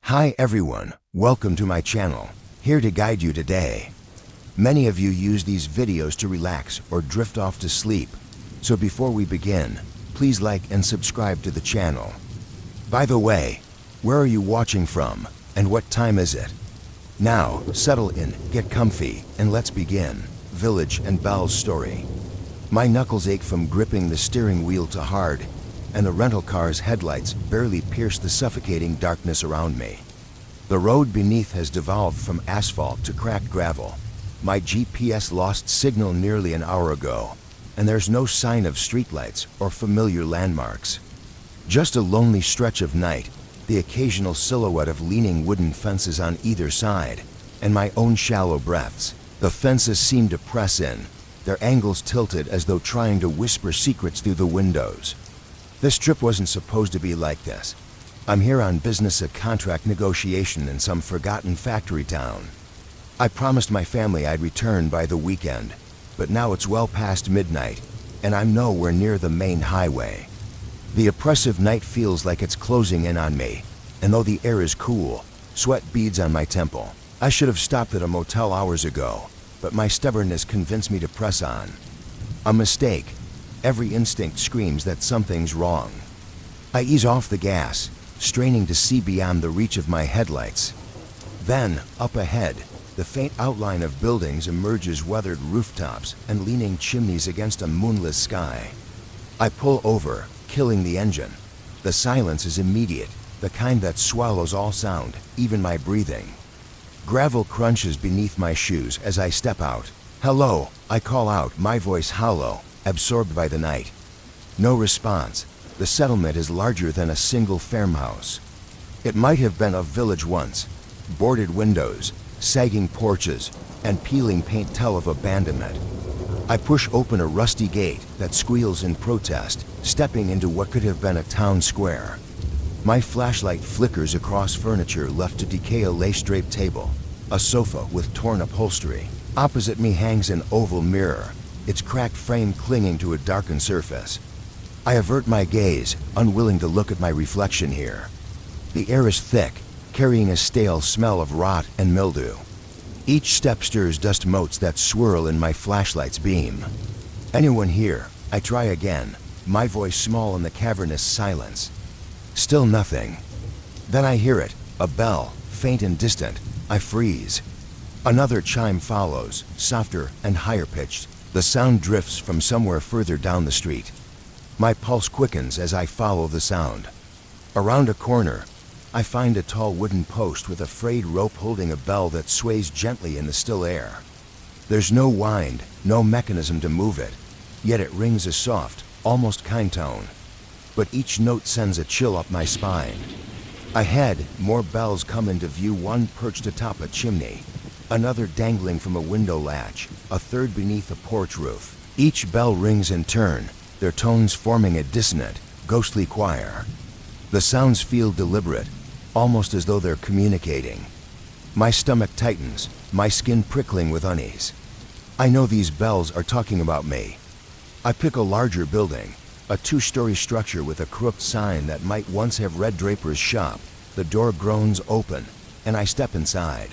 Hi everyone, welcome to my channel, here to guide you today. Many of you use these videos to relax or drift off to sleep, so before we begin, please like and subscribe to the channel. By the way, where are you watching from, and what time is it? Now, settle in, get comfy, and let's begin. Village and Belle's story. My knuckles ache from gripping the steering wheel too hard, and the rental car's headlights barely pierce the suffocating darkness around me. The road beneath has devolved from asphalt to cracked gravel. My GPS lost signal nearly an hour ago, and there's no sign of streetlights or familiar landmarks. Just a lonely stretch of night, the occasional silhouette of leaning wooden fences on either side, and my own shallow breaths. The fences seem to press in, their angles tilted as though trying to whisper secrets through the windows. This trip wasn't supposed to be like this. I'm here on business, a contract negotiation in some forgotten factory town. I promised my family I'd return by the weekend, but now it's well past midnight, and I'm nowhere near the main highway. The oppressive night feels like it's closing in on me, and though the air is cool, sweat beads on my temple. I should have stopped at a motel hours ago, but my stubbornness convinced me to press on. A mistake. Every instinct screams that something's wrong. I ease off the gas, straining to see beyond the reach of my headlights. Then, up ahead, the faint outline of buildings emerges, weathered rooftops and leaning chimneys against a moonless sky. I pull over, killing the engine. The silence is immediate, the kind that swallows all sound, even my breathing. Gravel crunches beneath my shoes as I step out. "Hello," I call out, my voice hollow, absorbed by the night. No response. The settlement is larger than a single farmhouse. It might have been a village once. Boarded windows, sagging porches, and peeling paint tell of abandonment. I push open a rusty gate that squeals in protest, stepping into what could have been a town square. My flashlight flickers across furniture left to decay, a lace-draped table, a sofa with torn upholstery. Opposite me hangs an oval mirror, its cracked frame clinging to a darkened surface. I avert my gaze, unwilling to look at my reflection here. The air is thick, carrying a stale smell of rot and mildew. Each step stirs dust motes that swirl in my flashlight's beam. "Anyone here?" I try again, my voice small in the cavernous silence. Still nothing. Then I hear it, a bell, faint and distant. I freeze. Another chime follows, softer and higher-pitched. The sound drifts from somewhere further down the street. My pulse quickens as I follow the sound. Around a corner, I find a tall wooden post with a frayed rope holding a bell that sways gently in the still air. There's no wind, no mechanism to move it, yet it rings a soft, almost kind tone. But each note sends a chill up my spine. Ahead, more bells come into view, one perched atop a chimney, another dangling from a window latch, a third beneath a porch roof. Each bell rings in turn, their tones forming a dissonant, ghostly choir. The sounds feel deliberate, almost as though they're communicating. My stomach tightens, my skin prickling with unease. I know these bells are talking about me. I pick a larger building, a two-story structure with a crooked sign that might once have read Draper's shop. The door groans open, and I step inside.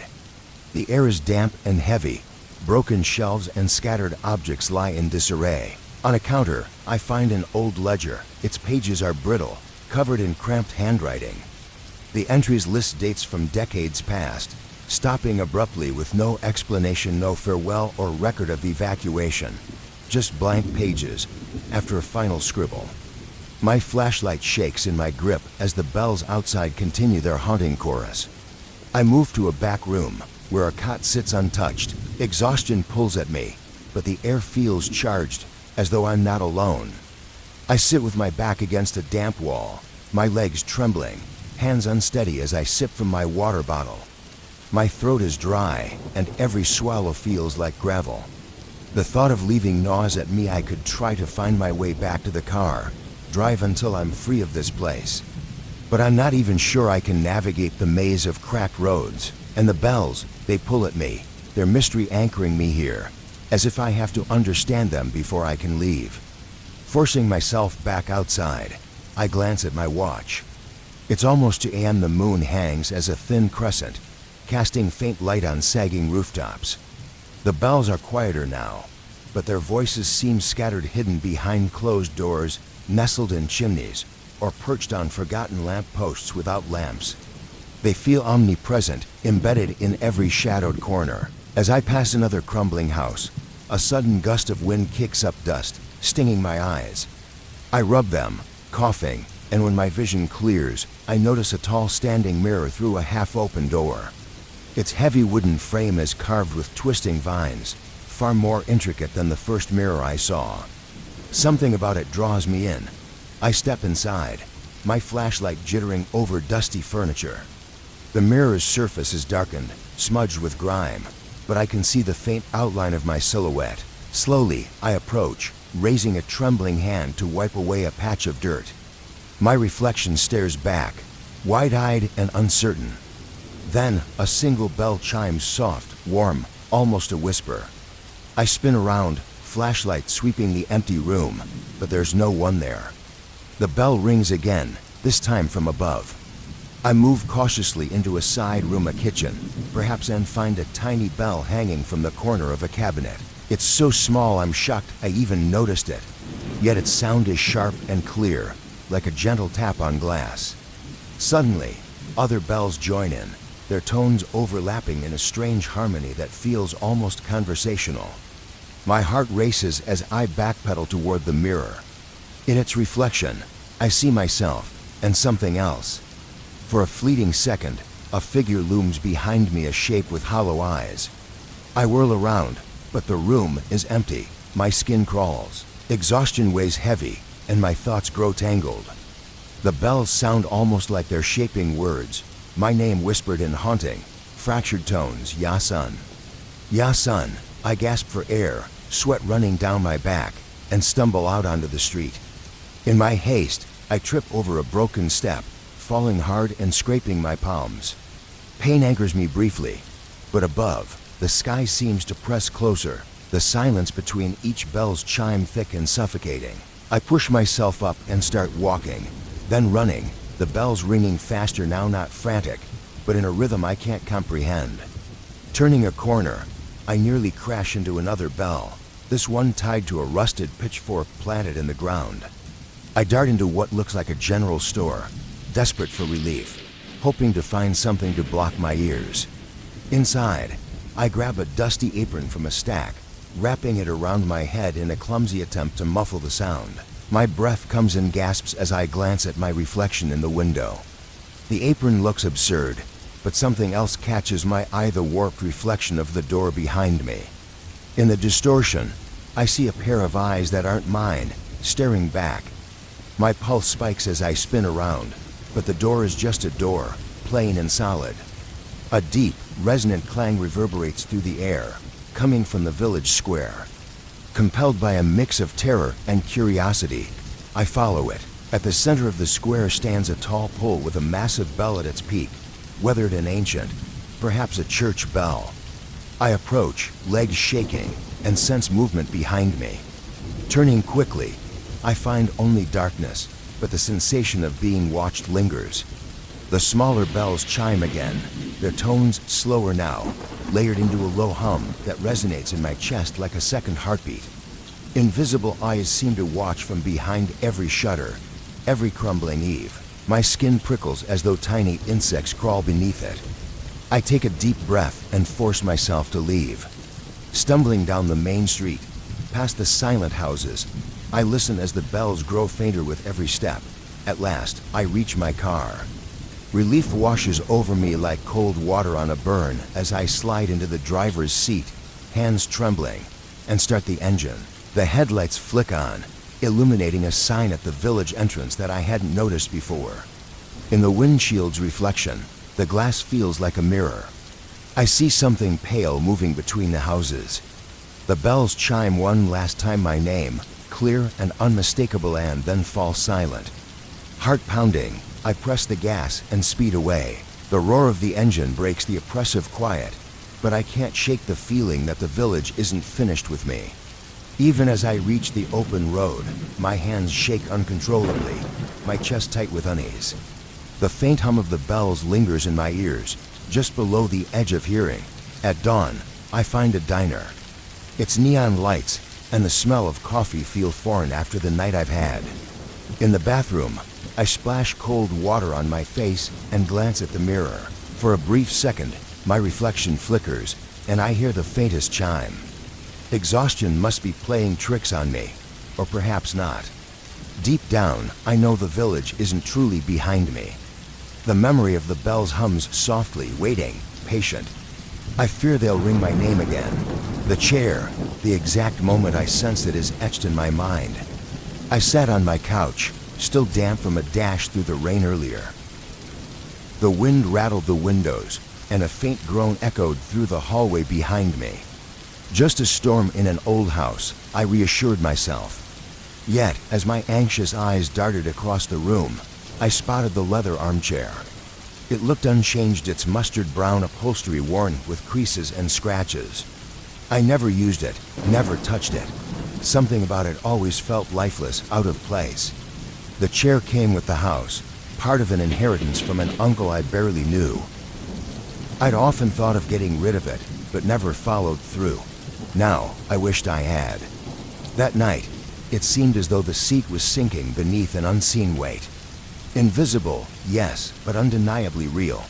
The air is damp and heavy. Broken shelves and scattered objects lie in disarray. On a counter, I find an old ledger. Its pages are brittle, covered in cramped handwriting. The entries list dates from decades past, stopping abruptly with no explanation, no farewell or record of evacuation. Just blank pages, after a final scribble. My flashlight shakes in my grip as the bells outside continue their haunting chorus. I move to a back room, where a cot sits untouched. Exhaustion pulls at me, but the air feels charged, as though I'm not alone. I sit with my back against a damp wall, my legs trembling, hands unsteady as I sip from my water bottle. My throat is dry, and every swallow feels like gravel. The thought of leaving gnaws at me. I could try to find my way back to the car, drive until I'm free of this place. But I'm not even sure I can navigate the maze of cracked roads. And the bells, they pull at me, their mystery anchoring me here, as if I have to understand them before I can leave. Forcing myself back outside, I glance at my watch. It's almost 2 a.m. The moon hangs as a thin crescent, casting faint light on sagging rooftops. The bells are quieter now, but their voices seem scattered, hidden behind closed doors, nestled in chimneys, or perched on forgotten lamp posts without lamps. They feel omnipresent, embedded in every shadowed corner. As I pass another crumbling house, a sudden gust of wind kicks up dust, stinging my eyes. I rub them, coughing, and when my vision clears, I notice a tall standing mirror through a half-open door. Its heavy wooden frame is carved with twisting vines, far more intricate than the first mirror I saw. Something about it draws me in. I step inside, my flashlight jittering over dusty furniture. The mirror's surface is darkened, smudged with grime, but I can see the faint outline of my silhouette. Slowly, I approach, raising a trembling hand to wipe away a patch of dirt. My reflection stares back, wide-eyed and uncertain. Then, a single bell chimes soft, warm, almost a whisper. I spin around, flashlight sweeping the empty room, but there's no one there. The bell rings again, this time from above. I move cautiously into a side room, a kitchen, perhaps, and find a tiny bell hanging from the corner of a cabinet. It's so small I'm shocked I even noticed it. Yet its sound is sharp and clear, like a gentle tap on glass. Suddenly, other bells join in, their tones overlapping in a strange harmony that feels almost conversational. My heart races as I backpedal toward the mirror. In its reflection, I see myself and something else. For a fleeting second, a figure looms behind me, a shape with hollow eyes. I whirl around, but the room is empty. My skin crawls. Exhaustion weighs heavy, and my thoughts grow tangled. The bells sound almost like they're shaping words. My name whispered in haunting, fractured tones, Ya Sun. Ya Sun. I gasp for air, sweat running down my back, and stumble out onto the street. In my haste, I trip over a broken step, falling hard and scraping my palms. Pain anchors me briefly, but above, the sky seems to press closer, the silence between each bell's chime thick and suffocating. I push myself up and start walking, then running, the bells ringing faster now, not frantic, but in a rhythm I can't comprehend. Turning a corner, I nearly crash into another bell, this one tied to a rusted pitchfork planted in the ground. I dart into what looks like a general store, desperate for relief, hoping to find something to block my ears. Inside, I grab a dusty apron from a stack, wrapping it around my head in a clumsy attempt to muffle the sound. My breath comes in gasps as I glance at my reflection in the window. The apron looks absurd, but something else catches my eye, the warped reflection of the door behind me. In the distortion, I see a pair of eyes that aren't mine, staring back. My pulse spikes as I spin around, but the door is just a door, plain and solid. A deep, resonant clang reverberates through the air, coming from the village square. Compelled by a mix of terror and curiosity, I follow it. At the center of the square stands a tall pole with a massive bell at its peak, weathered and ancient, perhaps a church bell. I approach, legs shaking, and sense movement behind me. Turning quickly, I find only darkness, but the sensation of being watched lingers. The smaller bells chime again, their tones slower now, layered into a low hum that resonates in my chest like a second heartbeat. Invisible eyes seem to watch from behind every shutter, every crumbling eave. My skin prickles as though tiny insects crawl beneath it. I take a deep breath and force myself to leave. Stumbling down the main street, past the silent houses, I listen as the bells grow fainter with every step. At last, I reach my car. Relief washes over me like cold water on a burn as I slide into the driver's seat, hands trembling, and start the engine. The headlights flick on, illuminating a sign at the village entrance that I hadn't noticed before. In the windshield's reflection, the glass feels like a mirror. I see something pale moving between the houses. The bells chime one last time, my name, clear and unmistakable, and then fall silent. Heart pounding, I press the gas and speed away. The roar of the engine breaks the oppressive quiet, but I can't shake the feeling that the village isn't finished with me. Even as I reach the open road, my hands shake uncontrollably, my chest tight with unease. The faint hum of the bells lingers in my ears, just below the edge of hearing. At dawn, I find a diner. Its neon lights and the smell of coffee feel foreign after the night I've had. In the bathroom, I splash cold water on my face and glance at the mirror. For a brief second, my reflection flickers, and I hear the faintest chime. Exhaustion must be playing tricks on me, or perhaps not. Deep down, I know the village isn't truly behind me. The memory of the bells hums softly, waiting, patient. I fear they'll ring my name again. The chair, the exact moment I sense it, is etched in my mind. I sat on my couch, still damp from a dash through the rain earlier. The wind rattled the windows, and a faint groan echoed through the hallway behind me. Just a storm in an old house, I reassured myself. Yet, as my anxious eyes darted across the room, I spotted the leather armchair. It looked unchanged, its mustard brown upholstery worn with creases and scratches. I never used it, never touched it. Something about it always felt lifeless, out of place. The chair came with the house, part of an inheritance from an uncle I barely knew. I'd often thought of getting rid of it, but never followed through. Now, I wished I had. That night, it seemed as though the seat was sinking beneath an unseen weight. Invisible, yes, but undeniably real.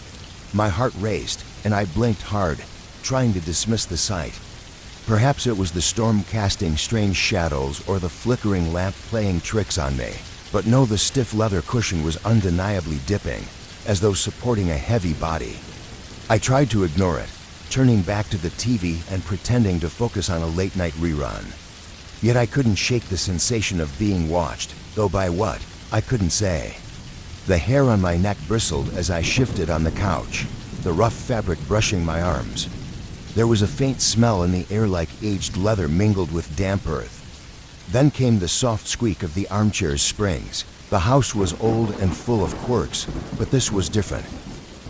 My heart raced, and I blinked hard, trying to dismiss the sight. Perhaps it was the storm casting strange shadows or the flickering lamp playing tricks on me, but no, the stiff leather cushion was undeniably dipping, as though supporting a heavy body. I tried to ignore it, turning back to the TV and pretending to focus on a late-night rerun. Yet I couldn't shake the sensation of being watched, though by what, I couldn't say. The hair on my neck bristled as I shifted on the couch, the rough fabric brushing my arms. There was a faint smell in the air, like aged leather mingled with damp earth. Then came the soft squeak of the armchair's springs. The house was old and full of quirks, but this was different.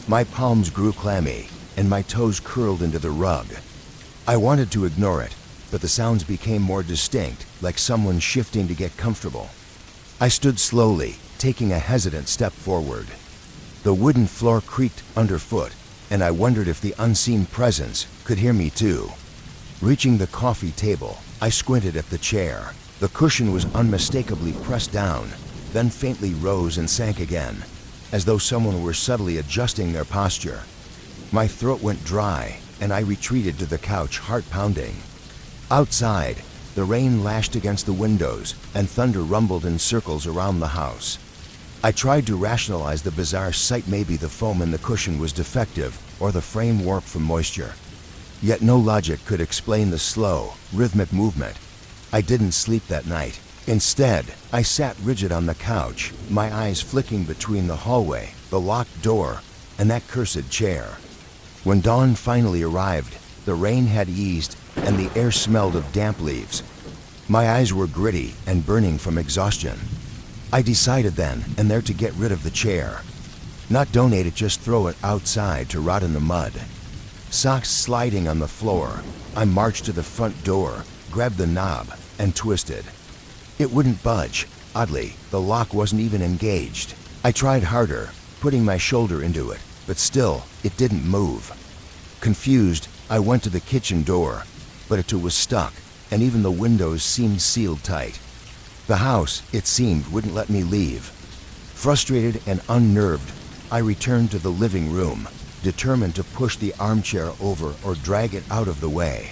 My palms grew clammy, and my toes curled into the rug. I wanted to ignore it, but the sounds became more distinct, like someone shifting to get comfortable. I stood slowly, taking a hesitant step forward. The wooden floor creaked underfoot, and I wondered if the unseen presence could hear me too. Reaching the coffee table, I squinted at the chair. The cushion was unmistakably pressed down, then faintly rose and sank again, as though someone were subtly adjusting their posture. My throat went dry, and I retreated to the couch, heart pounding. Outside, the rain lashed against the windows, and thunder rumbled in circles around the house. I tried to rationalize the bizarre sight. Maybe the foam in the cushion was defective, or the frame warped from moisture. Yet no logic could explain the slow, rhythmic movement. I didn't sleep that night. Instead, I sat rigid on the couch, my eyes flicking between the hallway, the locked door, and that cursed chair. When dawn finally arrived, the rain had eased, and the air smelled of damp leaves. My eyes were gritty and burning from exhaustion. I decided then and there to get rid of the chair. Not donate it, just throw it outside to rot in the mud. Socks sliding on the floor, I marched to the front door, grabbed the knob, and twisted. It wouldn't budge. Oddly, the lock wasn't even engaged. I tried harder, putting my shoulder into it, but still, it didn't move. Confused, I went to the kitchen door, but it too was stuck, and even the windows seemed sealed tight. The house, it seemed, wouldn't let me leave. Frustrated and unnerved, I returned to the living room, determined to push the armchair over or drag it out of the way.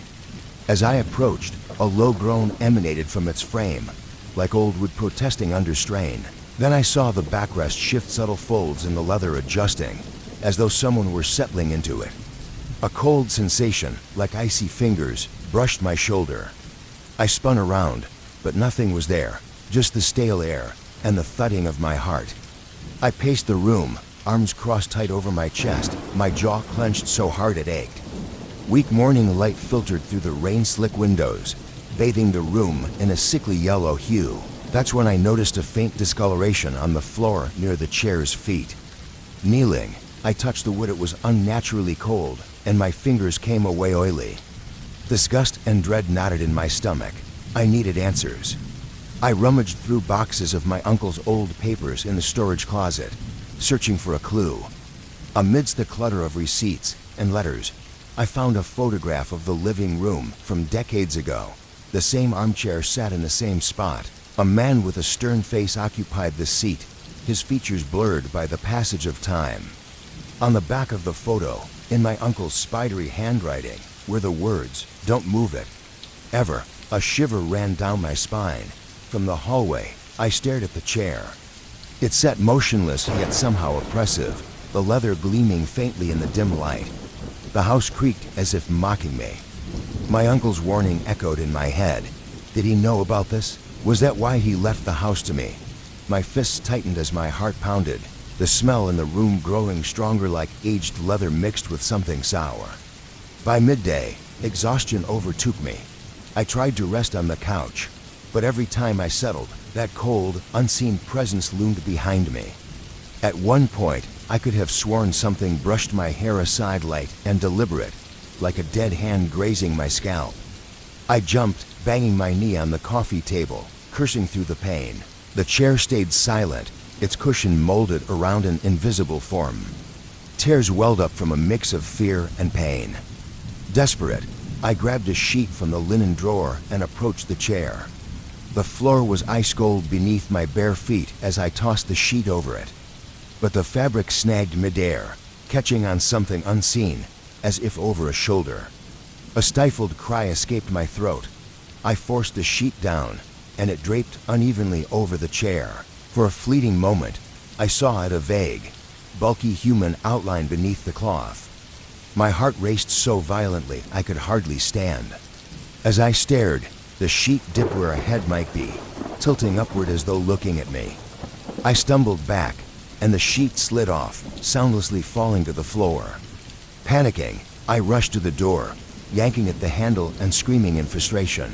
As I approached, a low groan emanated from its frame, like old wood protesting under strain. Then I saw the backrest shift, subtle folds in the leather adjusting, as though someone were settling into it. A cold sensation, like icy fingers, brushed my shoulder. I spun around, but nothing was there, just the stale air and the thudding of my heart. I paced the room, arms crossed tight over my chest, my jaw clenched so hard it ached. Weak morning light filtered through the rain-slick windows, bathing the room in a sickly yellow hue. That's when I noticed a faint discoloration on the floor near the chair's feet. Kneeling, I touched the wood. It was unnaturally cold, and my fingers came away oily. Disgust and dread knotted in my stomach. I needed answers. I rummaged through boxes of my uncle's old papers in the storage closet. searching for a clue. Amidst the clutter of receipts and letters, I found a photograph of the living room from decades ago. The same armchair sat in the same spot. A man with a stern face occupied the seat, his features blurred by the passage of time. On the back of the photo, in my uncle's spidery handwriting, were the words, "Don't move it, ever." A shiver ran down my spine. From the hallway, I stared at the chair. It sat motionless yet somehow oppressive, the leather gleaming faintly in the dim light. The house creaked as if mocking me. My uncle's warning echoed in my head. Did he know about this? Was that why he left the house to me? My fists tightened as my heart pounded, the smell in the room growing stronger like aged leather mixed with something sour. By midday, exhaustion overtook me. I tried to rest on the couch, but every time I settled, that cold, unseen presence loomed behind me. At one point, I could have sworn something brushed my hair aside light and deliberate, like a dead hand grazing my scalp. I jumped, banging my knee on the coffee table, cursing through the pain. The chair stayed silent, its cushion molded around an invisible form. Tears welled up from a mix of fear and pain. Desperate, I grabbed a sheet from the linen drawer and approached the chair. The floor was ice cold beneath my bare feet as I tossed the sheet over it. But the fabric snagged midair, catching on something unseen, as if over a shoulder. A stifled cry escaped my throat. I forced the sheet down, and it draped unevenly over the chair. For a fleeting moment, I saw it a vague, bulky human outline beneath the cloth. My heart raced so violently I could hardly stand. As I stared, the sheet dipped where a head might be, tilting upward as though looking at me. I stumbled back, and the sheet slid off, soundlessly falling to the floor. Panicking, I rushed to the door, yanking at the handle and screaming in frustration.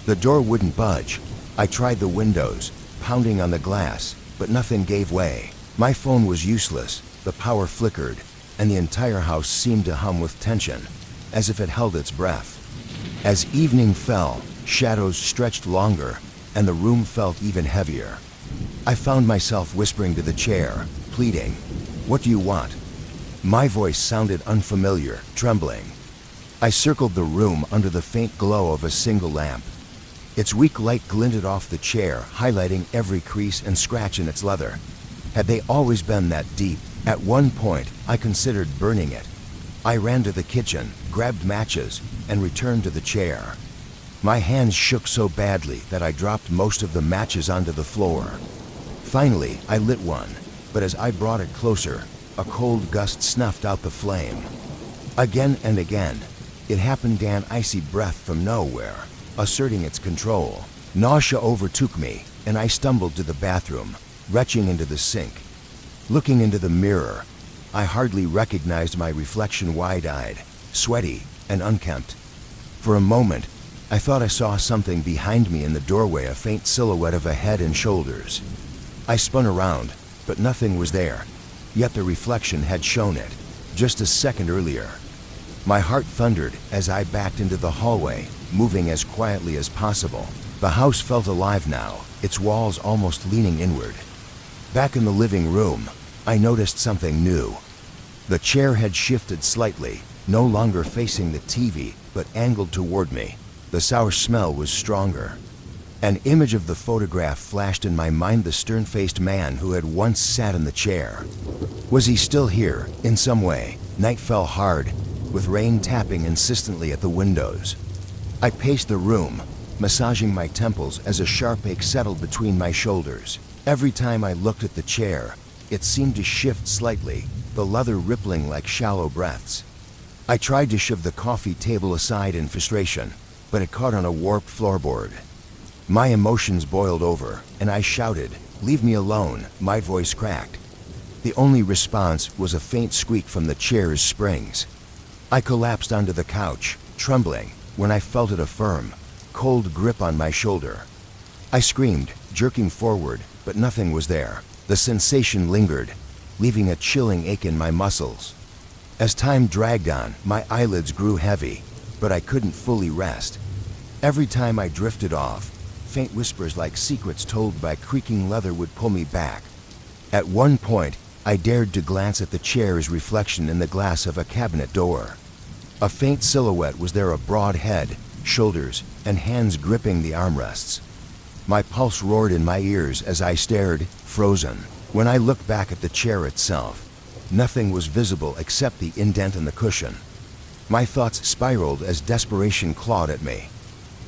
The door wouldn't budge. I tried the windows, pounding on the glass, but nothing gave way. My phone was useless, the power flickered, and the entire house seemed to hum with tension, as if it held its breath. As evening fell, shadows stretched longer, and the room felt even heavier. I found myself whispering to the chair, pleading, "What do you want?" My voice sounded unfamiliar, trembling. I circled the room under the faint glow of a single lamp. Its weak light glinted off the chair, highlighting every crease and scratch in its leather. Had they always been that deep? At one point, I considered burning it. I ran to the kitchen, grabbed matches, and returned to the chair. My hands shook so badly that I dropped most of the matches onto the floor. Finally, I lit one, but as I brought it closer, a cold gust snuffed out the flame. Again and again, it happened, an icy breath from nowhere, asserting its control. Nausea overtook me, and I stumbled to the bathroom, retching into the sink. Looking into the mirror, I hardly recognized my reflection, wide-eyed, sweaty, and unkempt. For a moment, I thought I saw something behind me in the doorway, a faint silhouette of a head and shoulders. I spun around, but nothing was there, yet the reflection had shown it, just a second earlier. My heart thundered as I backed into the hallway, moving as quietly as possible. The house felt alive now, its walls almost leaning inward. Back in the living room, I noticed something new. The chair had shifted slightly, no longer facing the TV, but angled toward me. The sour smell was stronger. An image of the photograph flashed in my mind, the stern-faced man who had once sat in the chair. Was he still here, in some way? Night fell hard, with rain tapping insistently at the windows. I paced the room, massaging my temples as a sharp ache settled between my shoulders. Every time I looked at the chair, it seemed to shift slightly, the leather rippling like shallow breaths. I tried to shove the coffee table aside in frustration, but it caught on a warped floorboard. My emotions boiled over, and I shouted, "Leave me alone!" My voice cracked. The only response was a faint squeak from the chair's springs. I collapsed onto the couch, trembling, when I felt it a firm, cold grip on my shoulder. I screamed, jerking forward, but nothing was there. The sensation lingered, leaving a chilling ache in my muscles. As time dragged on, my eyelids grew heavy, but I couldn't fully rest. Every time I drifted off, faint whispers like secrets told by creaking leather would pull me back. At one point, I dared to glance at the chair's reflection in the glass of a cabinet door. A faint silhouette was there, a broad head, shoulders, and hands gripping the armrests. My pulse roared in my ears as I stared, frozen. When I looked back at the chair itself, nothing was visible except the indent in the cushion. My thoughts spiraled as desperation clawed at me.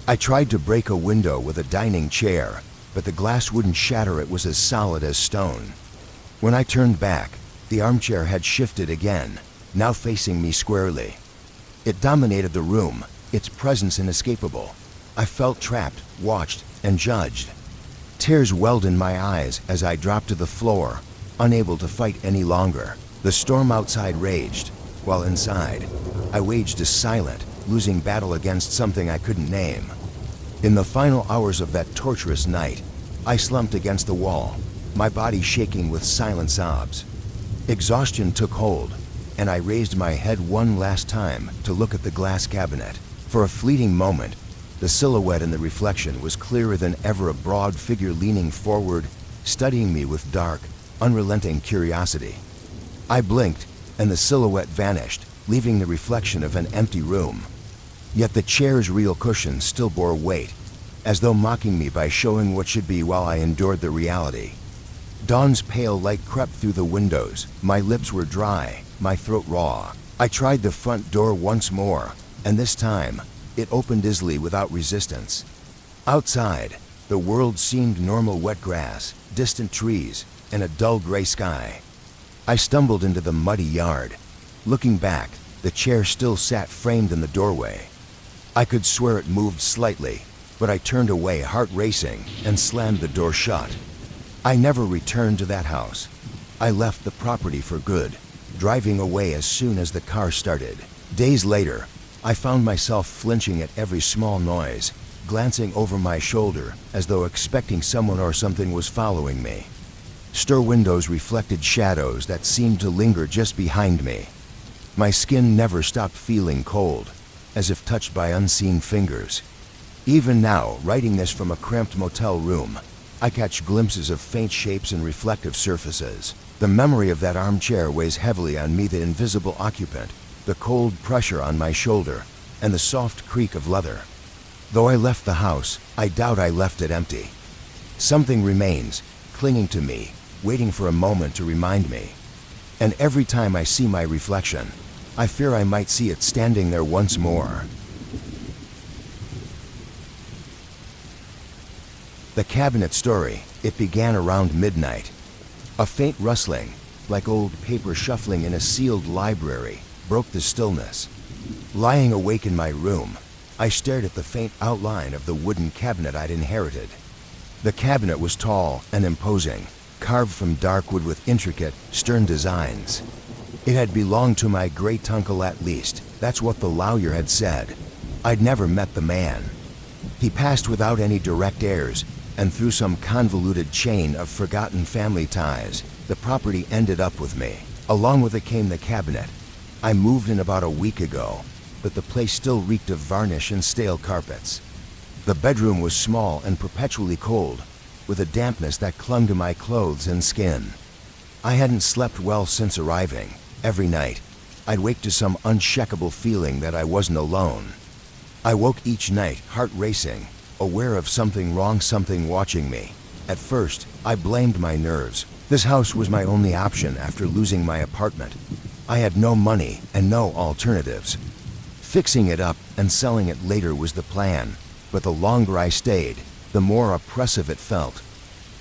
I tried to break a window with a dining chair, but the glass wouldn't shatter. It was as solid as stone. When I turned back, the armchair had shifted again, now facing me squarely. It dominated the room, its presence inescapable. I felt trapped, watched, and judged. Tears welled in my eyes as I dropped to the floor, unable to fight any longer. The storm outside raged, while inside, I waged a silent, losing battle against something I couldn't name. In the final hours of that torturous night, I slumped against the wall, my body shaking with silent sobs. Exhaustion took hold, and I raised my head one last time to look at the glass cabinet. For a fleeting moment, the silhouette in the reflection was clearer than ever, a broad figure leaning forward, studying me with dark, unrelenting curiosity. I blinked, and the silhouette vanished, leaving the reflection of an empty room. Yet the chair's real cushion still bore weight, as though mocking me by showing what should be while I endured the reality. Dawn's pale light crept through the windows. My lips were dry, my throat raw. I tried the front door once more, and this time, it opened easily without resistance. Outside, the world seemed normal: wet grass, distant trees, and a dull gray sky. I stumbled into the muddy yard. Looking back, the chair still sat framed in the doorway. I could swear it moved slightly, but I turned away, heart racing, and slammed the door shut. I never returned to that house. I left the property for good, driving away as soon as the car started. Days later, I found myself flinching at every small noise, glancing over my shoulder as though expecting someone or something was following me. Store windows reflected shadows that seemed to linger just behind me. My skin never stopped feeling cold, as if touched by unseen fingers. Even now, writing this from a cramped motel room, I catch glimpses of faint shapes and reflective surfaces. The memory of that armchair weighs heavily on me, the invisible occupant, the cold pressure on my shoulder, and the soft creak of leather. Though I left the house, I doubt I left it empty. Something remains, clinging to me, waiting for a moment to remind me. And every time I see my reflection, I fear I might see it standing there once more. The cabinet story. It began around midnight. A faint rustling, like old paper shuffling in a sealed library, broke the stillness. Lying awake in my room, I stared at the faint outline of the wooden cabinet I'd inherited. The cabinet was tall and imposing, carved from dark wood with intricate, stern designs. It had belonged to my great-uncle, at least. That's what the lawyer had said. I'd never met the man. He passed without any direct heirs, and through some convoluted chain of forgotten family ties, the property ended up with me. Along with it came the cabinet. I moved in about a week ago, but the place still reeked of varnish and stale carpets. The bedroom was small and perpetually cold, with a dampness that clung to my clothes and skin. I hadn't slept well since arriving. Every night, I'd wake to some unshakable feeling that I wasn't alone. I woke each night, heart racing, aware of something wrong, something watching me. At first, I blamed my nerves. This house was my only option after losing my apartment. I had no money and no alternatives. Fixing it up and selling it later was the plan, but the longer I stayed, the more oppressive it felt.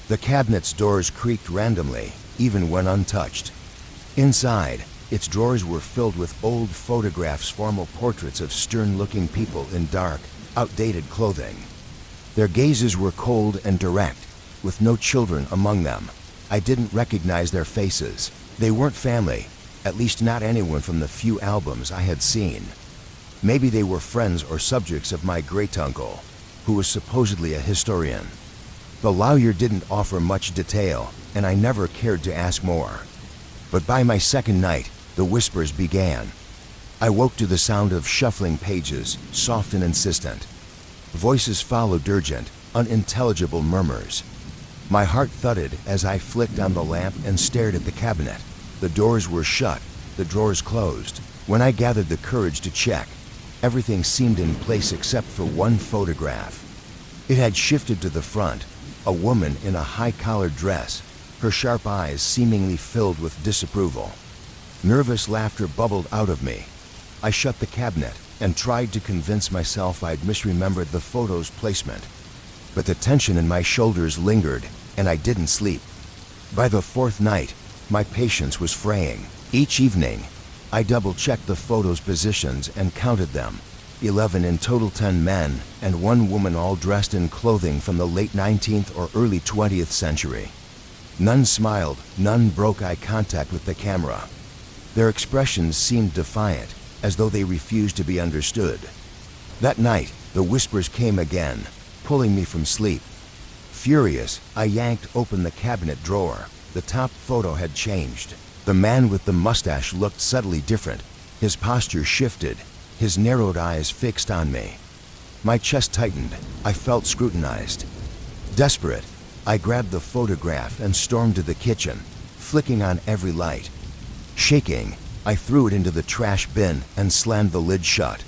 The cabinet's doors creaked randomly, even when untouched. Inside, its drawers were filled with old photographs, formal portraits of stern-looking people in dark, outdated clothing. Their gazes were cold and direct, with no children among them. I didn't recognize their faces. They weren't family, at least not anyone from the few albums I had seen. Maybe they were friends or subjects of my great-uncle, who was supposedly a historian. The lawyer didn't offer much detail, and I never cared to ask more. But by my second night, the whispers began. I woke to the sound of shuffling pages, soft and insistent. Voices followed, urgent, unintelligible murmurs. My heart thudded as I flicked on the lamp and stared at the cabinet. The doors were shut, the drawers closed. When I gathered the courage to check, everything seemed in place except for one photograph. It had shifted to the front, a woman in a high-collared dress, her sharp eyes seemingly filled with disapproval. Nervous laughter bubbled out of me. I shut the cabinet and tried to convince myself I'd misremembered the photo's placement. But the tension in my shoulders lingered, and I didn't sleep. By the fourth night, my patience was fraying. Each evening, I double-checked the photo's positions and counted them. 11 in total, 10 men and 1 woman, all dressed in clothing from the late 19th or early 20th century. None smiled, none broke eye contact with the camera. Their expressions seemed defiant, as though they refused to be understood. That night, the whispers came again, pulling me from sleep. Furious, I yanked open the cabinet drawer. The top photo had changed. The man with the mustache looked subtly different. His posture shifted, his narrowed eyes fixed on me. My chest tightened. I felt scrutinized. Desperate, I grabbed the photograph and stormed to the kitchen, flicking on every light. Shaking, I threw it into the trash bin and slammed the lid shut.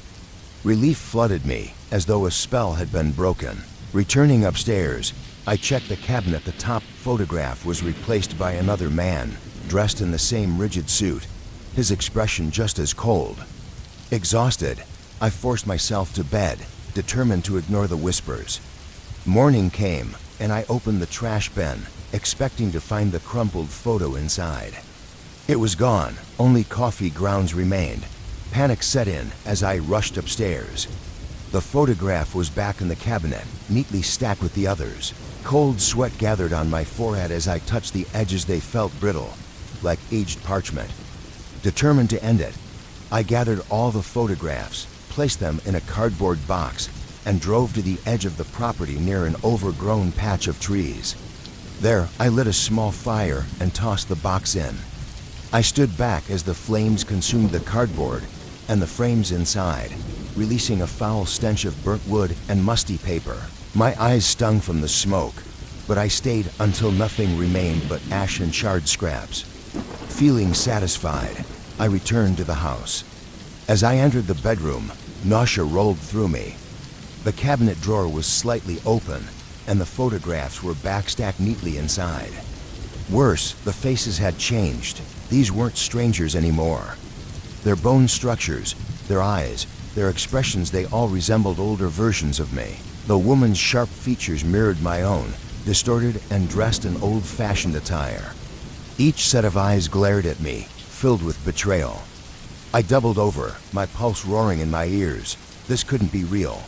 Relief flooded me, as though a spell had been broken. Returning upstairs, I checked the cabinet. The top photograph was replaced by another man, dressed in the same rigid suit, his expression just as cold. Exhausted, I forced myself to bed, determined to ignore the whispers. Morning came, and I opened the trash bin, expecting to find the crumpled photo inside. It was gone, only coffee grounds remained. Panic set in as I rushed upstairs. The photograph was back in the cabinet, neatly stacked with the others. Cold sweat gathered on my forehead as I touched the edges. They felt brittle, like aged parchment. Determined to end it, I gathered all the photographs, placed them in a cardboard box, and drove to the edge of the property near an overgrown patch of trees. There, I lit a small fire and tossed the box in. I stood back as the flames consumed the cardboard and the frames inside, releasing a foul stench of burnt wood and musty paper. My eyes stung from the smoke, but I stayed until nothing remained but ash and charred scraps. Feeling satisfied, I returned to the house. As I entered the bedroom, nausea rolled through me. The cabinet drawer was slightly open, and the photographs were backstacked neatly inside. Worse, the faces had changed. These weren't strangers anymore. Their bone structures, their eyes, their expressions, they all resembled older versions of me. The woman's sharp features mirrored my own, distorted and dressed in old-fashioned attire. Each set of eyes glared at me, filled with betrayal. I doubled over, my pulse roaring in my ears. This couldn't be real.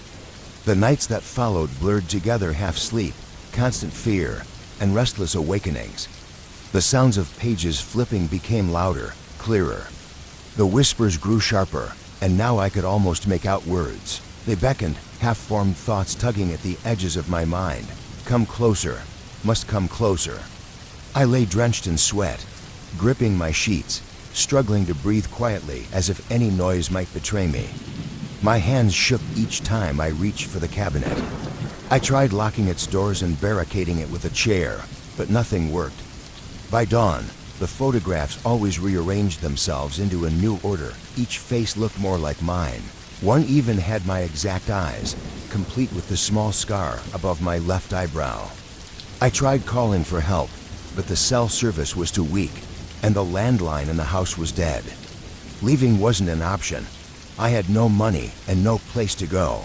The nights that followed blurred together, half sleep, constant fear, and restless awakenings. The sounds of pages flipping became louder, clearer. The whispers grew sharper, and now I could almost make out words. They beckoned, half-formed thoughts tugging at the edges of my mind. Come closer, must come closer. I lay drenched in sweat, gripping my sheets, struggling to breathe quietly as if any noise might betray me. My hands shook each time I reached for the cabinet. I tried locking its doors and barricading it with a chair, but nothing worked. By dawn, the photographs always rearranged themselves into a new order. Each face looked more like mine. One even had my exact eyes, complete with the small scar above my left eyebrow. I tried calling for help, but the cell service was too weak, and the landline in the house was dead. Leaving wasn't an option. I had no money and no place to go.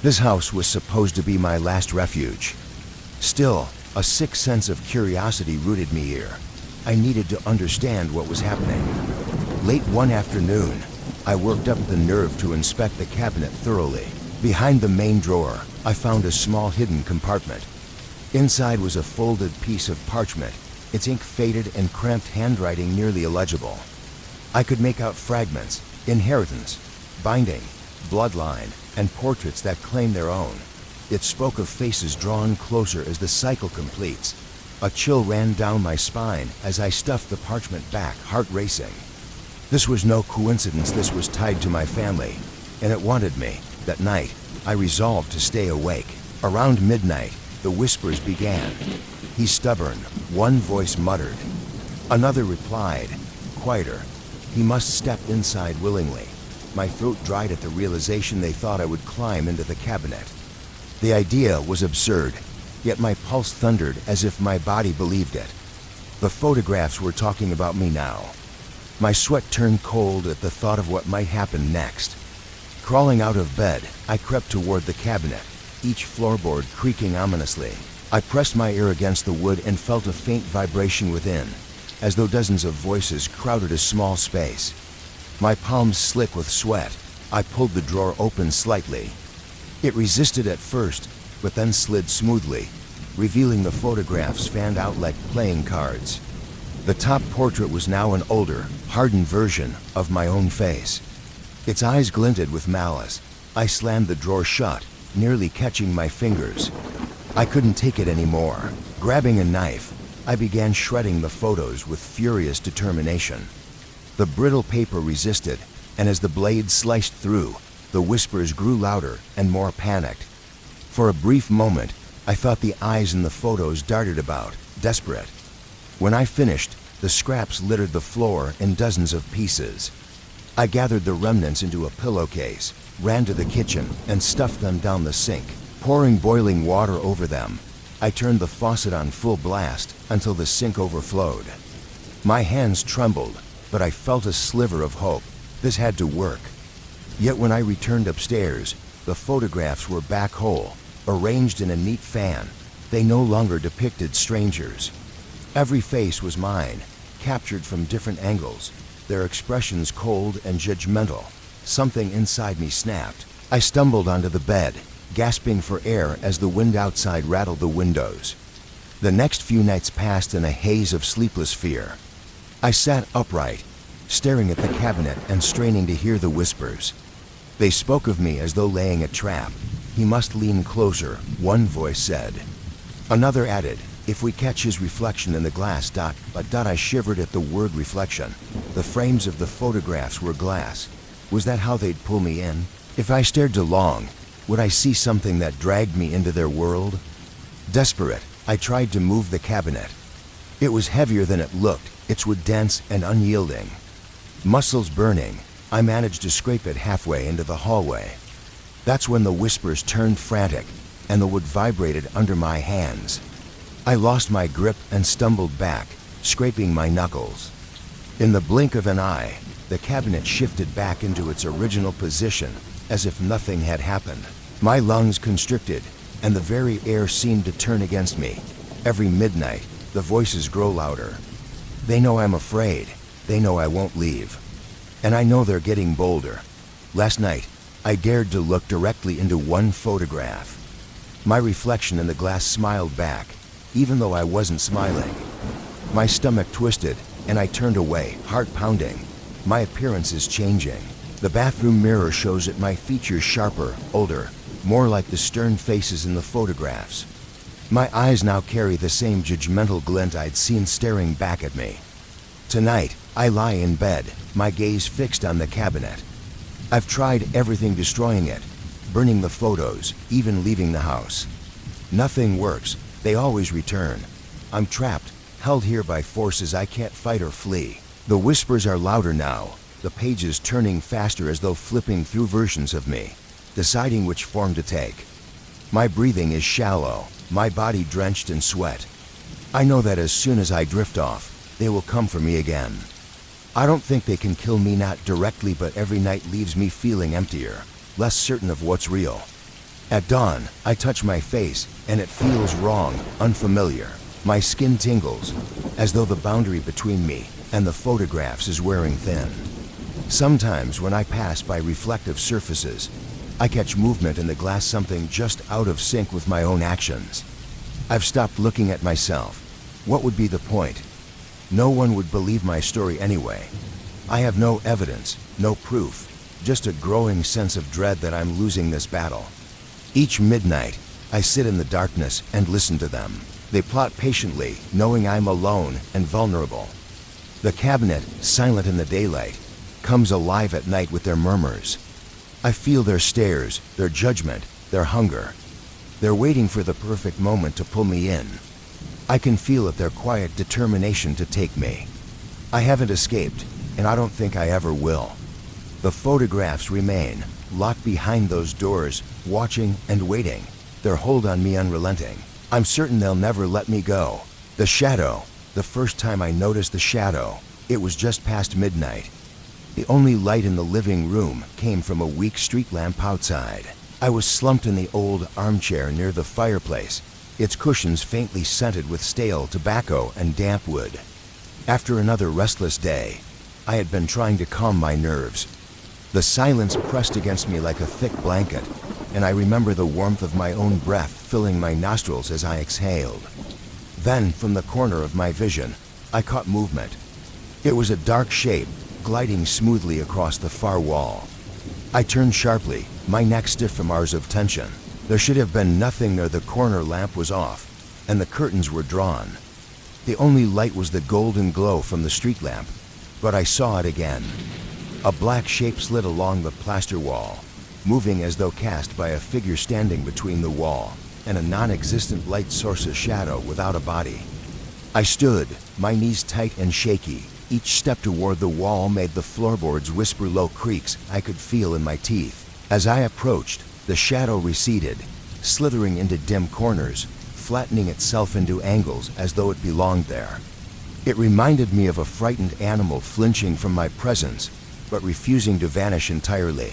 This house was supposed to be my last refuge. Still, a sick sense of curiosity rooted me here. I needed to understand what was happening. Late one afternoon, I worked up the nerve to inspect the cabinet thoroughly. Behind the main drawer, I found a small hidden compartment. Inside was a folded piece of parchment, its ink faded and cramped handwriting nearly illegible. I could make out fragments, inheritance, binding, bloodline, and portraits that claim their own. It spoke of faces drawn closer as the cycle completes. A chill ran down my spine as I stuffed the parchment back, heart racing. This was no coincidence. This was tied to my family, and it wanted me. That night, I resolved to stay awake. Around midnight, the whispers began. "He's stubborn," one voice muttered. Another replied, quieter, "He must step inside willingly." My throat dried at the realization they thought I would climb into the cabinet. The idea was absurd, yet my pulse thundered as if my body believed it. The photographs were talking about me now. My sweat turned cold at the thought of what might happen next. Crawling out of bed, I crept toward the cabinet, each floorboard creaking ominously. I pressed my ear against the wood and felt a faint vibration within, as though dozens of voices crowded a small space. My palms slick with sweat, I pulled the drawer open slightly. It resisted at first, but then slid smoothly, revealing the photographs fanned out like playing cards. The top portrait was now an older, hardened version of my own face. Its eyes glinted with malice. I slammed the drawer shut, nearly catching my fingers. I couldn't take it anymore. Grabbing a knife, I began shredding the photos with furious determination. The brittle paper resisted, and as the blade sliced through, the whispers grew louder and more panicked. For a brief moment, I thought the eyes in the photos darted about, desperate. When I finished, the scraps littered the floor in dozens of pieces. I gathered the remnants into a pillowcase, ran to the kitchen, and stuffed them down the sink. Pouring boiling water over them, I turned the faucet on full blast until the sink overflowed. My hands trembled, but I felt a sliver of hope. This had to work. Yet when I returned upstairs, the photographs were back whole, arranged in a neat fan. They no longer depicted strangers. Every face was mine, captured from different angles, their expressions cold and judgmental. Something inside me snapped. I stumbled onto the bed, gasping for air as the wind outside rattled the windows. The next few nights passed in a haze of sleepless fear. I sat upright, staring at the cabinet and straining to hear the whispers. They spoke of me as though laying a trap. "He must lean closer," one voice said. Another added, "If we catch his reflection in the glass, ... I shivered at the word reflection. The frames of the photographs were glass. Was that how they'd pull me in? If I stared too long, would I see something that dragged me into their world? Desperate, I tried to move the cabinet. It was heavier than it looked, its wood dense and unyielding. Muscles burning, I managed to scrape it halfway into the hallway. That's when the whispers turned frantic, and the wood vibrated under my hands. I lost my grip and stumbled back, scraping my knuckles. In the blink of an eye, the cabinet shifted back into its original position, as if nothing had happened. My lungs constricted, and the very air seemed to turn against me. Every midnight, the voices grow louder. They know I'm afraid. They know I won't leave. And I know they're getting bolder. Last night, I dared to look directly into one photograph. My reflection in the glass smiled back, even though I wasn't smiling. My stomach twisted, and I turned away, heart pounding. My appearance is changing. The bathroom mirror shows it my features sharper, older, more like the stern faces in the photographs. My eyes now carry the same judgmental glint I'd seen staring back at me. Tonight, I lie in bed, my gaze fixed on the cabinet. I've tried everything destroying it, burning the photos, even leaving the house. Nothing works. They always return. I'm trapped, held here by forces I can't fight or flee. The whispers are louder now, the pages turning faster as though flipping through versions of me, deciding which form to take. My breathing is shallow, my body drenched in sweat. I know that as soon as I drift off, they will come for me again. I don't think they can kill me, not directly, but every night leaves me feeling emptier, less certain of what's real. At dawn, I touch my face, and it feels wrong, unfamiliar. My skin tingles, as though the boundary between me and the photographs is wearing thin. Sometimes when I pass by reflective surfaces, I catch movement in the glass, something just out of sync with my own actions. I've stopped looking at myself. What would be the point? No one would believe my story anyway. I have no evidence, no proof, just a growing sense of dread that I'm losing this battle. Each midnight, I sit in the darkness and listen to them. They plot patiently, knowing I'm alone and vulnerable. The cabinet, silent in the daylight, comes alive at night with their murmurs. I feel their stares, their judgment, their hunger. They're waiting for the perfect moment to pull me in. I can feel it, their quiet determination to take me. I haven't escaped, and I don't think I ever will. The photographs remain, locked behind those doors, watching and waiting, their hold on me unrelenting. I'm certain they'll never let me go. The shadow. The first time I noticed the shadow, it was just past midnight. The only light in the living room came from a weak street lamp outside. I was slumped in the old armchair near the fireplace, its cushions faintly scented with stale tobacco and damp wood. After another restless day, I had been trying to calm my nerves. The silence pressed against me like a thick blanket, and I remember the warmth of my own breath filling my nostrils as I exhaled. Then, from the corner of my vision, I caught movement. It was a dark shape, gliding smoothly across the far wall. I turned sharply, my neck stiff from hours of tension. There should have been nothing there. The corner lamp was off, and the curtains were drawn. The only light was the golden glow from the street lamp, but I saw it again. A black shape slid along the plaster wall, moving as though cast by a figure standing between the wall and a non-existent light source's shadow without a body. I stood, my knees tight and shaky. Each step toward the wall made the floorboards whisper low creaks I could feel in my teeth. As I approached, the shadow receded, slithering into dim corners, flattening itself into angles as though it belonged there. It reminded me of a frightened animal flinching from my presence, but refusing to vanish entirely.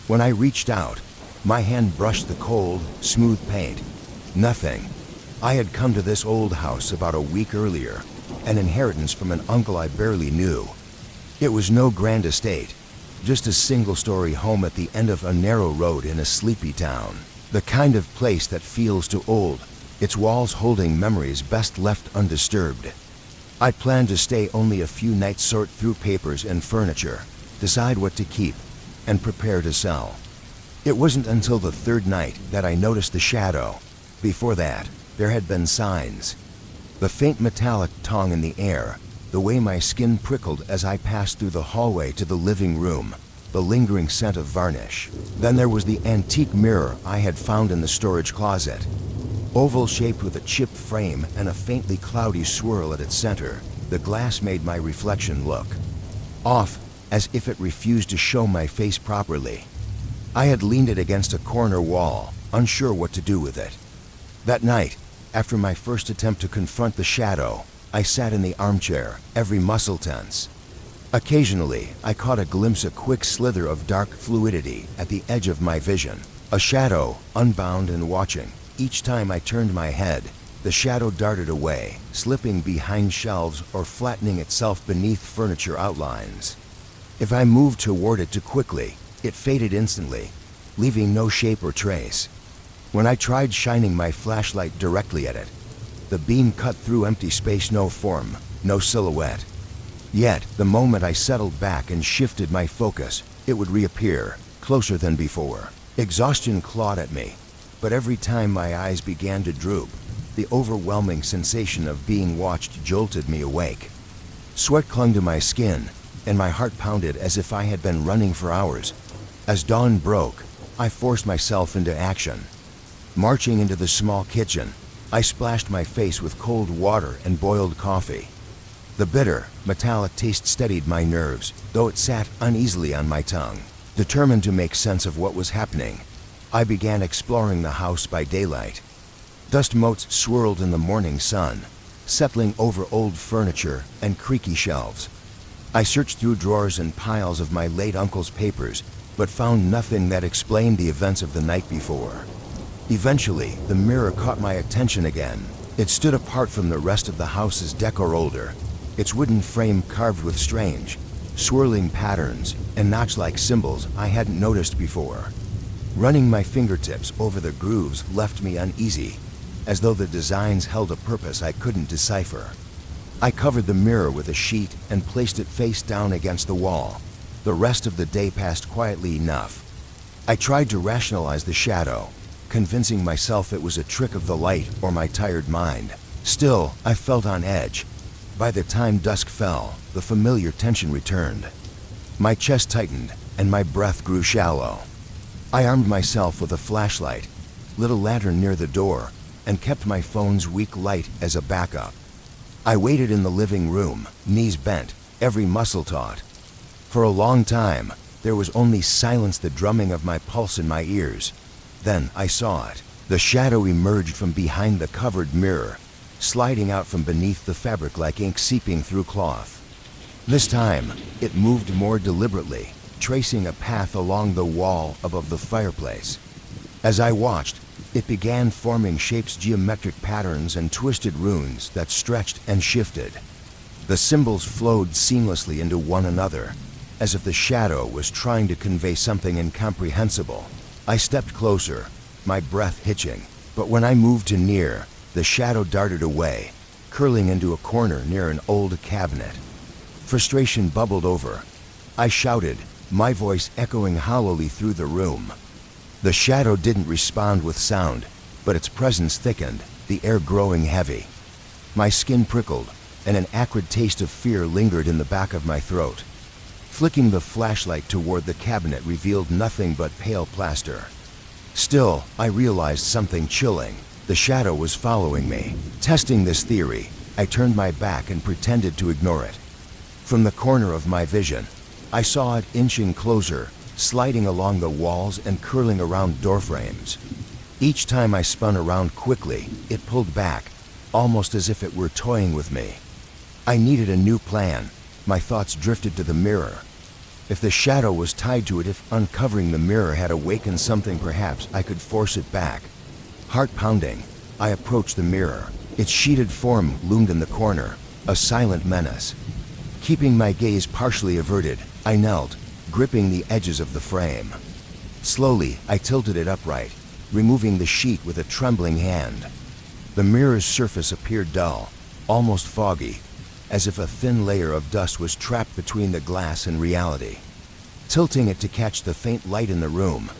When I reached out, my hand brushed the cold, smooth paint. Nothing. I had come to this old house about a week earlier, an inheritance from an uncle I barely knew. It was no grand estate, just a single-story home at the end of a narrow road in a sleepy town. The kind of place that feels too old, its walls holding memories best left undisturbed. I planned to stay only a few nights, sort through papers and furniture, decide what to keep, and prepare to sell. It wasn't until the third night that I noticed the shadow. Before that, there had been signs. The faint metallic tong in the air, the way my skin prickled as I passed through the hallway to the living room, the lingering scent of varnish. Then there was the antique mirror I had found in the storage closet. Oval-shaped with a chipped frame and a faintly cloudy swirl at its center, the glass made my reflection look off, as if it refused to show my face properly. I had leaned it against a corner wall, unsure what to do with it. That night, after my first attempt to confront the shadow, I sat in the armchair, every muscle tense. Occasionally, I caught a glimpse, a quick slither of dark fluidity at the edge of my vision. A shadow, unbound and watching. Each time I turned my head, the shadow darted away, slipping behind shelves or flattening itself beneath furniture outlines. If I moved toward it too quickly, it faded instantly, leaving no shape or trace. When I tried shining my flashlight directly at it, the beam cut through empty space, no form, no silhouette. Yet, the moment I settled back and shifted my focus, it would reappear, closer than before. Exhaustion clawed at me, but every time my eyes began to droop, the overwhelming sensation of being watched jolted me awake. Sweat clung to my skin, and my heart pounded as if I had been running for hours. As dawn broke, I forced myself into action. Marching into the small kitchen, I splashed my face with cold water and boiled coffee. The bitter, metallic taste steadied my nerves, though it sat uneasily on my tongue. Determined to make sense of what was happening, I began exploring the house by daylight. Dust motes swirled in the morning sun, settling over old furniture and creaky shelves. I searched through drawers and piles of my late uncle's papers, but found nothing that explained the events of the night before. Eventually, the mirror caught my attention again. It stood apart from the rest of the house's decor, older, its wooden frame carved with strange, swirling patterns and notch-like symbols I hadn't noticed before. Running my fingertips over the grooves left me uneasy, as though the designs held a purpose I couldn't decipher. I covered the mirror with a sheet and placed it face down against the wall. The rest of the day passed quietly enough. I tried to rationalize the shadow, convincing myself it was a trick of the light or my tired mind. Still, I felt on edge. By the time dusk fell, the familiar tension returned. My chest tightened, and my breath grew shallow. I armed myself with a flashlight, lit a lantern near the door, and kept my phone's weak light as a backup. I waited in the living room, knees bent, every muscle taut. For a long time, there was only silence, the drumming of my pulse in my ears. Then I saw it. The shadow emerged from behind the covered mirror, sliding out from beneath the fabric like ink seeping through cloth. This time, it moved more deliberately, tracing a path along the wall above the fireplace. As I watched, it began forming shapes, geometric patterns, and twisted runes that stretched and shifted. The symbols flowed seamlessly into one another, as if the shadow was trying to convey something incomprehensible. I stepped closer, my breath hitching, but when I moved too near, the shadow darted away, curling into a corner near an old cabinet. Frustration bubbled over. I shouted, my voice echoing hollowly through the room. The shadow didn't respond with sound, but its presence thickened, the air growing heavy. My skin prickled, and an acrid taste of fear lingered in the back of my throat. Flicking the flashlight toward the cabinet revealed nothing but pale plaster. Still, I realized something chilling. The shadow was following me. Testing this theory, I turned my back and pretended to ignore it. From the corner of my vision, I saw it inching closer, sliding along the walls and curling around doorframes. Each time I spun around quickly, it pulled back, almost as if it were toying with me. I needed a new plan. My thoughts drifted to the mirror. If the shadow was tied to it, if uncovering the mirror had awakened something, perhaps I could force it back. Heart pounding, I approached the mirror. Its sheeted form loomed in the corner, a silent menace. Keeping my gaze partially averted, I knelt, gripping the edges of the frame. Slowly, I tilted it upright, removing the sheet with a trembling hand. The mirror's surface appeared dull, almost foggy, as if a thin layer of dust was trapped between the glass and reality. Tilting it to catch the faint light in the room,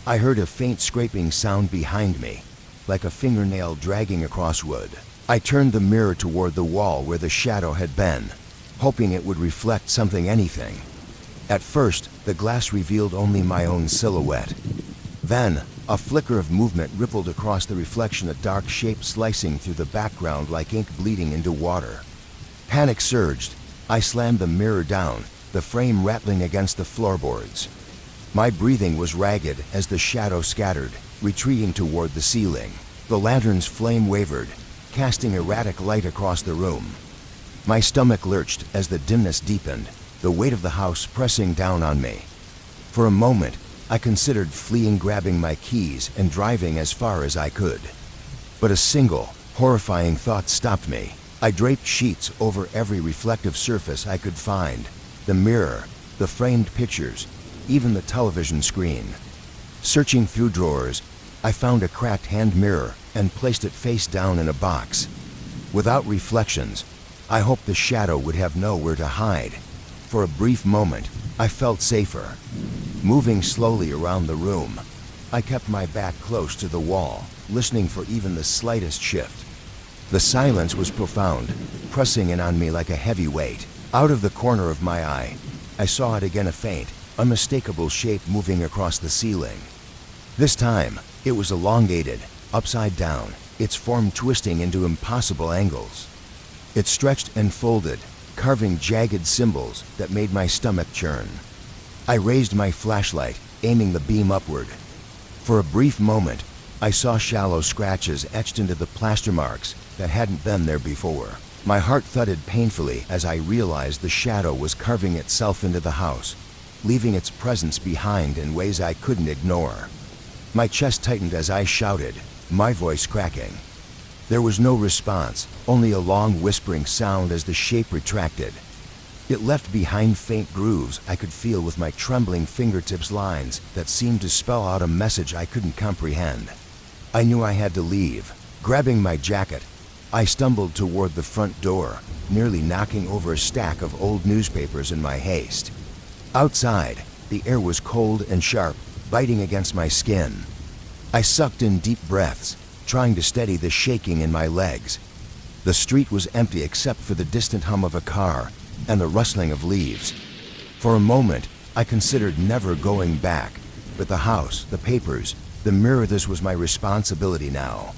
I heard a faint scraping sound behind me, like a fingernail dragging across wood. I turned the mirror toward the wall where the shadow had been, hoping it would reflect something, anything. At first, the glass revealed only my own silhouette. Then, a flicker of movement rippled across the reflection, a dark shape slicing through the background like ink bleeding into water. Panic surged. I slammed the mirror down, the frame rattling against the floorboards. My breathing was ragged as the shadow scattered, retreating toward the ceiling. The lantern's flame wavered, casting erratic light across the room. My stomach lurched as the dimness deepened, the weight of the house pressing down on me. For a moment, I considered fleeing, grabbing my keys, and driving as far as I could. But a single, horrifying thought stopped me. I draped sheets over every reflective surface I could find: the mirror, the framed pictures, even the television screen. Searching through drawers, I found a cracked hand mirror and placed it face down in a box. Without reflections, I hoped the shadow would have nowhere to hide. For a brief moment, I felt safer. Moving slowly around the room, I kept my back close to the wall, listening for even the slightest shift. The silence was profound, pressing in on me like a heavy weight. Out of the corner of my eye, I saw it again, a faint, unmistakable shape moving across the ceiling. This time, it was elongated, upside down, its form twisting into impossible angles. It stretched and folded, carving jagged symbols that made my stomach churn. I raised my flashlight, aiming the beam upward. For a brief moment, I saw shallow scratches etched into the plaster marks that hadn't been there before. My heart thudded painfully as I realized the shadow was carving itself into the house, leaving its presence behind in ways I couldn't ignore. My chest tightened as I shouted, my voice cracking. There was no response, only a long whispering sound as the shape retracted. It left behind faint grooves I could feel with my trembling fingertips, lines that seemed to spell out a message I couldn't comprehend. I knew I had to leave. Grabbing my jacket, I stumbled toward the front door, nearly knocking over a stack of old newspapers in my haste. Outside, the air was cold and sharp, biting against my skin. I sucked in deep breaths, trying to steady the shaking in my legs. The street was empty except for the distant hum of a car and the rustling of leaves. For a moment, I considered never going back, but the house, the papers, The mirror, this was my responsibility now.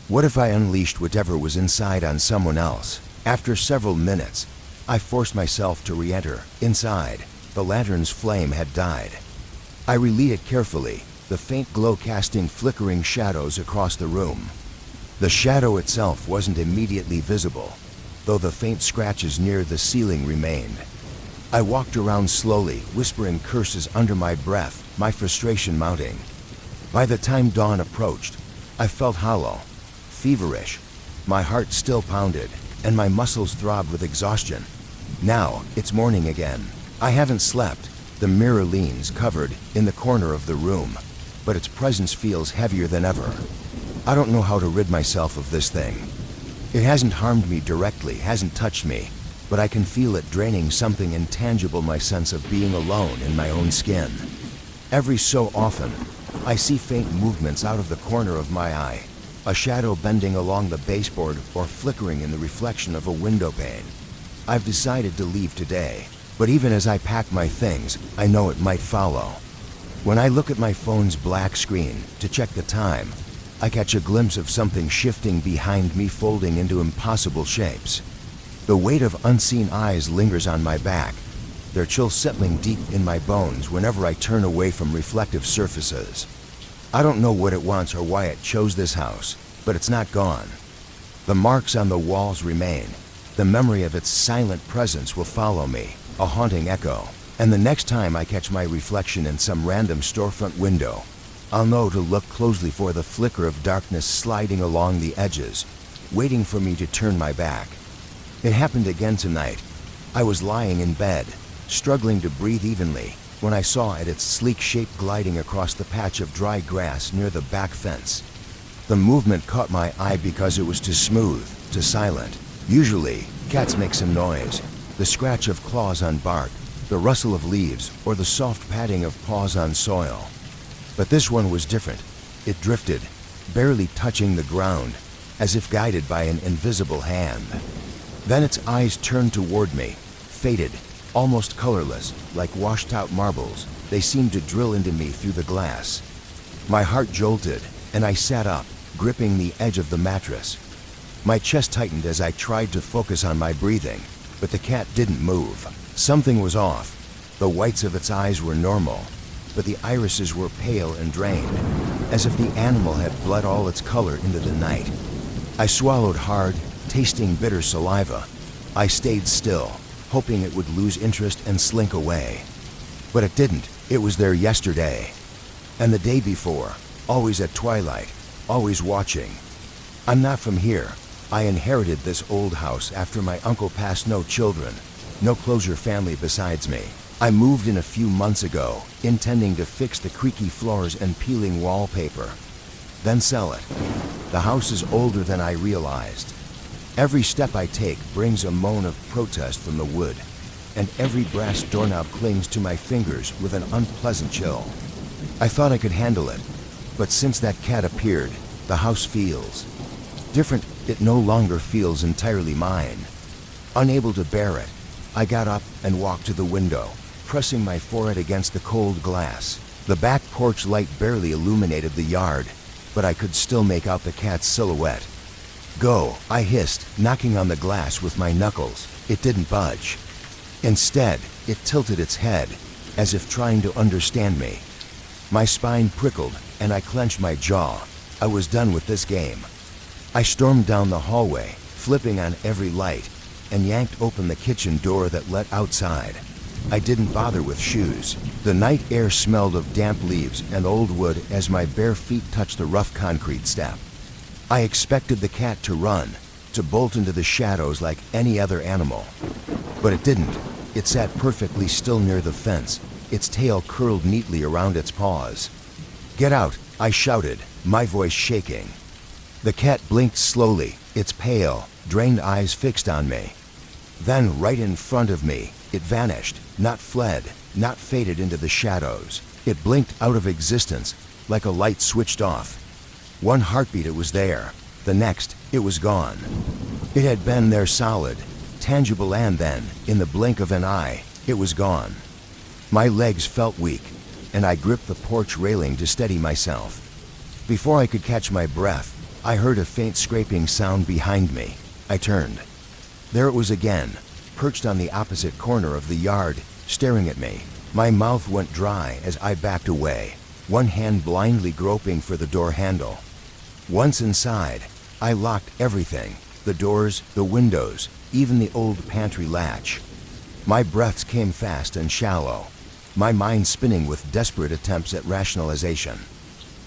What if I unleashed whatever was inside on someone else? After several minutes, I forced myself to re-enter. Inside, the lantern's flame had died. I relit it carefully, the faint glow casting flickering shadows across the room. The shadow itself wasn't immediately visible, though the faint scratches near the ceiling remained. I walked around slowly, whispering curses under my breath, my frustration mounting. By the time dawn approached, I felt hollow, feverish. My heart still pounded, and my muscles throbbed with exhaustion. Now, it's morning again. I haven't slept. The mirror leans covered in the corner of the room, but its presence feels heavier than ever. I don't know how to rid myself of this thing. It hasn't harmed me directly, hasn't touched me, but I can feel it draining something intangible, my sense of being alone in my own skin. Every so often, I see faint movements out of the corner of my eye, a shadow bending along the baseboard or flickering in the reflection of a window pane. I've decided to leave today, but even as I pack my things, I know it might follow. When I look at my phone's black screen to check the time, I catch a glimpse of something shifting behind me, folding into impossible shapes. The weight of unseen eyes lingers on my back, their chill settling deep in my bones whenever I turn away from reflective surfaces. I don't know what it wants or why it chose this house, but it's not gone. The marks on the walls remain. The memory of its silent presence will follow me, a haunting echo. And the next time I catch my reflection in some random storefront window, I'll know to look closely for the flicker of darkness sliding along the edges, waiting for me to turn my back. It happened again tonight. I was lying in bed, struggling to breathe evenly, when I saw its sleek shape gliding across the patch of dry grass near the back fence. The movement caught my eye because it was too smooth, too silent. Usually, cats make some noise, the scratch of claws on bark, the rustle of leaves, or the soft patting of paws on soil. But this one was different. It drifted, barely touching the ground, as if guided by an invisible hand. Then its eyes turned toward me, faded, almost colorless, like washed-out marbles. They seemed to drill into me through the glass. My heart jolted, and I sat up, gripping the edge of the mattress. My chest tightened as I tried to focus on my breathing, but the cat didn't move. Something was off. The whites of its eyes were normal, but the irises were pale and drained, as if the animal had bled all its color into the night. I swallowed hard, tasting bitter saliva. I stayed still, hoping it would lose interest and slink away. But it didn't. It was there yesterday, and the day before, always at twilight, always watching. I'm not from here. I inherited this old house after my uncle passed. No children, no closer family besides me. I moved in a few months ago, intending to fix the creaky floors and peeling wallpaper, then sell it. The house is older than I realized. Every step I take brings a moan of protest from the wood, and every brass doorknob clings to my fingers with an unpleasant chill. I thought I could handle it, but since that cat appeared, the house feels different. It no longer feels entirely mine. Unable to bear it, I got up and walked to the window, pressing my forehead against the cold glass. The back porch light barely illuminated the yard, but I could still make out the cat's silhouette. "Go," I hissed, knocking on the glass with my knuckles. It didn't budge. Instead, it tilted its head, as if trying to understand me. My spine prickled, and I clenched my jaw. I was done with this game. I stormed down the hallway, flipping on every light, and yanked open the kitchen door that led outside. I didn't bother with shoes. The night air smelled of damp leaves and old wood as my bare feet touched the rough concrete step. I expected the cat to run, to bolt into the shadows like any other animal. But it didn't. It sat perfectly still near the fence, its tail curled neatly around its paws. "Get out," I shouted, my voice shaking. The cat blinked slowly, its pale, drained eyes fixed on me. Then, right in front of me, it vanished, not fled, not faded into the shadows. It blinked out of existence, like a light switched off. One heartbeat, it was there. The next, it was gone. It had been there solid, tangible, and then, in the blink of an eye, it was gone. My legs felt weak, and I gripped the porch railing to steady myself. Before I could catch my breath, I heard a faint scraping sound behind me. I turned. There it was again, perched on the opposite corner of the yard, staring at me. My mouth went dry as I backed away, one hand blindly groping for the door handle. Once inside, I locked everything, the doors, the windows, even the old pantry latch. My breaths came fast and shallow, my mind spinning with desperate attempts at rationalization.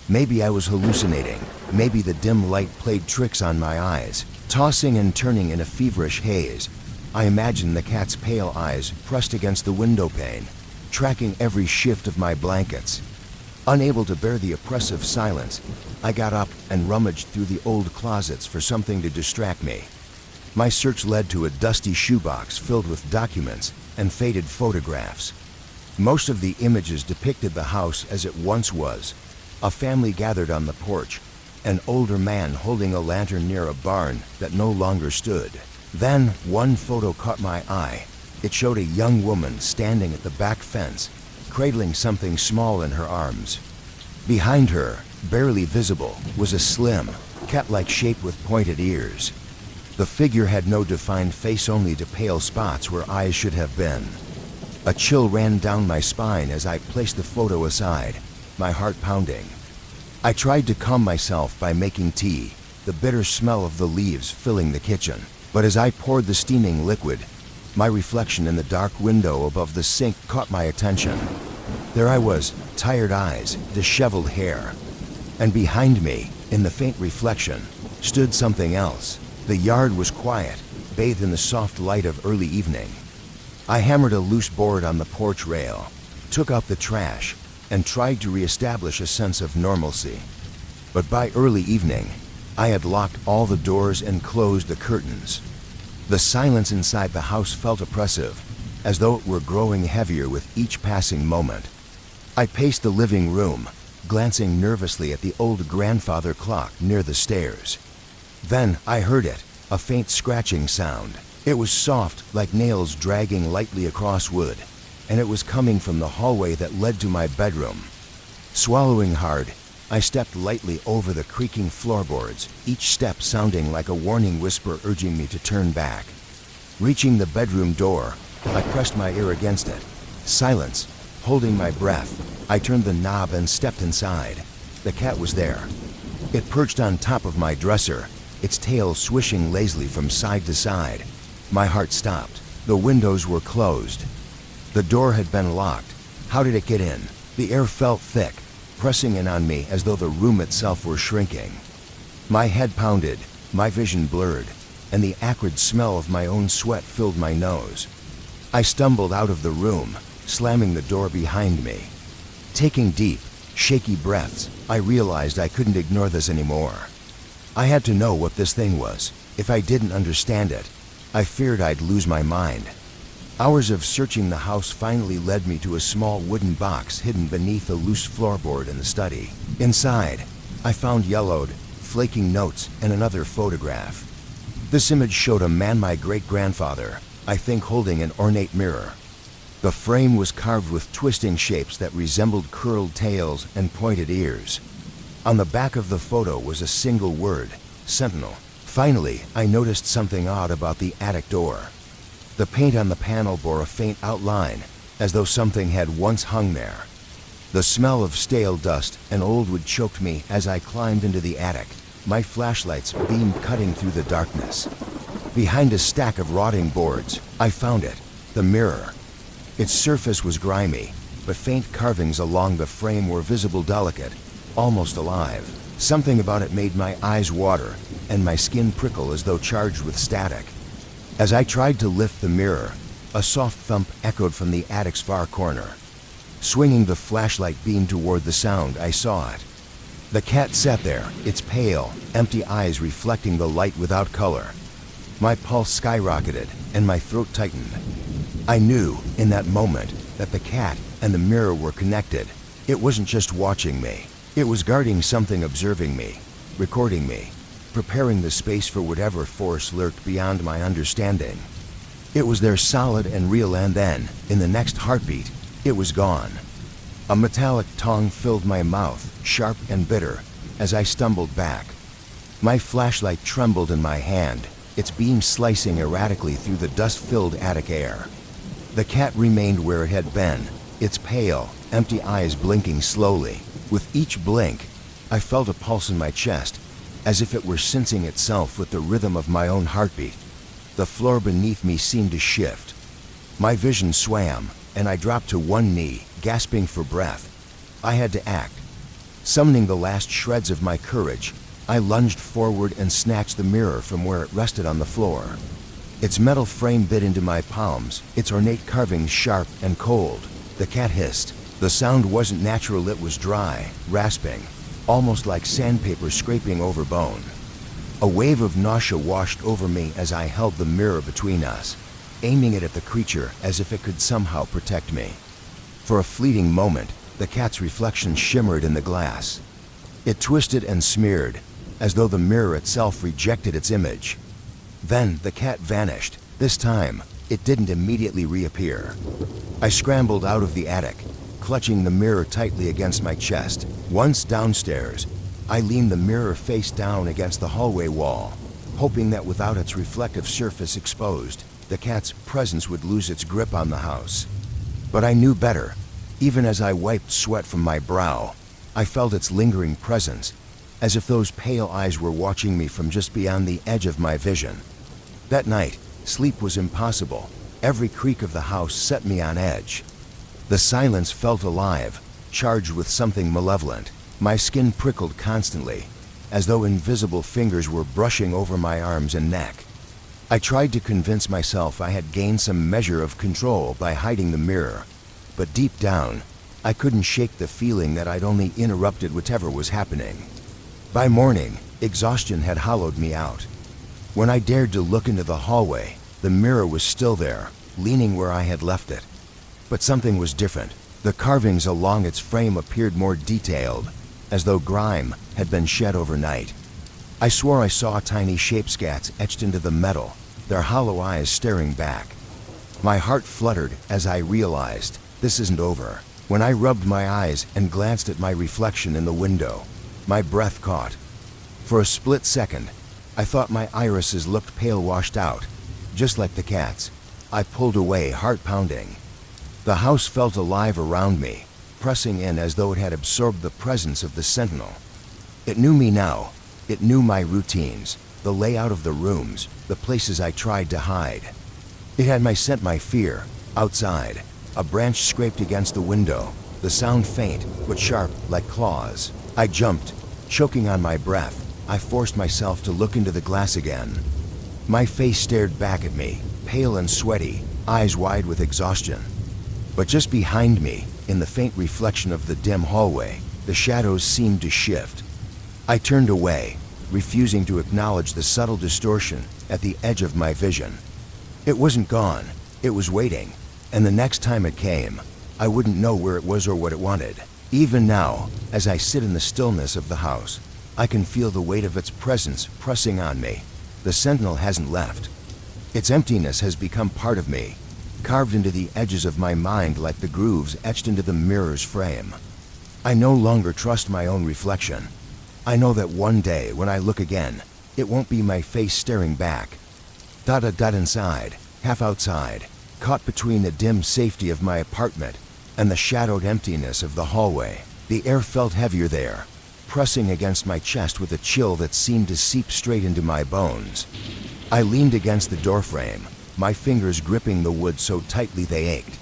Maybe I was hallucinating, maybe the dim light played tricks on my eyes. Tossing and turning in a feverish haze, I imagined the cat's pale eyes pressed against the window pane, tracking every shift of my blankets. Unable to bear the oppressive silence, I got up and rummaged through the old closets for something to distract me. My search led to a dusty shoebox filled with documents and faded photographs. Most of the images depicted the house as it once was. A family gathered on the porch, an older man holding a lantern near a barn that no longer stood. Then one photo caught my eye. It showed a young woman standing at the back fence, cradling something small in her arms. Behind her, barely visible, was a slim, cat-like shape with pointed ears. The figure had no defined face, only to pale spots where eyes should have been. A chill ran down my spine as I placed the photo aside, my heart pounding. I tried to calm myself by making tea, the bitter smell of the leaves filling the kitchen. But as I poured the steaming liquid, my reflection in the dark window above the sink caught my attention. There I was, tired eyes, disheveled hair. And behind me, in the faint reflection, stood something else. The yard was quiet, bathed in the soft light of early evening. I hammered a loose board on the porch rail, took out the trash, and tried to reestablish a sense of normalcy. But by early evening, I had locked all the doors and closed the curtains. The silence inside the house felt oppressive, as though it were growing heavier with each passing moment. I paced the living room, glancing nervously at the old grandfather clock near the stairs. Then I heard it, a faint scratching sound. It was soft, like nails dragging lightly across wood, and it was coming from the hallway that led to my bedroom. Swallowing hard, I stepped lightly over the creaking floorboards, each step sounding like a warning whisper urging me to turn back. Reaching the bedroom door, I pressed my ear against it. Silence. Holding my breath, I turned the knob and stepped inside. The cat was there. It perched on top of my dresser, its tail swishing lazily from side to side. My heart stopped. The windows were closed. The door had been locked. How did it get in? The air felt thick, pressing in on me as though the room itself were shrinking. My head pounded, my vision blurred, and the acrid smell of my own sweat filled my nose. I stumbled out of the room, slamming the door behind me. Taking deep, shaky breaths, I realized I couldn't ignore this anymore. I had to know what this thing was. If I didn't understand it, I feared I'd lose my mind. Hours of searching the house finally led me to a small wooden box hidden beneath a loose floorboard in the study. Inside, I found yellowed, flaking notes and another photograph. This image showed a man my great-grandfather, I think holding an ornate mirror. The frame was carved with twisting shapes that resembled curled tails and pointed ears. On the back of the photo was a single word, Sentinel. Finally, I noticed something odd about the attic door. The paint on the panel bore a faint outline, as though something had once hung there. The smell of stale dust and old wood choked me as I climbed into the attic. My flashlights beamed cutting through the darkness. Behind a stack of rotting boards, I found it, the mirror. Its surface was grimy, but faint carvings along the frame were visible, delicate, almost alive. Something about it made my eyes water and my skin prickle as though charged with static. As I tried to lift the mirror, a soft thump echoed from the attic's far corner. Swinging the flashlight beam toward the sound, I saw it. The cat sat there, its pale, empty eyes reflecting the light without color. My pulse skyrocketed and my throat tightened. I knew, in that moment, that the cat and the mirror were connected. It wasn't just watching me. It was guarding something, observing me, recording me, preparing the space for whatever force lurked beyond my understanding. It was there, solid and real, and then, in the next heartbeat, it was gone. A metallic tong filled my mouth, sharp and bitter, as I stumbled back. My flashlight trembled in my hand, its beam slicing erratically through the dust-filled attic air. The cat remained where it had been, its pale, empty eyes blinking slowly. With each blink, I felt a pulse in my chest, as if it were syncing itself with the rhythm of my own heartbeat. The floor beneath me seemed to shift. My vision swam, and I dropped to one knee, gasping for breath. I had to act. Summoning the last shreds of my courage, I lunged forward and snatched the mirror from where it rested on the floor. Its metal frame bit into my palms, its ornate carvings sharp and cold. The cat hissed. The sound wasn't natural, it was dry, rasping, almost like sandpaper scraping over bone. A wave of nausea washed over me as I held the mirror between us, aiming it at the creature as if it could somehow protect me. For a fleeting moment, the cat's reflection shimmered in the glass. It twisted and smeared, as though the mirror itself rejected its image. Then the cat vanished. This time, it didn't immediately reappear. I scrambled out of the attic, clutching the mirror tightly against my chest. Once downstairs, I leaned the mirror face down against the hallway wall, hoping that without its reflective surface exposed, the cat's presence would lose its grip on the house. But I knew better. Even as I wiped sweat from my brow, I felt its lingering presence, as if those pale eyes were watching me from just beyond the edge of my vision. That night, sleep was impossible. Every creak of the house set me on edge. The silence felt alive, charged with something malevolent. My skin prickled constantly, as though invisible fingers were brushing over my arms and neck. I tried to convince myself I had gained some measure of control by hiding the mirror, but deep down, I couldn't shake the feeling that I'd only interrupted whatever was happening. By morning, exhaustion had hollowed me out. When I dared to look into the hallway, the mirror was still there, leaning where I had left it. But something was different. The carvings along its frame appeared more detailed, as though grime had been shed overnight. I swore I saw tiny shape-scats etched into the metal, their hollow eyes staring back. My heart fluttered as I realized this isn't over. When I rubbed my eyes and glanced at my reflection in the window, my breath caught. For a split second, I thought my irises looked pale, washed out, just like the cat's. I pulled away, heart pounding. The house felt alive around me, pressing in as though it had absorbed the presence of the sentinel. It knew me now. It knew my routines, the layout of the rooms, the places I tried to hide. It had my scent, my fear. Outside, a branch scraped against the window, the sound faint but sharp like claws. I jumped, choking on my breath. I forced myself to look into the glass again. My face stared back at me, pale and sweaty, eyes wide with exhaustion. But just behind me, in the faint reflection of the dim hallway, the shadows seemed to shift. I turned away, refusing to acknowledge the subtle distortion at the edge of my vision. It wasn't gone, it was waiting, and the next time it came, I wouldn't know where it was or what it wanted. Even now, as I sit in the stillness of the house, I can feel the weight of its presence pressing on me. The sentinel hasn't left. Its emptiness has become part of me, carved into the edges of my mind like the grooves etched into the mirror's frame. I no longer trust my own reflection. I know that one day, when I look again, it won't be my face staring back. Dot inside, half outside, caught between the dim safety of my apartment and the shadowed emptiness of the hallway. The air felt heavier there, pressing against my chest with a chill that seemed to seep straight into my bones. I leaned against the doorframe, my fingers gripping the wood so tightly they ached.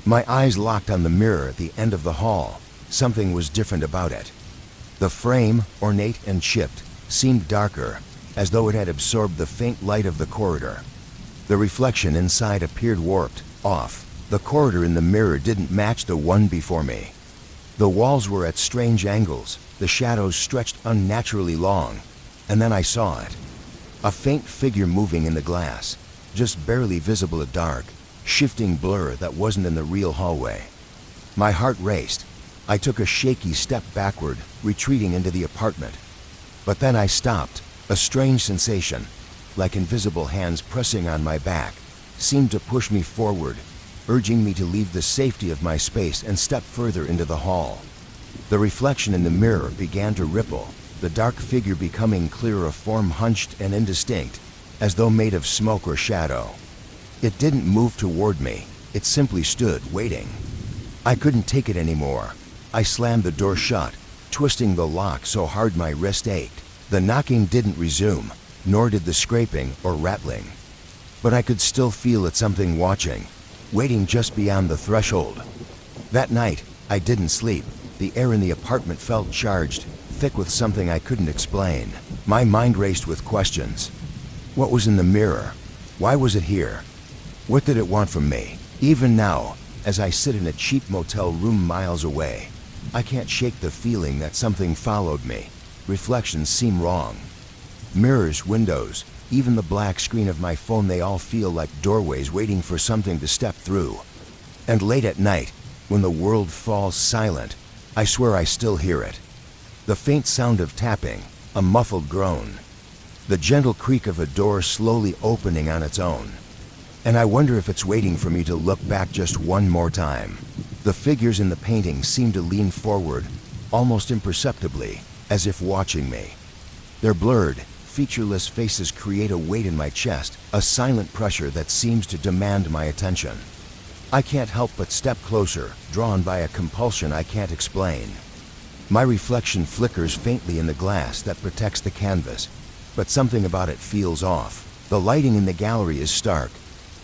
My eyes locked on the mirror at the end of the hall. Something was different about it. The frame, ornate and chipped, seemed darker, as though it had absorbed the faint light of the corridor. The reflection inside appeared warped, off. The corridor in the mirror didn't match the one before me. The walls were at strange angles, the shadows stretched unnaturally long, and then I saw it. A faint figure moving in the glass, just barely visible in the dark, shifting blur that wasn't in the real hallway. My heart raced. I took a shaky step backward, retreating into the apartment. But then I stopped. A strange sensation, like invisible hands pressing on my back, seemed to push me forward, urging me to leave the safety of my space and step further into the hall. The reflection in the mirror began to ripple, the dark figure becoming clearer, a form hunched and indistinct, as though made of smoke or shadow. It didn't move toward me, it simply stood, waiting. I couldn't take it anymore. I slammed the door shut, twisting the lock so hard my wrist ached. The knocking didn't resume, nor did the scraping or rattling. But I could still feel it, something watching, waiting just beyond the threshold. That night, I didn't sleep. The air in the apartment felt charged, thick with something I couldn't explain. My mind raced with questions. What was in the mirror? Why was it here? What did it want from me? Even now, as I sit in a cheap motel room miles away, I can't shake the feeling that something followed me. Reflections seem wrong. Mirrors, windows, even the black screen of my phone, they all feel like doorways waiting for something to step through. And late at night, when the world falls silent, I swear I still hear it. The faint sound of tapping, a muffled groan. The gentle creak of a door slowly opening on its own. And I wonder if it's waiting for me to look back just one more time. The figures in the painting seem to lean forward, almost imperceptibly, as if watching me. Their blurred, featureless faces create a weight in my chest, a silent pressure that seems to demand my attention. I can't help but step closer, drawn by a compulsion I can't explain. My reflection flickers faintly in the glass that protects the canvas, but something about it feels off. The lighting in the gallery is stark,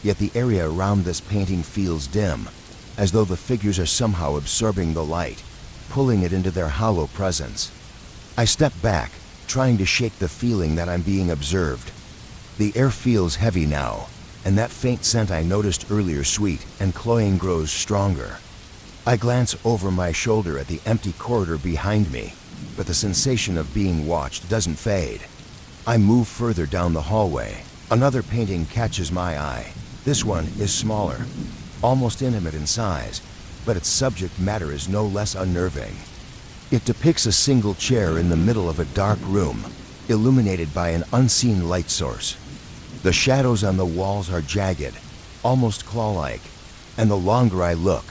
yet the area around this painting feels dim, as though the figures are somehow absorbing the light, pulling it into their hollow presence. I step back, trying to shake the feeling that I'm being observed. The air feels heavy now, and that faint scent I noticed earlier, sweet and cloying, grows stronger. I glance over my shoulder at the empty corridor behind me, but the sensation of being watched doesn't fade. I move further down the hallway. Another painting catches my eye. This one is smaller, almost intimate in size, but its subject matter is no less unnerving. It depicts a single chair in the middle of a dark room, illuminated by an unseen light source. The shadows on the walls are jagged, almost claw-like, and the longer I look,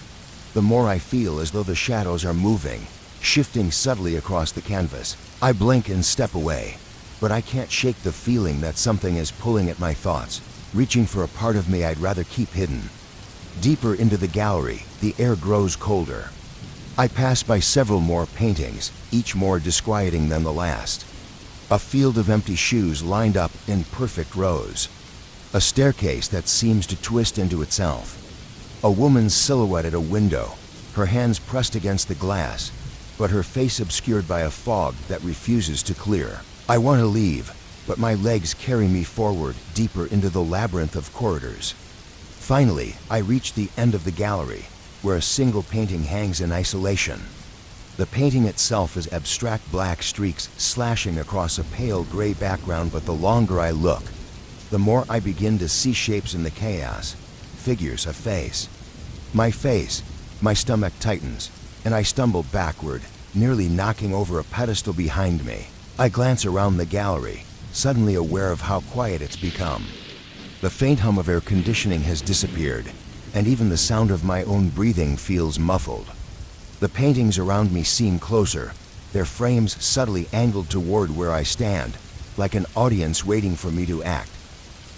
the more I feel as though the shadows are moving, shifting subtly across the canvas. I blink and step away, but I can't shake the feeling that something is pulling at my thoughts, reaching for a part of me I'd rather keep hidden. Deeper into the gallery, the air grows colder. I pass by several more paintings, each more disquieting than the last. A field of empty shoes lined up in perfect rows. A staircase that seems to twist into itself. A woman's silhouette at a window, her hands pressed against the glass, but her face obscured by a fog that refuses to clear. I want to leave, but my legs carry me forward, deeper into the labyrinth of corridors. Finally, I reach the end of the gallery, where a single painting hangs in isolation. The painting itself is abstract black streaks slashing across a pale gray background, but the longer I look, the more I begin to see shapes in the chaos. Figures, a face. My stomach tightens, and I stumble backward, nearly knocking over a pedestal behind me. I glance around the gallery, suddenly aware of how quiet it's become. The faint hum of air conditioning has disappeared, and even the sound of my own breathing feels muffled. The paintings around me seem closer, their frames subtly angled toward where I stand, like an audience waiting for me to act.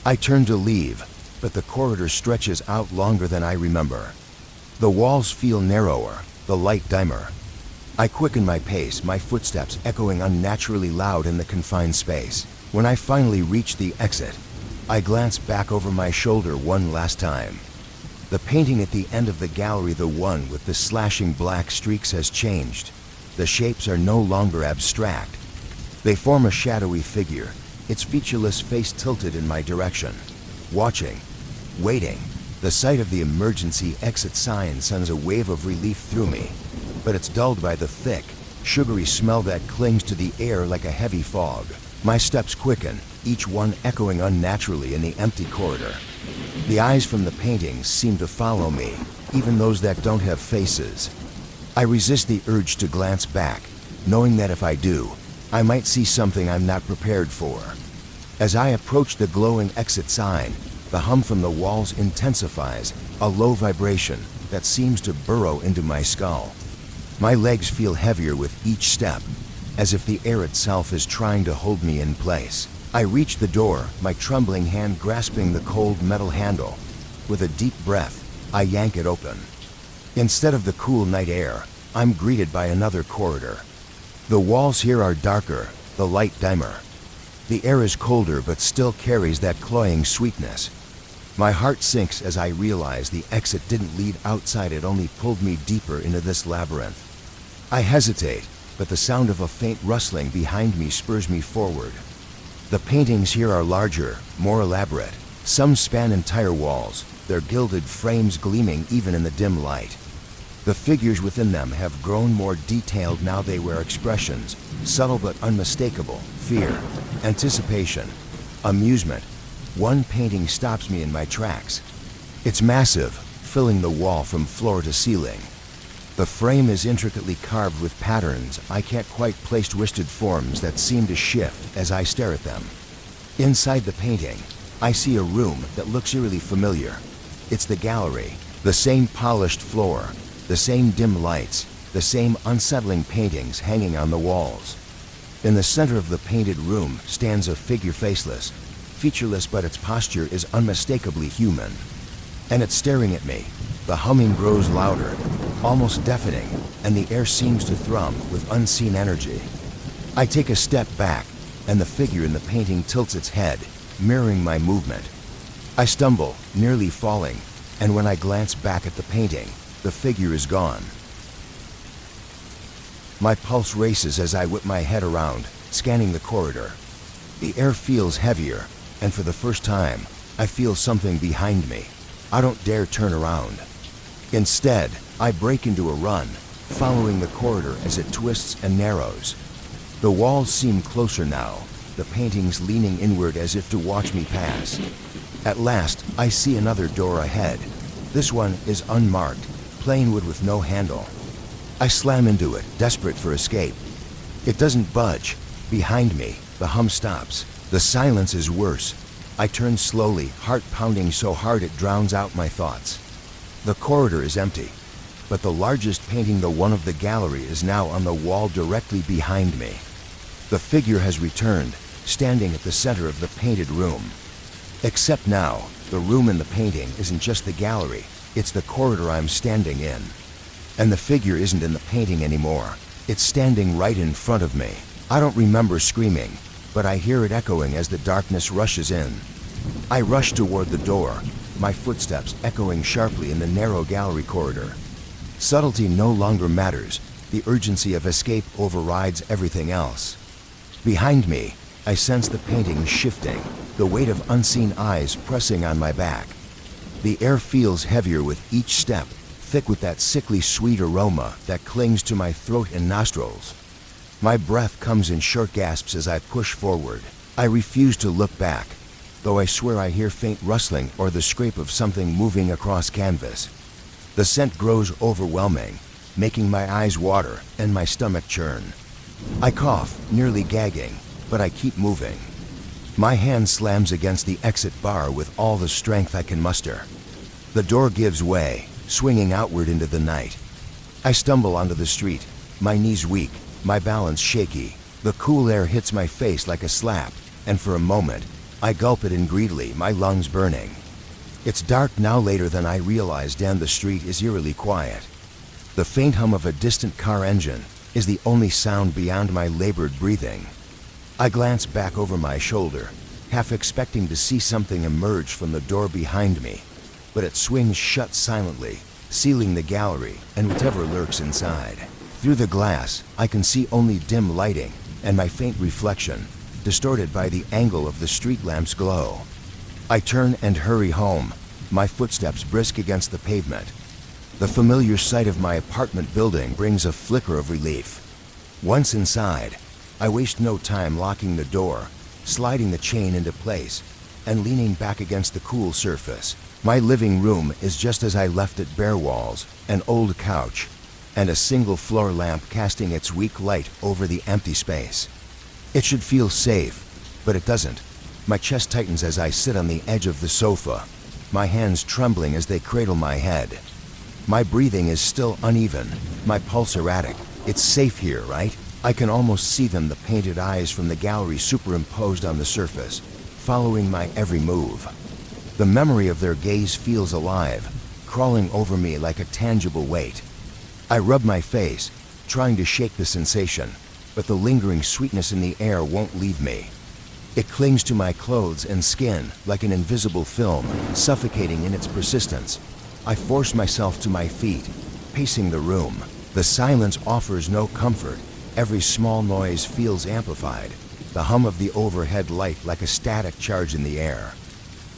I turn to leave, but the corridor stretches out longer than I remember. The walls feel narrower, the light dimmer. I quicken my pace, my footsteps echoing unnaturally loud in the confined space. When I finally reach the exit, I glance back over my shoulder one last time. The painting at the end of the gallery, the one with the slashing black streaks, has changed. The shapes are no longer abstract. They form a shadowy figure, its featureless face tilted in my direction. Watching, waiting. The sight of the emergency exit sign sends a wave of relief through me, but it's dulled by the thick, sugary smell that clings to the air like a heavy fog. My steps quicken, each one echoing unnaturally in the empty corridor. The eyes from the paintings seem to follow me, even those that don't have faces. I resist the urge to glance back, knowing that if I do, I might see something I'm not prepared for. As I approach the glowing exit sign, the hum from the walls intensifies, a low vibration that seems to burrow into my skull. My legs feel heavier with each step, as if the air itself is trying to hold me in place. I reach the door, my trembling hand grasping the cold metal handle. With a deep breath, I yank it open. Instead of the cool night air, I'm greeted by another corridor. The walls here are darker, the light dimmer. The air is colder but still carries that cloying sweetness. My heart sinks as I realize the exit didn't lead outside, it only pulled me deeper into this labyrinth. I hesitate, but the sound of a faint rustling behind me spurs me forward. The paintings here are larger, more elaborate. Some span entire walls, their gilded frames gleaming even in the dim light. The figures within them have grown more detailed now. They wear expressions, subtle but unmistakable: fear, anticipation, amusement. One painting stops me in my tracks. It's massive, filling the wall from floor to ceiling. The frame is intricately carved with patterns I can't quite place, twisted forms that seem to shift as I stare at them. Inside the painting, I see a room that looks eerily familiar. It's the gallery, the same polished floor, the same dim lights, the same unsettling paintings hanging on the walls. In the center of the painted room stands a figure, faceless, featureless, but its posture is unmistakably human. And it's staring at me. The humming grows louder, almost deafening, and the air seems to thrum with unseen energy. I take a step back, and the figure in the painting tilts its head, mirroring my movement. I stumble, nearly falling, and when I glance back at the painting, the figure is gone. My pulse races as I whip my head around, scanning the corridor. The air feels heavier, and for the first time, I feel something behind me. I don't dare turn around. Instead, I break into a run, following the corridor as it twists and narrows. The walls seem closer now, the paintings leaning inward as if to watch me pass. At last, I see another door ahead. This one is unmarked, plain wood with no handle. I slam into it, desperate for escape. It doesn't budge. Behind me, the hum stops. The silence is worse. I turn slowly, heart pounding so hard it drowns out my thoughts. The corridor is empty, but the largest painting, the one of the gallery, is now on the wall directly behind me. The figure has returned, standing at the center of the painted room. Except now, the room in the painting isn't just the gallery, it's the corridor I'm standing in. And the figure isn't in the painting anymore. It's standing right in front of me. I don't remember screaming, but I hear it echoing as the darkness rushes in. I rush toward the door, my footsteps echoing sharply in the narrow gallery corridor. Subtlety no longer matters. The urgency of escape overrides everything else. Behind me, I sense the painting shifting, the weight of unseen eyes pressing on my back. The air feels heavier with each step, thick with that sickly sweet aroma that clings to my throat and nostrils. My breath comes in short gasps as I push forward. I refuse to look back, though I swear I hear faint rustling or the scrape of something moving across canvas. The scent grows overwhelming, making my eyes water and my stomach churn. I cough, nearly gagging, but I keep moving. My hand slams against the exit bar with all the strength I can muster. The door gives way, swinging outward into the night. I stumble onto the street, my knees weak, my balance shaky. The cool air hits my face like a slap, and for a moment, I gulp it in greedily, my lungs burning. It's dark now, later than I realized, and the street is eerily quiet. The faint hum of a distant car engine is the only sound beyond my labored breathing. I glance back over my shoulder, half expecting to see something emerge from the door behind me, but it swings shut silently, sealing the gallery and whatever lurks inside. Through the glass, I can see only dim lighting and my faint reflection, distorted by the angle of the street lamp's glow. I turn and hurry home, my footsteps brisk against the pavement. The familiar sight of my apartment building brings a flicker of relief. Once inside, I waste no time locking the door, sliding the chain into place, and leaning back against the cool surface. My living room is just as I left it, bare walls, an old couch, and a single floor lamp casting its weak light over the empty space. It should feel safe, but it doesn't. My chest tightens as I sit on the edge of the sofa, my hands trembling as they cradle my head. My breathing is still uneven, my pulse erratic. It's safe here, right? I can almost see them, the painted eyes from the gallery superimposed on the surface, following my every move. The memory of their gaze feels alive, crawling over me like a tangible weight. I rub my face, trying to shake the sensation, but the lingering sweetness in the air won't leave me. It clings to my clothes and skin like an invisible film, suffocating in its persistence. I force myself to my feet, pacing the room. The silence offers no comfort. Every small noise feels amplified, the hum of the overhead light like a static charge in the air.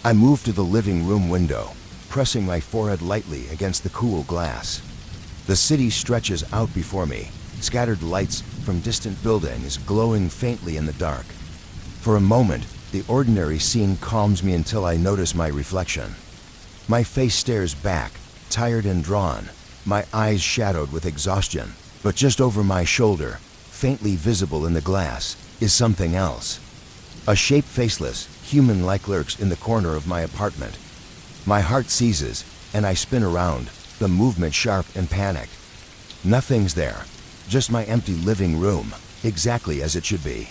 I move to the living room window, pressing my forehead lightly against the cool glass. The city stretches out before me, scattered lights from distant buildings glowing faintly in the dark. For a moment, the ordinary scene calms me until I notice my reflection. My face stares back, tired and drawn, my eyes shadowed with exhaustion. But just over my shoulder, faintly visible in the glass, is something else. A shape faceless, human-like lurks in the corner of my apartment. My heart seizes, and I spin around, the movement sharp and panicked. Nothing's there, just my empty living room, exactly as it should be.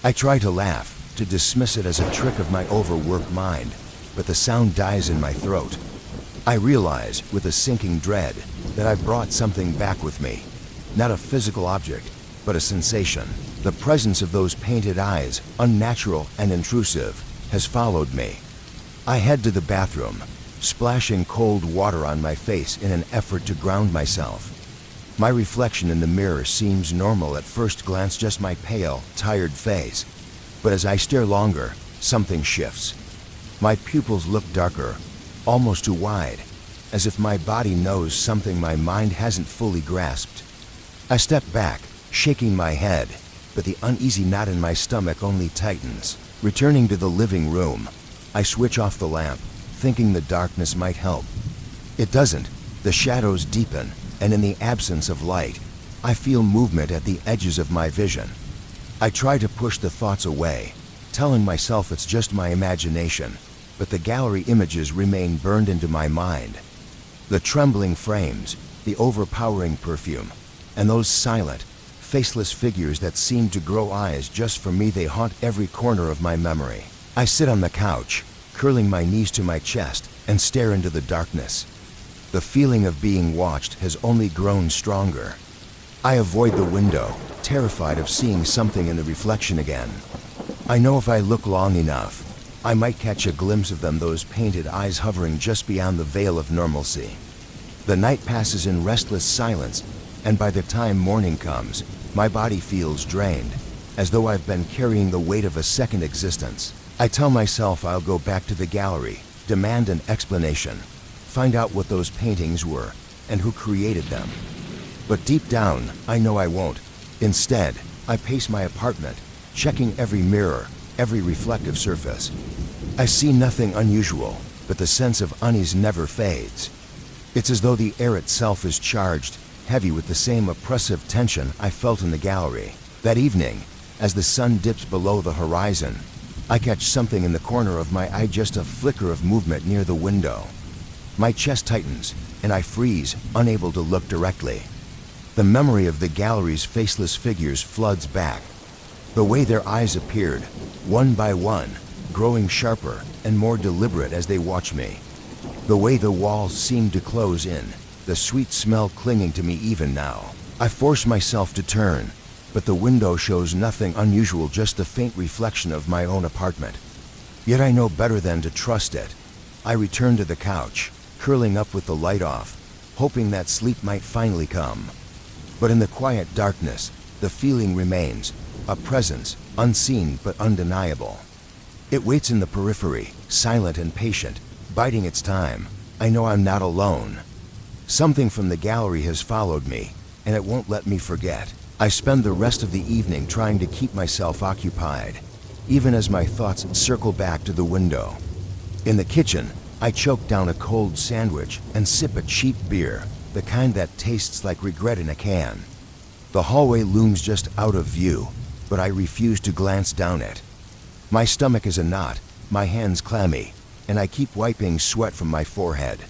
I try to laugh, to dismiss it as a trick of my overworked mind, but the sound dies in my throat. I realize, with a sinking dread, that I've brought something back with me. Not a physical object, but a sensation. The presence of those painted eyes, unnatural and intrusive, has followed me. I head to the bathroom, splashing cold water on my face in an effort to ground myself. My reflection in the mirror seems normal at first glance, just my pale, tired face. But as I stare longer, something shifts. My pupils look darker, almost too wide, as if my body knows something my mind hasn't fully grasped. I step back, shaking my head, but the uneasy knot in my stomach only tightens. Returning to the living room, I switch off the lamp, thinking the darkness might help. It doesn't. The shadows deepen, and in the absence of light, I feel movement at the edges of my vision. I try to push the thoughts away, telling myself it's just my imagination, but the gallery images remain burned into my mind. The trembling frames, the overpowering perfume, and those silent, faceless figures that seem to grow eyes just for me, they haunt every corner of my memory. I sit on the couch, curling my knees to my chest, and stare into the darkness. The feeling of being watched has only grown stronger. I avoid the window, terrified of seeing something in the reflection again. I know if I look long enough, I might catch a glimpse of them, those painted eyes hovering just beyond the veil of normalcy. The night passes in restless silence, and by the time morning comes, my body feels drained, as though I've been carrying the weight of a second existence. I tell myself I'll go back to the gallery, demand an explanation, find out what those paintings were, and who created them. But deep down, I know I won't. Instead, I pace my apartment, checking every mirror, every reflective surface. I see nothing unusual, but the sense of unease never fades. It's as though the air itself is charged, heavy with the same oppressive tension I felt in the gallery. That evening, as the sun dips below the horizon, I catch something in the corner of my eye, just a flicker of movement near the window. My chest tightens, and I freeze, unable to look directly. The memory of the gallery's faceless figures floods back. The way their eyes appeared, one by one, growing sharper and more deliberate as they watch me. The way the walls seemed to close in, the sweet smell clinging to me even now. I force myself to turn, but the window shows nothing unusual, just the faint reflection of my own apartment. Yet I know better than to trust it. I return to the couch, curling up with the light off, hoping that sleep might finally come. But in the quiet darkness, the feeling remains, a presence, unseen but undeniable. It waits in the periphery, silent and patient, biding its time. I know I'm not alone. Something from the gallery has followed me, and it won't let me forget. I spend the rest of the evening trying to keep myself occupied, even as my thoughts circle back to the window. In the kitchen, I choke down a cold sandwich and sip a cheap beer, the kind that tastes like regret in a can. The hallway looms just out of view, but I refuse to glance down it. My stomach is a knot, my hands clammy, and I keep wiping sweat from my forehead.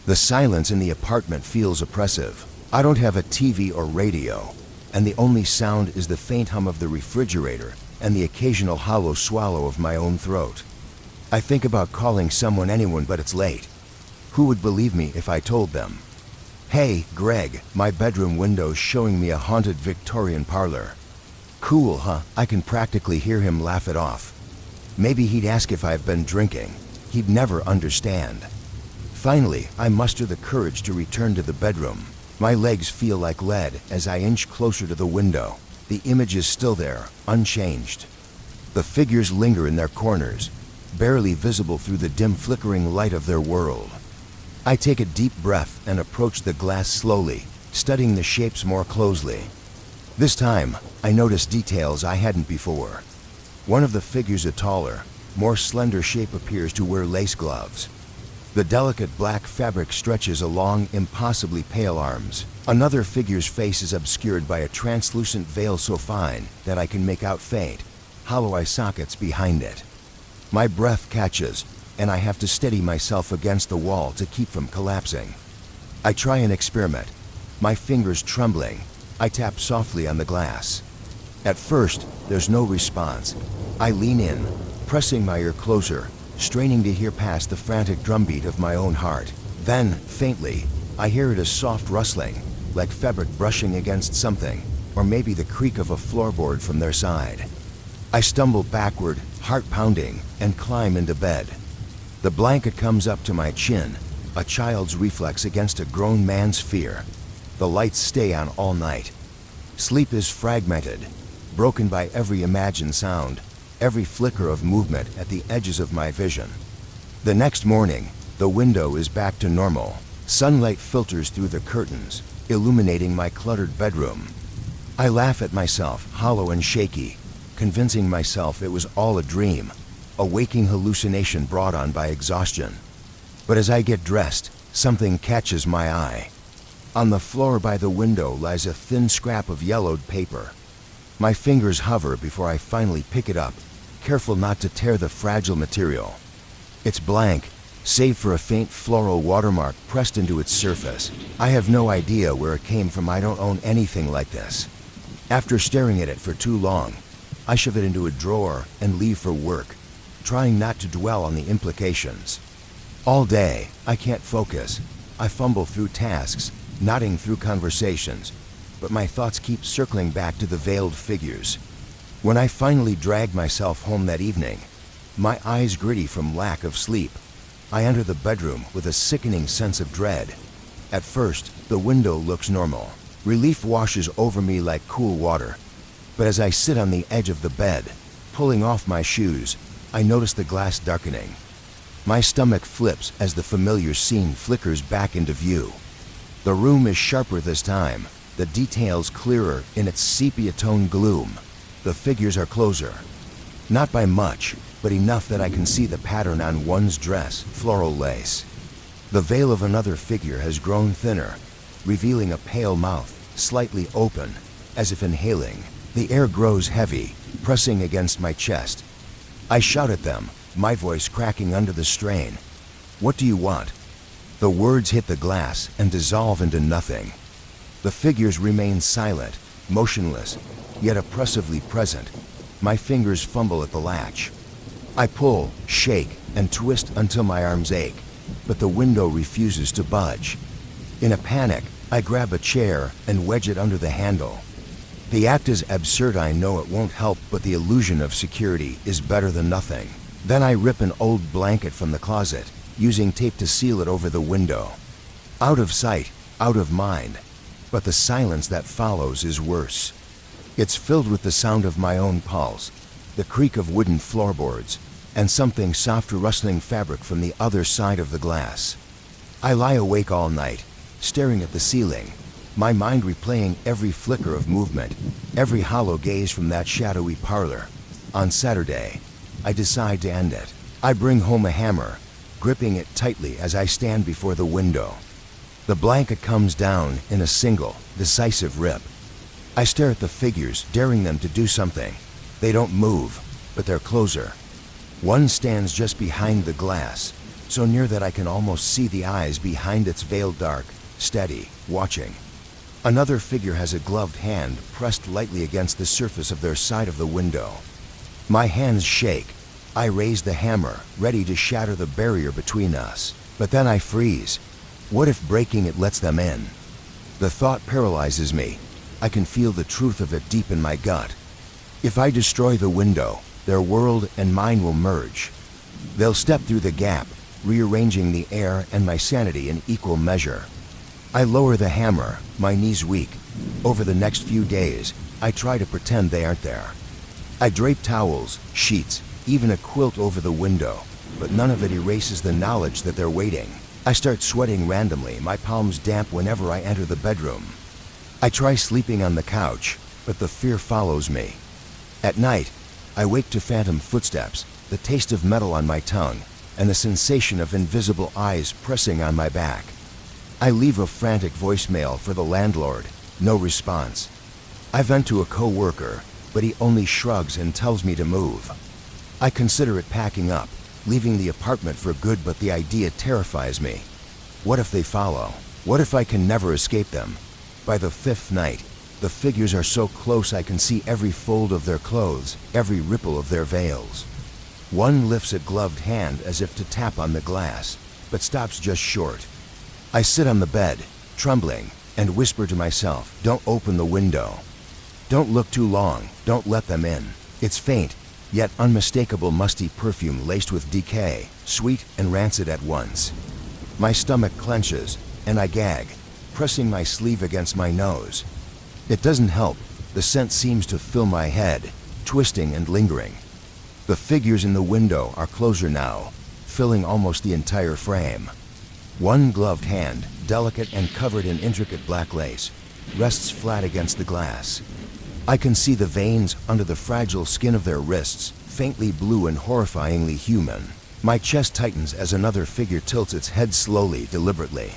The silence in the apartment feels oppressive. I don't have a TV or radio, and the only sound is the faint hum of the refrigerator and the occasional hollow swallow of my own throat. I think about calling anyone, but it's late. Who would believe me if I told them? "Hey, Greg, my bedroom window's showing me a haunted Victorian parlor." Cool, huh? I can practically hear him laugh it off. Maybe he'd ask if I've been drinking. He'd never understand. Finally, I muster the courage to return to the bedroom. My legs feel like lead as I inch closer to the window. The image is still there, unchanged. The figures linger in their corners, barely visible through the dim flickering light of their world. I take a deep breath and approach the glass slowly, studying the shapes more closely. This time, I notice details I hadn't before. One of the figures, a taller, more slender shape, appears to wear lace gloves. The delicate black fabric stretches along impossibly pale arms. Another figure's face is obscured by a translucent veil so fine that I can make out faint, hollow eye sockets behind it. My breath catches, and I have to steady myself against the wall to keep from collapsing. I try an experiment. My fingers trembling, I tap softly on the glass. At first, there's no response. I lean in, pressing my ear closer, straining to hear past the frantic drumbeat of my own heart. Then, faintly, I hear it, a soft rustling, like fabric brushing against something, or maybe the creak of a floorboard from their side. I stumble backward, heart pounding, and climb into bed. The blanket comes up to my chin, a child's reflex against a grown man's fear. The lights stay on all night. Sleep is fragmented, broken by every imagined sound, every flicker of movement at the edges of my vision. The next morning, the window is back to normal. Sunlight filters through the curtains, illuminating my cluttered bedroom. I laugh at myself, hollow and shaky, convincing myself it was all a dream, a waking hallucination brought on by exhaustion. But as I get dressed, something catches my eye. On the floor by the window lies a thin scrap of yellowed paper. My fingers hover before I finally pick it up, careful not to tear the fragile material. It's blank, save for a faint floral watermark pressed into its surface. I have no idea where it came from. I don't own anything like this. After staring at it for too long, I shove it into a drawer and leave for work, trying not to dwell on the implications. All day, I can't focus. I fumble through tasks, nodding through conversations, but my thoughts keep circling back to the veiled figures. When I finally drag myself home that evening, my eyes gritty from lack of sleep, I enter the bedroom with a sickening sense of dread. At first, the window looks normal. Relief washes over me like cool water. But as I sit on the edge of the bed, pulling off my shoes, I notice the glass darkening. My stomach flips as the familiar scene flickers back into view. The room is sharper this time, the details clearer in its sepia-toned gloom. The figures are closer. Not by much, but enough that I can see the pattern on one's dress, floral lace. The veil of another figure has grown thinner, revealing a pale mouth, slightly open, as if inhaling. The air grows heavy, pressing against my chest. I shout at them, my voice cracking under the strain. "What do you want?" The words hit the glass and dissolve into nothing. The figures remain silent, motionless, yet oppressively present. My fingers fumble at the latch. I pull, shake, and twist until my arms ache, but the window refuses to budge. In a panic, I grab a chair and wedge it under the handle. The act is absurd, I know it won't help, but the illusion of security is better than nothing. Then I rip an old blanket from the closet, using tape to seal it over the window. Out of sight, out of mind, but the silence that follows is worse. It's filled with the sound of my own pulse, the creak of wooden floorboards, and something soft rustling fabric from the other side of the glass. I lie awake all night, staring at the ceiling, my mind replaying every flicker of movement, every hollow gaze from that shadowy parlor. On Saturday, I decide to end it. I bring home a hammer, gripping it tightly as I stand before the window. The blanket comes down in a single, decisive rip. I stare at the figures, daring them to do something. They don't move, but they're closer. One stands just behind the glass, so near that I can almost see the eyes behind its veil, dark, steady, watching. Another figure has a gloved hand pressed lightly against the surface of their side of the window. My hands shake. I raise the hammer, ready to shatter the barrier between us. But then I freeze. What if breaking it lets them in? The thought paralyzes me. I can feel the truth of it deep in my gut. If I destroy the window, their world and mine will merge. They'll step through the gap, rearranging the air and my sanity in equal measure. I lower the hammer, my knees weak. Over the next few days, I try to pretend they aren't there. I drape towels, sheets, even a quilt over the window, but none of it erases the knowledge that they're waiting. I start sweating randomly, my palms damp whenever I enter the bedroom. I try sleeping on the couch, but the fear follows me. At night, I wake to phantom footsteps, the taste of metal on my tongue, and the sensation of invisible eyes pressing on my back. I leave a frantic voicemail for the landlord. No response. I vent to a co-worker, but he only shrugs and tells me to move. I consider it packing up, leaving the apartment for good, but the idea terrifies me. What if they follow? What if I can never escape them? By the fifth night, the figures are so close I can see every fold of their clothes, every ripple of their veils. One lifts a gloved hand as if to tap on the glass, but stops just short. I sit on the bed, trembling, and whisper to myself, "Don't open the window. Don't look too long, don't let them in." It's faint, yet unmistakable musty perfume laced with decay, sweet and rancid at once. My stomach clenches, and I gag, pressing my sleeve against my nose. It doesn't help. The scent seems to fill my head, twisting and lingering. The figures in the window are closer now, filling almost the entire frame. One gloved hand, delicate and covered in intricate black lace, rests flat against the glass. I can see the veins under the fragile skin of their wrists, faintly blue and horrifyingly human. My chest tightens as another figure tilts its head slowly, deliberately.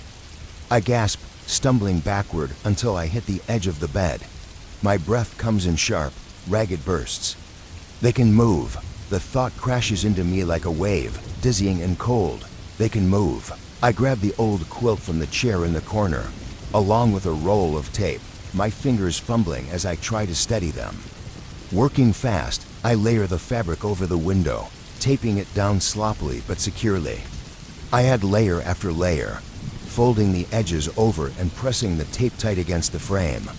I gasp, stumbling backward until I hit the edge of the bed. My breath comes in sharp, ragged bursts. They can move. The thought crashes into me like a wave, dizzying and cold. They can move. I grab the old quilt from the chair in the corner, along with a roll of tape, my fingers fumbling as I try to steady them. Working fast, I layer the fabric over the window, taping it down sloppily but securely. I add layer after layer, folding the edges over and pressing the tape tight against the frame.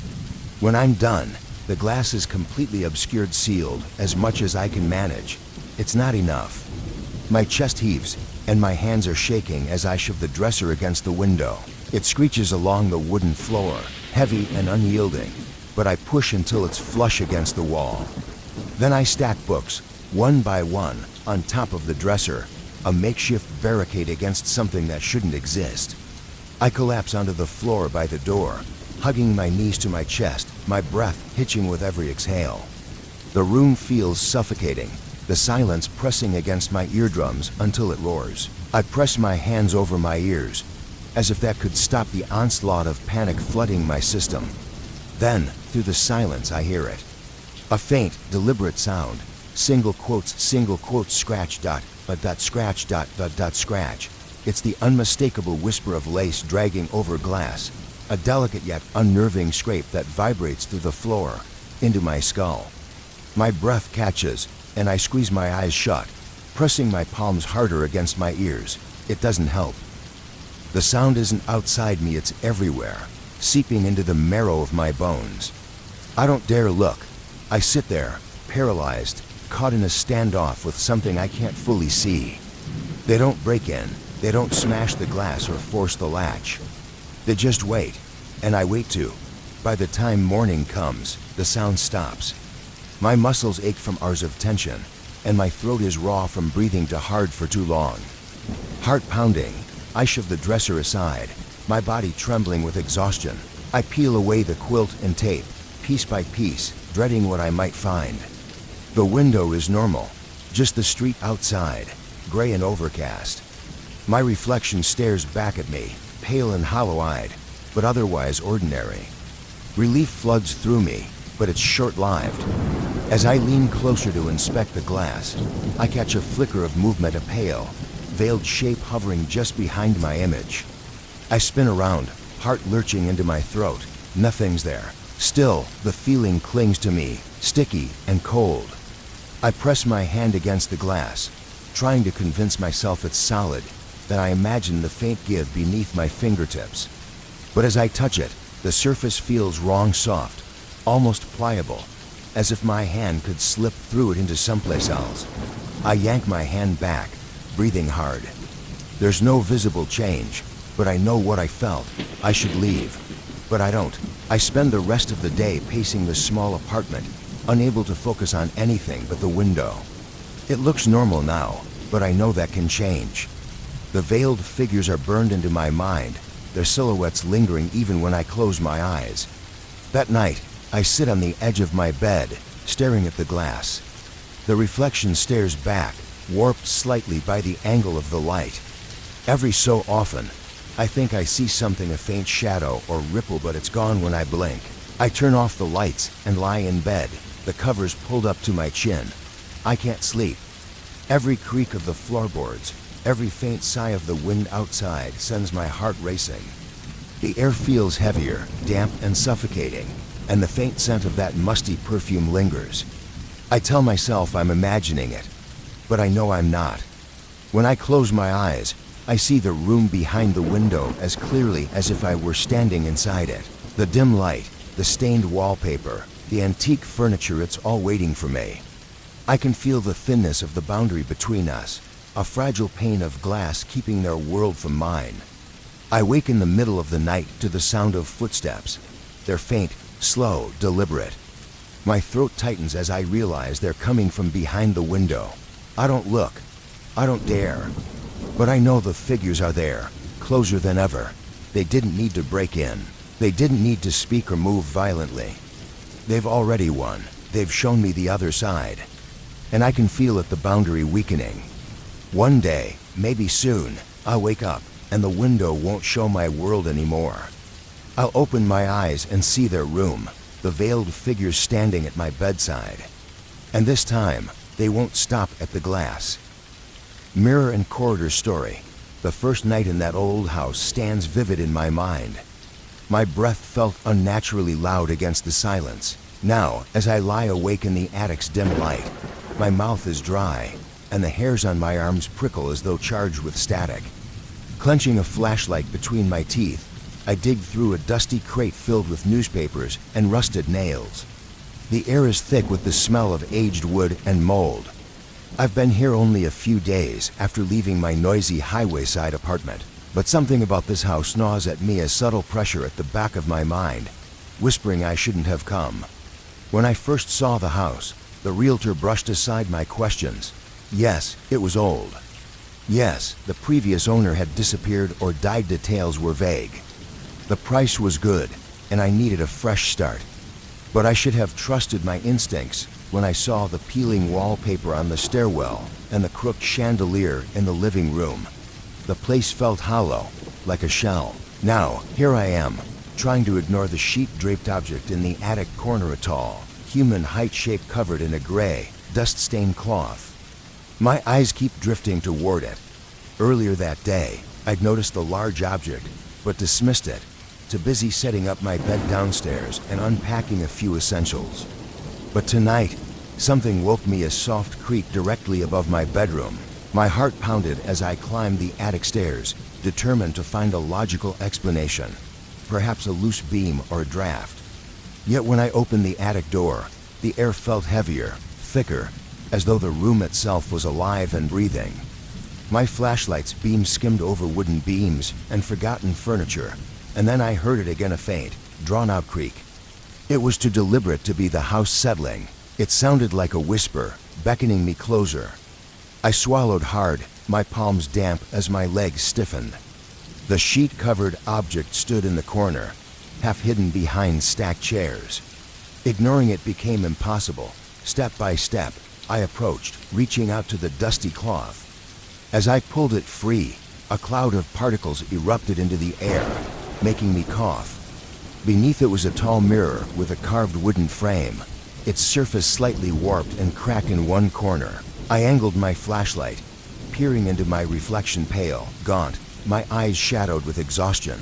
When I'm done, the glass is completely obscured, sealed, as much as I can manage. It's not enough. My chest heaves, and my hands are shaking as I shove the dresser against the window. It screeches along the wooden floor, heavy and unyielding, but I push until it's flush against the wall. Then I stack books, one by one, on top of the dresser, a makeshift barricade against something that shouldn't exist. I collapse onto the floor by the door, hugging my knees to my chest, my breath hitching with every exhale. The room feels suffocating, the silence pressing against my eardrums until it roars. I press my hands over my ears, as if that could stop the onslaught of panic flooding my system. Then, through the silence, I hear it. A faint, deliberate sound. Single quotes, scratch dot, scratch dot, scratch. It's the unmistakable whisper of lace dragging over glass, a delicate yet unnerving scrape that vibrates through the floor, into my skull. My breath catches, and I squeeze my eyes shut, pressing my palms harder against my ears. It doesn't help. The sound isn't outside me, it's everywhere, seeping into the marrow of my bones. I don't dare look. I sit there, paralyzed, caught in a standoff with something I can't fully see. They don't break in, they don't smash the glass or force the latch. They just wait, and I wait too. By the time morning comes, the sound stops. My muscles ache from hours of tension, and my throat is raw from breathing too hard for too long. Heart pounding, I shove the dresser aside, my body trembling with exhaustion. I peel away the quilt and tape, piece by piece, dreading what I might find. The window is normal, just the street outside, gray and overcast. My reflection stares back at me, pale and hollow-eyed, but otherwise ordinary. Relief floods through me, but it's short-lived. As I lean closer to inspect the glass, I catch a flicker of movement, a pale, veiled shape hovering just behind my image. I spin around, heart lurching into my throat, Nothing's there. Still, the feeling clings to me, sticky and cold. I press my hand against the glass, trying to convince myself it's solid, that I imagine the faint give beneath my fingertips. But as I touch it, the surface feels wrong soft, almost pliable, as if my hand could slip through it into someplace else. I yank my hand back, breathing hard. There's no visible change, but I know what I felt. I should leave. But I don't. I spend the rest of the day pacing the small apartment, unable to focus on anything but the window. It looks normal now, but I know that can change. The veiled figures are burned into my mind, their silhouettes lingering even when I close my eyes. That night, I sit on the edge of my bed, staring at the glass. The reflection stares back, warped slightly by the angle of the light. Every so often, I think I see something, a faint shadow or ripple, but it's gone when I blink. I turn off the lights and lie in bed, the covers pulled up to my chin. I can't sleep. Every creak of the floorboards, every faint sigh of the wind outside sends my heart racing. The air feels heavier, damp and suffocating, and the faint scent of that musty perfume lingers. I tell myself I'm imagining it, but I know I'm not. When I close my eyes, I see the room behind the window as clearly as if I were standing inside it. The dim light, the stained wallpaper, the antique furniture, it's all waiting for me. I can feel the thinness of the boundary between us, a fragile pane of glass keeping their world from mine. I wake in the middle of the night to the sound of footsteps. They're faint, slow, deliberate. My throat tightens as I realize they're coming from behind the window. I don't look. I don't dare. But I know the figures are there, closer than ever. They didn't need to break in. They didn't need to speak or move violently. They've already won. They've shown me the other side. And I can feel it, the boundary weakening. One day, maybe soon, I'll wake up and the window won't show my world anymore. I'll open my eyes and see their room, the veiled figures standing at my bedside. And this time, they won't stop at the glass. Mirror and corridor story. The first night in that old house stands vivid in my mind. My breath felt unnaturally loud against the silence. Now, as I lie awake in the attic's dim light, my mouth is dry, and the hairs on my arms prickle as though charged with static. Clenching a flashlight between my teeth, I dig through a dusty crate filled with newspapers and rusted nails. The air is thick with the smell of aged wood and mold. I've been here only a few days after leaving my noisy highway-side apartment, but something about this house gnaws at me, a subtle pressure at the back of my mind, whispering I shouldn't have come. When I first saw the house, the realtor brushed aside my questions. Yes, it was old. Yes, the previous owner had disappeared or died. Details were vague. The price was good, and I needed a fresh start. But I should have trusted my instincts when I saw the peeling wallpaper on the stairwell and the crooked chandelier in the living room. The place felt hollow, like a shell. Now, here I am, trying to ignore the sheet-draped object in the attic corner, a tall, human height shape covered in a gray, dust-stained cloth. My eyes keep drifting toward it. Earlier that day, I'd noticed the large object, but dismissed it, too busy setting up my bed downstairs and unpacking a few essentials. But tonight, something woke me, a soft creak directly above my bedroom. My heart pounded as I climbed the attic stairs, determined to find a logical explanation, perhaps a loose beam or a draft. Yet when I opened the attic door, the air felt heavier, thicker, as though the room itself was alive and breathing. My flashlight's beam skimmed over wooden beams and forgotten furniture, and then I heard it again, a faint, drawn-out creak. It was too deliberate to be the house settling. It sounded like a whisper, beckoning me closer. I swallowed hard, my palms damp as my legs stiffened. The sheet-covered object stood in the corner, half hidden behind stacked chairs. Ignoring it became impossible. Step by step, I approached, reaching out to the dusty cloth. As I pulled it free, a cloud of particles erupted into the air, making me cough. Beneath it was a tall mirror with a carved wooden frame, its surface slightly warped and cracked in one corner. I angled my flashlight, peering into my reflection, pale, gaunt, my eyes shadowed with exhaustion.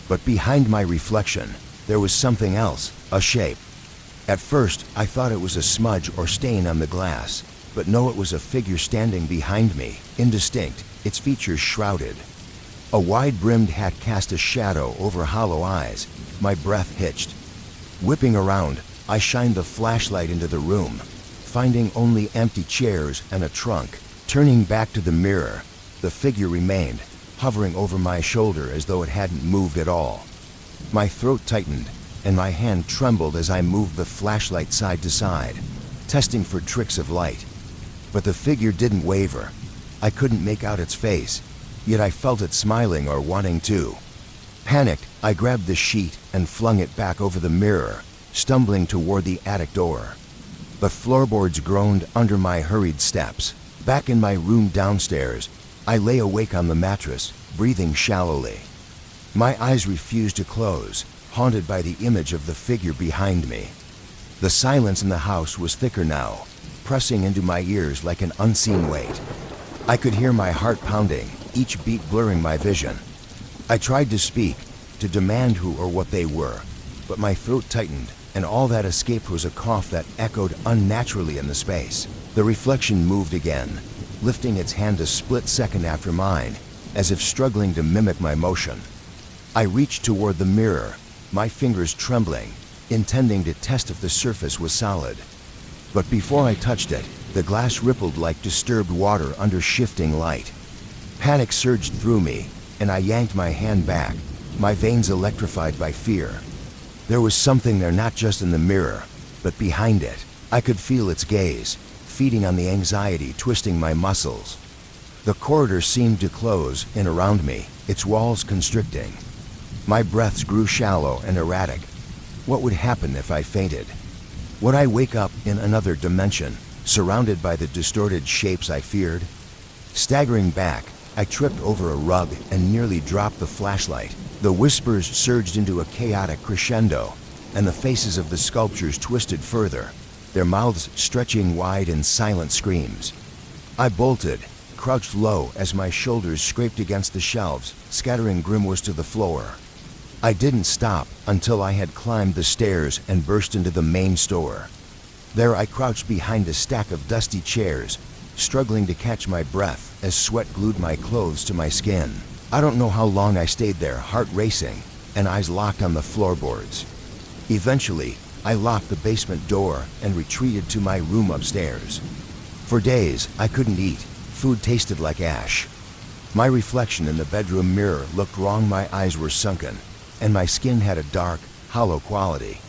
But behind my reflection, there was something else, a shape. At first, I thought it was a smudge or stain on the glass, but no, it was a figure standing behind me, indistinct, its features shrouded. A wide-brimmed hat cast a shadow over hollow eyes. My breath hitched. Whipping around, I shined the flashlight into the room, finding only empty chairs and a trunk. Turning back to the mirror, the figure remained, hovering over my shoulder as though it hadn't moved at all. My throat tightened, and my hand trembled as I moved the flashlight side to side, testing for tricks of light. But the figure didn't waver. I couldn't make out its face, yet I felt it smiling or wanting to. Panicked, I grabbed the sheet and flung it back over the mirror, stumbling toward the attic door. The floorboards groaned under my hurried steps. Back in my room downstairs, I lay awake on the mattress, breathing shallowly. My eyes refused to close, haunted by the image of the figure behind me. The silence in the house was thicker now, pressing into my ears like an unseen weight. I could hear my heart pounding, each beat blurring my vision. I tried to speak, to demand who or what they were, but my throat tightened, and all that escaped was a cough that echoed unnaturally in the space. The reflection moved again, lifting its hand a split second after mine, as if struggling to mimic my motion. I reached toward the mirror, my fingers trembling, intending to test if the surface was solid. But before I touched it, the glass rippled like disturbed water under shifting light. Panic surged through me, and I yanked my hand back, my veins electrified by fear. There was something there, not just in the mirror, but behind it. I could feel its gaze, feeding on the anxiety twisting my muscles. The corridor seemed to close in around me, its walls constricting. My breaths grew shallow and erratic. What would happen if I fainted? Would I wake up in another dimension, surrounded by the distorted shapes I feared? Staggering back, I tripped over a rug and nearly dropped the flashlight. The whispers surged into a chaotic crescendo, and the faces of the sculptures twisted further, their mouths stretching wide in silent screams. I bolted, crouched low as my shoulders scraped against the shelves, scattering grimoires to the floor. I didn't stop until I had climbed the stairs and burst into the main store. There I crouched behind a stack of dusty chairs, struggling to catch my breath as sweat glued my clothes to my skin. I don't know how long I stayed there, heart racing, and eyes locked on the floorboards. Eventually, I locked the basement door and retreated to my room upstairs. For days, I couldn't eat. Food tasted like ash. My reflection in the bedroom mirror looked wrong. My eyes were sunken, and my skin had a dark, hollow quality.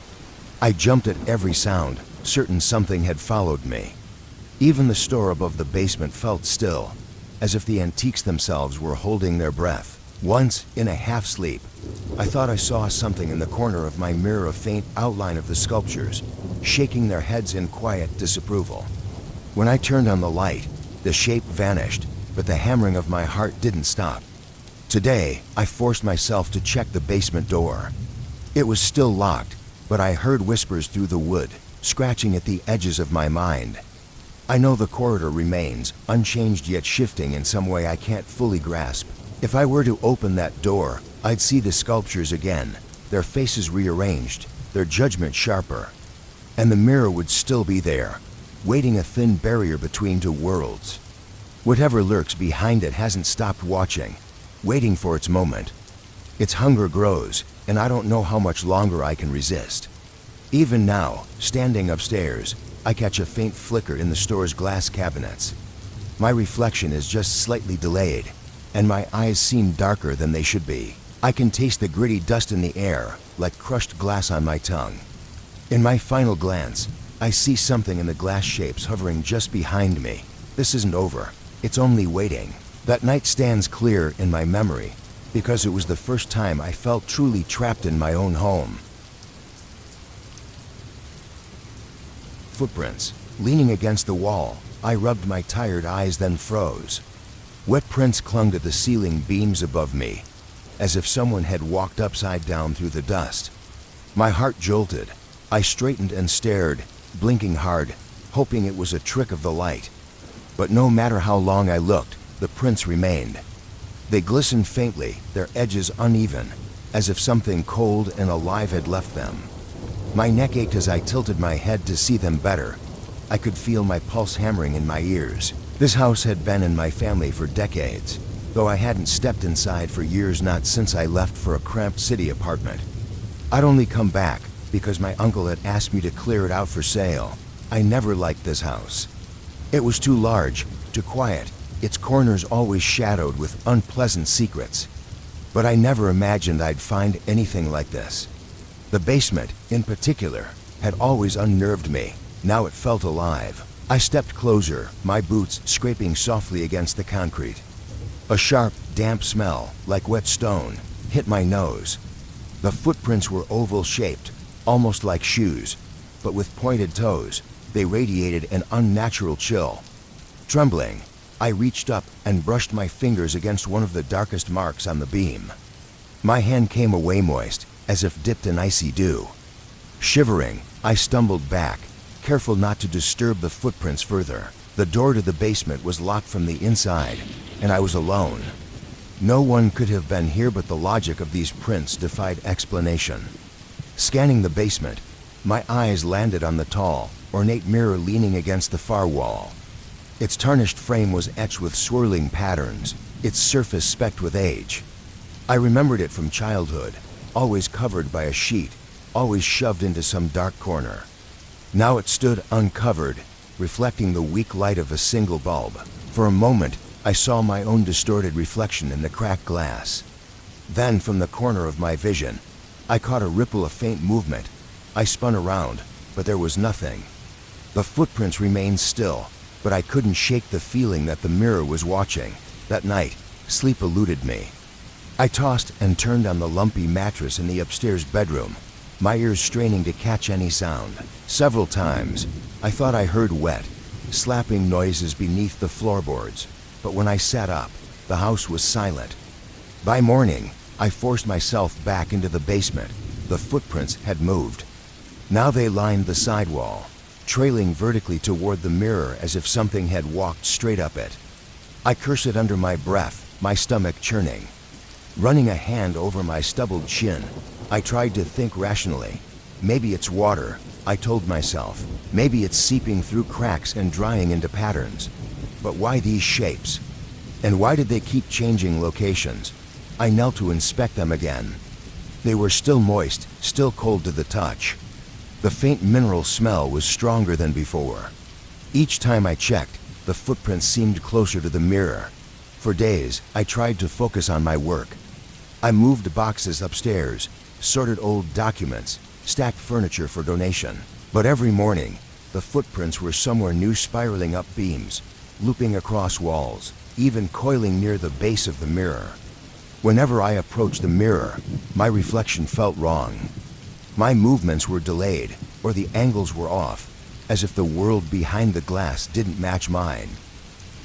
I jumped at every sound, certain something had followed me. Even the store above the basement felt still, as if the antiques themselves were holding their breath. Once, in a half-sleep, I thought I saw something in the corner of my mirror, a faint outline of the sculptures, shaking their heads in quiet disapproval. When I turned on the light, the shape vanished, but the hammering of my heart didn't stop. Today, I forced myself to check the basement door. It was still locked, but I heard whispers through the wood, scratching at the edges of my mind. I know the corridor remains, unchanged yet shifting in some way I can't fully grasp. If I were to open that door, I'd see the sculptures again, their faces rearranged, their judgment sharper. And the mirror would still be there, waiting, a thin barrier between two worlds. Whatever lurks behind it hasn't stopped watching, waiting for its moment. Its hunger grows, and I don't know how much longer I can resist. Even now, standing upstairs, I catch a faint flicker in the store's glass cabinets. My reflection is just slightly delayed, and my eyes seem darker than they should be. I can taste the gritty dust in the air, like crushed glass on my tongue. In my final glance, I see something in the glass shapes hovering just behind me. This isn't over. It's only waiting. That night stands clear in my memory, because it was the first time I felt truly trapped in my own home. Footprints. Leaning against the wall, I rubbed my tired eyes, then froze. Wet prints clung to the ceiling beams above me, as if someone had walked upside down through the dust. My heart jolted. I straightened and stared, blinking hard, hoping it was a trick of the light. But no matter how long I looked, the prints remained. They glistened faintly, their edges uneven, as if something cold and alive had left them. My neck ached as I tilted my head to see them better. I could feel my pulse hammering in my ears. This house had been in my family for decades, though I hadn't stepped inside for years, not since I left for a cramped city apartment. I'd only come back because my uncle had asked me to clear it out for sale. I never liked this house. It was too large, too quiet, its corners always shadowed with unpleasant secrets. But I never imagined I'd find anything like this. The basement, in particular, had always unnerved me. Now it felt alive. I stepped closer, my boots scraping softly against the concrete. A sharp, damp smell, like wet stone, hit my nose. The footprints were oval-shaped, almost like shoes, but with pointed toes. They radiated an unnatural chill. Trembling, I reached up and brushed my fingers against one of the darkest marks on the beam. My hand came away moist, as if dipped in icy dew. Shivering, I stumbled back, careful not to disturb the footprints further. The door to the basement was locked from the inside, and I was alone. No one could have been here, but the logic of these prints defied explanation. Scanning the basement, my eyes landed on the tall, ornate mirror leaning against the far wall. Its tarnished frame was etched with swirling patterns, its surface specked with age. I remembered it from childhood, always covered by a sheet, always shoved into some dark corner. Now it stood uncovered, reflecting the weak light of a single bulb. For a moment, I saw my own distorted reflection in the cracked glass. Then, from the corner of my vision, I caught a ripple of faint movement. I spun around, but there was nothing. The footprints remained still, but I couldn't shake the feeling that the mirror was watching. That night, sleep eluded me. I tossed and turned on the lumpy mattress in the upstairs bedroom, my ears straining to catch any sound. Several times, I thought I heard wet, slapping noises beneath the floorboards, but when I sat up, the house was silent. By morning, I forced myself back into the basement. The footprints had moved. Now they lined the sidewall, trailing vertically toward the mirror as if something had walked straight up it. I cursed it under my breath, my stomach churning. Running a hand over my stubbled chin, I tried to think rationally. Maybe it's water, I told myself. Maybe it's seeping through cracks and drying into patterns. But why these shapes? And why did they keep changing locations? I knelt to inspect them again. They were still moist, still cold to the touch. The faint mineral smell was stronger than before. Each time I checked, the footprints seemed closer to the mirror. For days, I tried to focus on my work. I moved boxes upstairs, sorted old documents, stacked furniture for donation. But every morning, the footprints were somewhere new, spiraling up beams, looping across walls, even coiling near the base of the mirror. Whenever I approached the mirror, my reflection felt wrong. My movements were delayed, or the angles were off, as if the world behind the glass didn't match mine.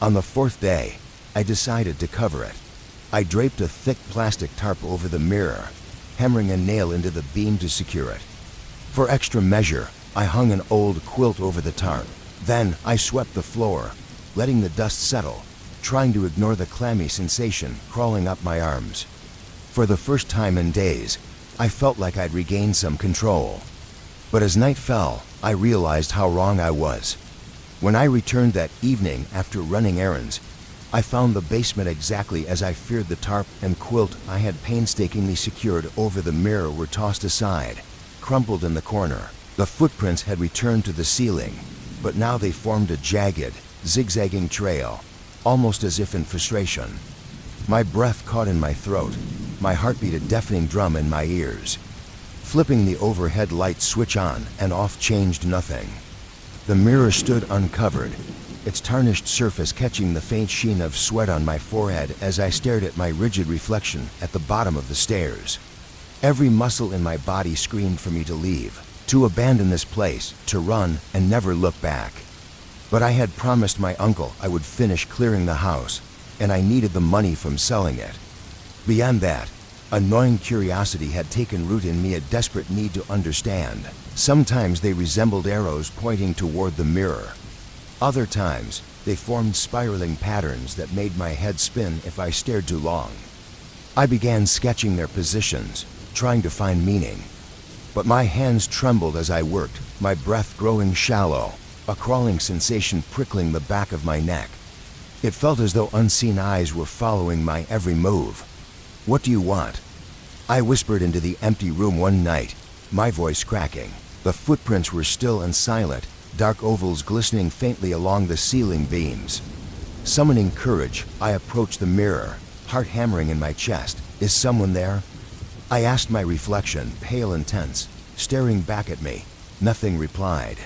On the fourth day, I decided to cover it. I draped a thick plastic tarp over the mirror, hammering a nail into the beam to secure it. For extra measure, I hung an old quilt over the tarp. Then I swept the floor, letting the dust settle, trying to ignore the clammy sensation crawling up my arms. For the first time in days, I felt like I'd regained some control. But as night fell, I realized how wrong I was. When I returned that evening after running errands, I found the basement exactly as I feared. The tarp and quilt I had painstakingly secured over the mirror were tossed aside, crumpled in the corner. The footprints had returned to the ceiling, but now they formed a jagged, zigzagging trail, almost as if in frustration. My breath caught in my throat, my heartbeat a deafening drum in my ears. Flipping the overhead light switch on and off changed nothing. The mirror stood uncovered, its tarnished surface catching the faint sheen of sweat on my forehead as I stared at my rigid reflection at the bottom of the stairs. Every muscle in my body screamed for me to leave, to abandon this place, to run and never look back. But I had promised my uncle I would finish clearing the house, and I needed the money from selling it. Beyond that, a gnawing curiosity had taken root in me, a desperate need to understand. Sometimes they resembled arrows pointing toward the mirror. Other times, they formed spiraling patterns that made my head spin if I stared too long. I began sketching their positions, trying to find meaning. But my hands trembled as I worked, my breath growing shallow, a crawling sensation prickling the back of my neck. It felt as though unseen eyes were following my every move. "What do you want?" I whispered into the empty room one night, my voice cracking. The footprints were still and silent, dark ovals glistening faintly along the ceiling beams. Summoning courage, I approached the mirror, heart hammering in my chest. "Is someone there?" I asked my reflection, pale and tense, staring back at me. Nothing replied.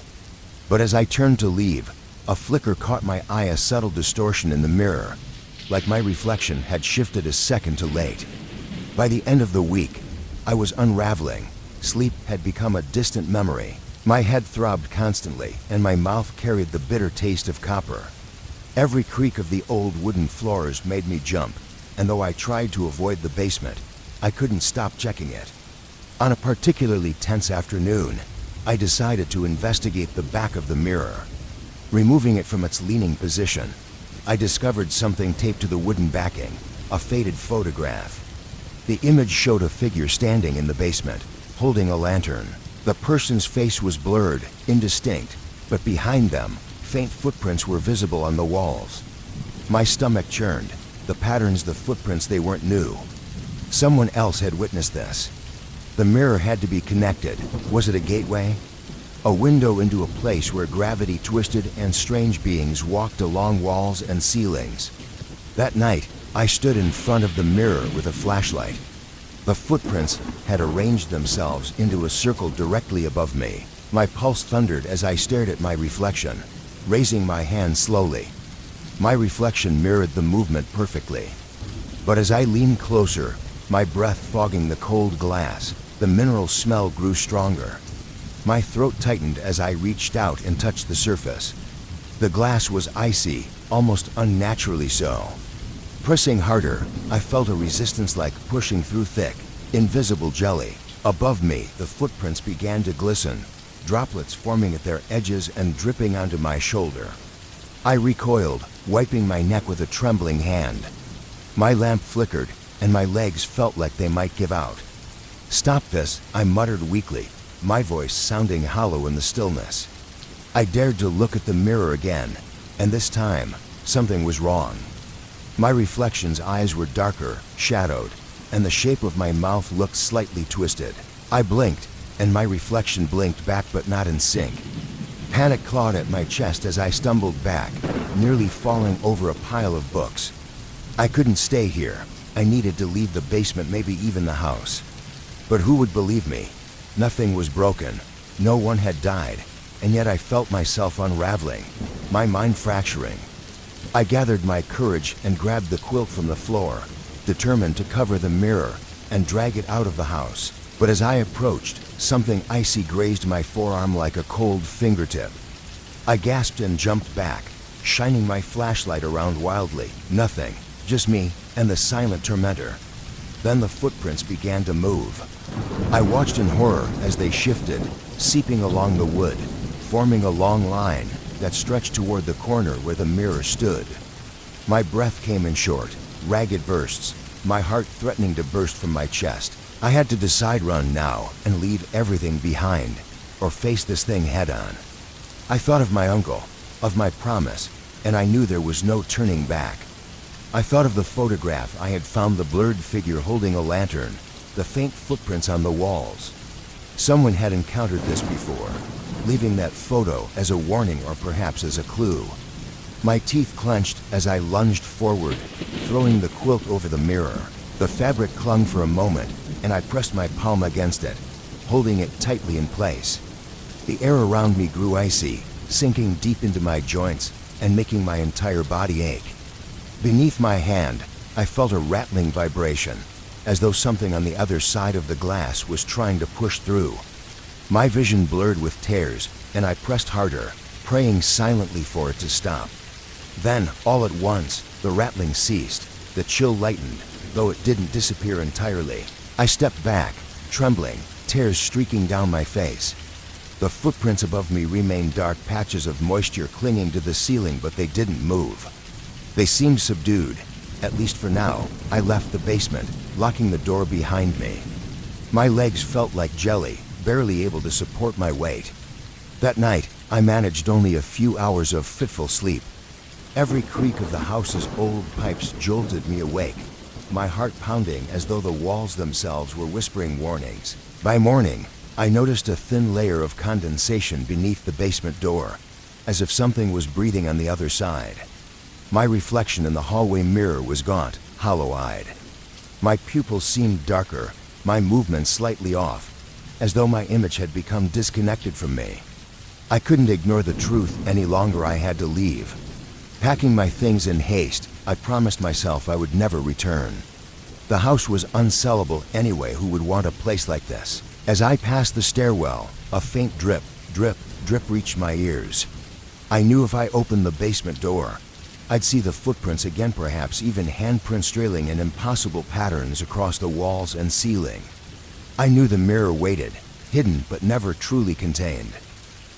But as I turned to leave, a flicker caught my eye, a subtle distortion in the mirror, like my reflection had shifted a second too late. By the end of the week, I was unraveling. Sleep had become a distant memory. My head throbbed constantly, and my mouth carried the bitter taste of copper. Every creak of the old wooden floors made me jump, and though I tried to avoid the basement, I couldn't stop checking it. On a particularly tense afternoon, I decided to investigate the back of the mirror. Removing it from its leaning position, I discovered something taped to the wooden backing, a faded photograph. The image showed a figure standing in the basement, holding a lantern. The person's face was blurred, indistinct, but behind them, faint footprints were visible on the walls. My stomach churned. The patterns, the footprints, they weren't new. Someone else had witnessed this. The mirror had to be connected. Was it a gateway? A window into a place where gravity twisted and strange beings walked along walls and ceilings. That night, I stood in front of the mirror with a flashlight. The footprints had arranged themselves into a circle directly above me. My pulse thundered as I stared at my reflection, raising my hand slowly. My reflection mirrored the movement perfectly. But as I leaned closer, my breath fogging the cold glass, the mineral smell grew stronger. My throat tightened as I reached out and touched the surface. The glass was icy, almost unnaturally so. Pressing harder, I felt a resistance like pushing through thick, invisible jelly. Above me, the footprints began to glisten, droplets forming at their edges and dripping onto my shoulder. I recoiled, wiping my neck with a trembling hand. My lamp flickered, and my legs felt like they might give out. "Stop this," I muttered weakly, my voice sounding hollow in the stillness. I dared to look at the mirror again, and this time, something was wrong. My reflection's eyes were darker, shadowed, and the shape of my mouth looked slightly twisted. I blinked, and my reflection blinked back, but not in sync. Panic clawed at my chest as I stumbled back, nearly falling over a pile of books. I couldn't stay here. I needed to leave the basement, maybe even the house. But who would believe me? Nothing was broken. No one had died. And yet I felt myself unraveling, my mind fracturing. I gathered my courage and grabbed the quilt from the floor, determined to cover the mirror and drag it out of the house. But as I approached, something icy grazed my forearm like a cold fingertip. I gasped and jumped back, shining my flashlight around wildly. Nothing, just me and the silent tormentor. Then the footprints began to move. I watched in horror as they shifted, seeping along the wood, forming a long line that stretched toward the corner where the mirror stood. My breath came in short, ragged bursts, my heart threatening to burst from my chest. I had to decide: run now and leave everything behind, or face this thing head on. I thought of my uncle, of my promise, and I knew there was no turning back. I thought of the photograph I had found, the blurred figure holding a lantern, the faint footprints on the walls. Someone had encountered this before, leaving that photo as a warning or perhaps as a clue. My teeth clenched as I lunged forward, throwing the quilt over the mirror. The fabric clung for a moment, and I pressed my palm against it, holding it tightly in place. The air around me grew icy, sinking deep into my joints and making my entire body ache. Beneath my hand, I felt a rattling vibration, as though something on the other side of the glass was trying to push through. My vision blurred with tears, and I pressed harder, praying silently for it to stop. Then, all at once, the rattling ceased, the chill lightened, though it didn't disappear entirely. I stepped back, trembling, tears streaking down my face. The footprints above me remained dark patches of moisture clinging to the ceiling, but they didn't move. They seemed subdued, At least for now, I left the basement, locking the door behind me. My legs felt like jelly, barely able to support my weight. That night, I managed only a few hours of fitful sleep. Every creak of the house's old pipes jolted me awake, my heart pounding as though the walls themselves were whispering warnings. By morning, I noticed a thin layer of condensation beneath the basement door, as if something was breathing on the other side. My reflection in the hallway mirror was gaunt, hollow-eyed. My pupils seemed darker, my movements slightly off, as though my image had become disconnected from me. I couldn't ignore the truth any longer. I had to leave. Packing my things in haste, I promised myself I would never return. The house was unsellable anyway. Who would want a place like this? As I passed the stairwell, a faint drip, drip, drip reached my ears. I knew if I opened the basement door, I'd see the footprints again, perhaps even handprints trailing in impossible patterns across the walls and ceiling. I knew the mirror waited, hidden but never truly contained.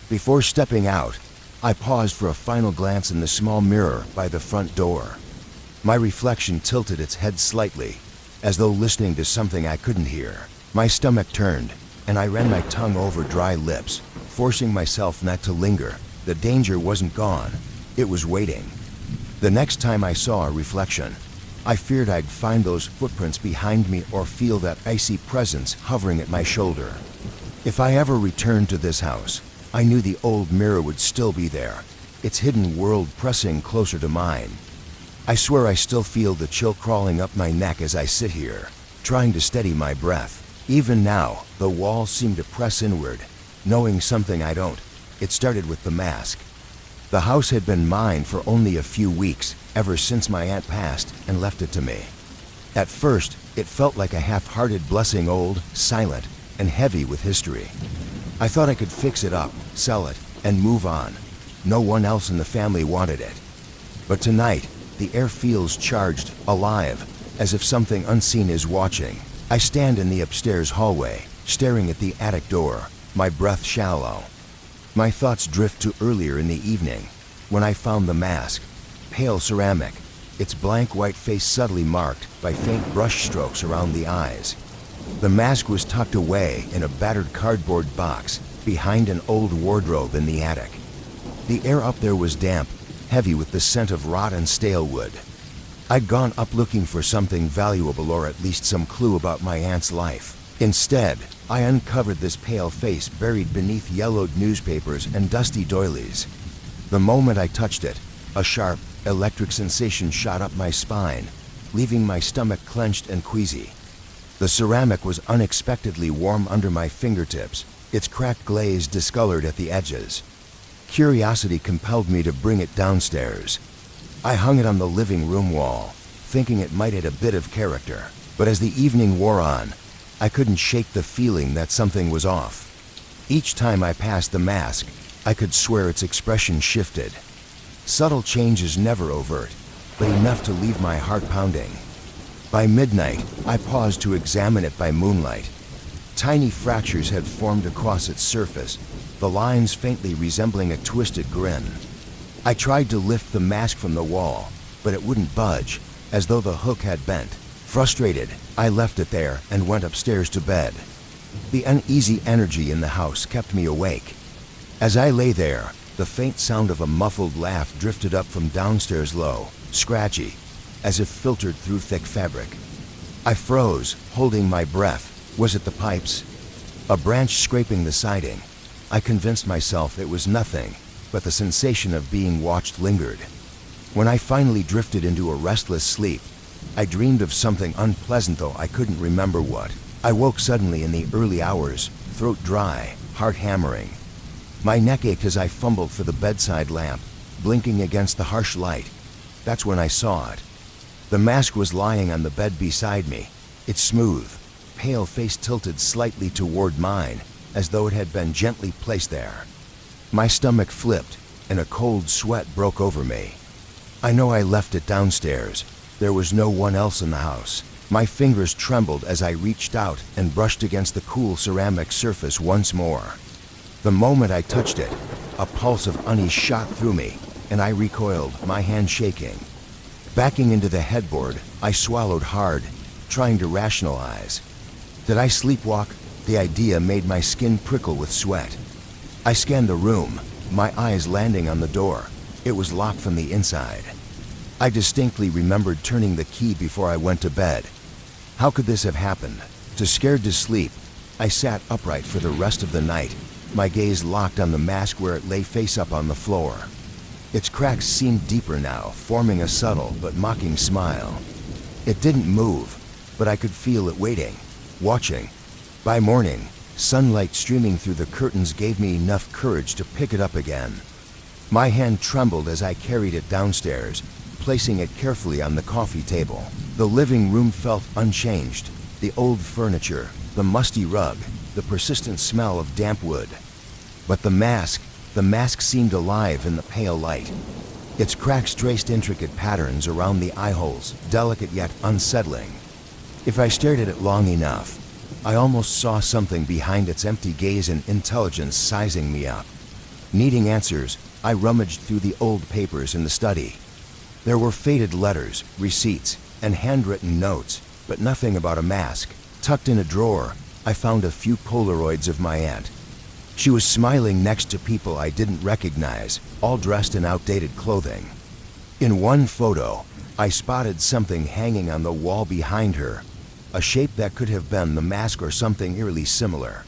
Before stepping out, I paused for a final glance in the small mirror by the front door. My reflection tilted its head slightly, as though listening to something I couldn't hear. My stomach turned, and I ran my tongue over dry lips, forcing myself not to linger. The danger wasn't gone, it was waiting. The next time I saw a reflection, I feared I'd find those footprints behind me or feel that icy presence hovering at my shoulder. If I ever returned to this house, I knew the old mirror would still be there, its hidden world pressing closer to mine. I swear I still feel the chill crawling up my neck as I sit here, trying to steady my breath. Even now, the walls seem to press inward, knowing something I don't. It started with the mask. The house had been mine for only a few weeks, ever since my aunt passed and left it to me. At first, it felt like a half-hearted blessing, old, silent, and heavy with history. I thought I could fix it up, sell it, and move on. No one else in the family wanted it. But tonight, the air feels charged, alive, as if something unseen is watching. I stand in the upstairs hallway, staring at the attic door, my breath shallow. My thoughts drift to earlier in the evening, when I found the mask, pale ceramic, its blank white face subtly marked by faint brush strokes around the eyes. The mask was tucked away in a battered cardboard box behind an old wardrobe in the attic. The air up there was damp, heavy with the scent of rot and stale wood. I'd gone up looking for something valuable, or at least some clue about my aunt's life. Instead, I uncovered this pale face buried beneath yellowed newspapers and dusty doilies. The moment I touched it, a sharp, electric sensation shot up my spine, leaving my stomach clenched and queasy. The ceramic was unexpectedly warm under my fingertips, its cracked glaze discolored at the edges. Curiosity compelled me to bring it downstairs. I hung it on the living room wall, thinking it might add a bit of character. But as the evening wore on, I couldn't shake the feeling that something was off. Each time I passed the mask, I could swear its expression shifted. Subtle changes, never overt, but enough to leave my heart pounding. By midnight, I paused to examine it by moonlight. Tiny fractures had formed across its surface, the lines faintly resembling a twisted grin. I tried to lift the mask from the wall, but it wouldn't budge, as though the hook had bent. Frustrated, I left it there and went upstairs to bed. The uneasy energy in the house kept me awake. As I lay there, the faint sound of a muffled laugh drifted up from downstairs, low, scratchy, as if filtered through thick fabric. I froze, holding my breath. Was it the pipes? A branch scraping the siding? I convinced myself it was nothing, but the sensation of being watched lingered. When I finally drifted into a restless sleep, I dreamed of something unpleasant, though I couldn't remember what. I woke suddenly in the early hours, throat dry, heart hammering. My neck ached as I fumbled for the bedside lamp, blinking against the harsh light. That's when I saw it. The mask was lying on the bed beside me, its smooth, pale face tilted slightly toward mine, as though it had been gently placed there. My stomach flipped, and a cold sweat broke over me. I know I left it downstairs. There was no one else in the house. My fingers trembled as I reached out and brushed against the cool ceramic surface once more. The moment I touched it, a pulse of unease shot through me, and I recoiled, my hand shaking. Backing into the headboard, I swallowed hard, trying to rationalize. Did I sleepwalk? The idea made my skin prickle with sweat. I scanned the room, my eyes landing on the door. It was locked from the inside. I distinctly remembered turning the key before I went to bed. How could this have happened? Too scared to sleep, I sat upright for the rest of the night, my gaze locked on the mask where it lay face up on the floor. Its cracks seemed deeper now, forming a subtle but mocking smile. It didn't move, but I could feel it waiting, watching. By morning, sunlight streaming through the curtains gave me enough courage to pick it up again. My hand trembled as I carried it downstairs, placing it carefully on the coffee table. The living room felt unchanged. The old furniture, the musty rug, the persistent smell of damp wood. But the mask seemed alive in the pale light. Its cracks traced intricate patterns around the eye holes, delicate yet unsettling. If I stared at it long enough, I almost saw something behind its empty gaze and intelligence sizing me up. Needing answers, I rummaged through the old papers in the study. There were faded letters, receipts, and handwritten notes, but nothing about a mask. Tucked in a drawer, I found a few Polaroids of my aunt. She was smiling next to people I didn't recognize, all dressed in outdated clothing. In one photo, I spotted something hanging on the wall behind her, a shape that could have been the mask or something eerily similar.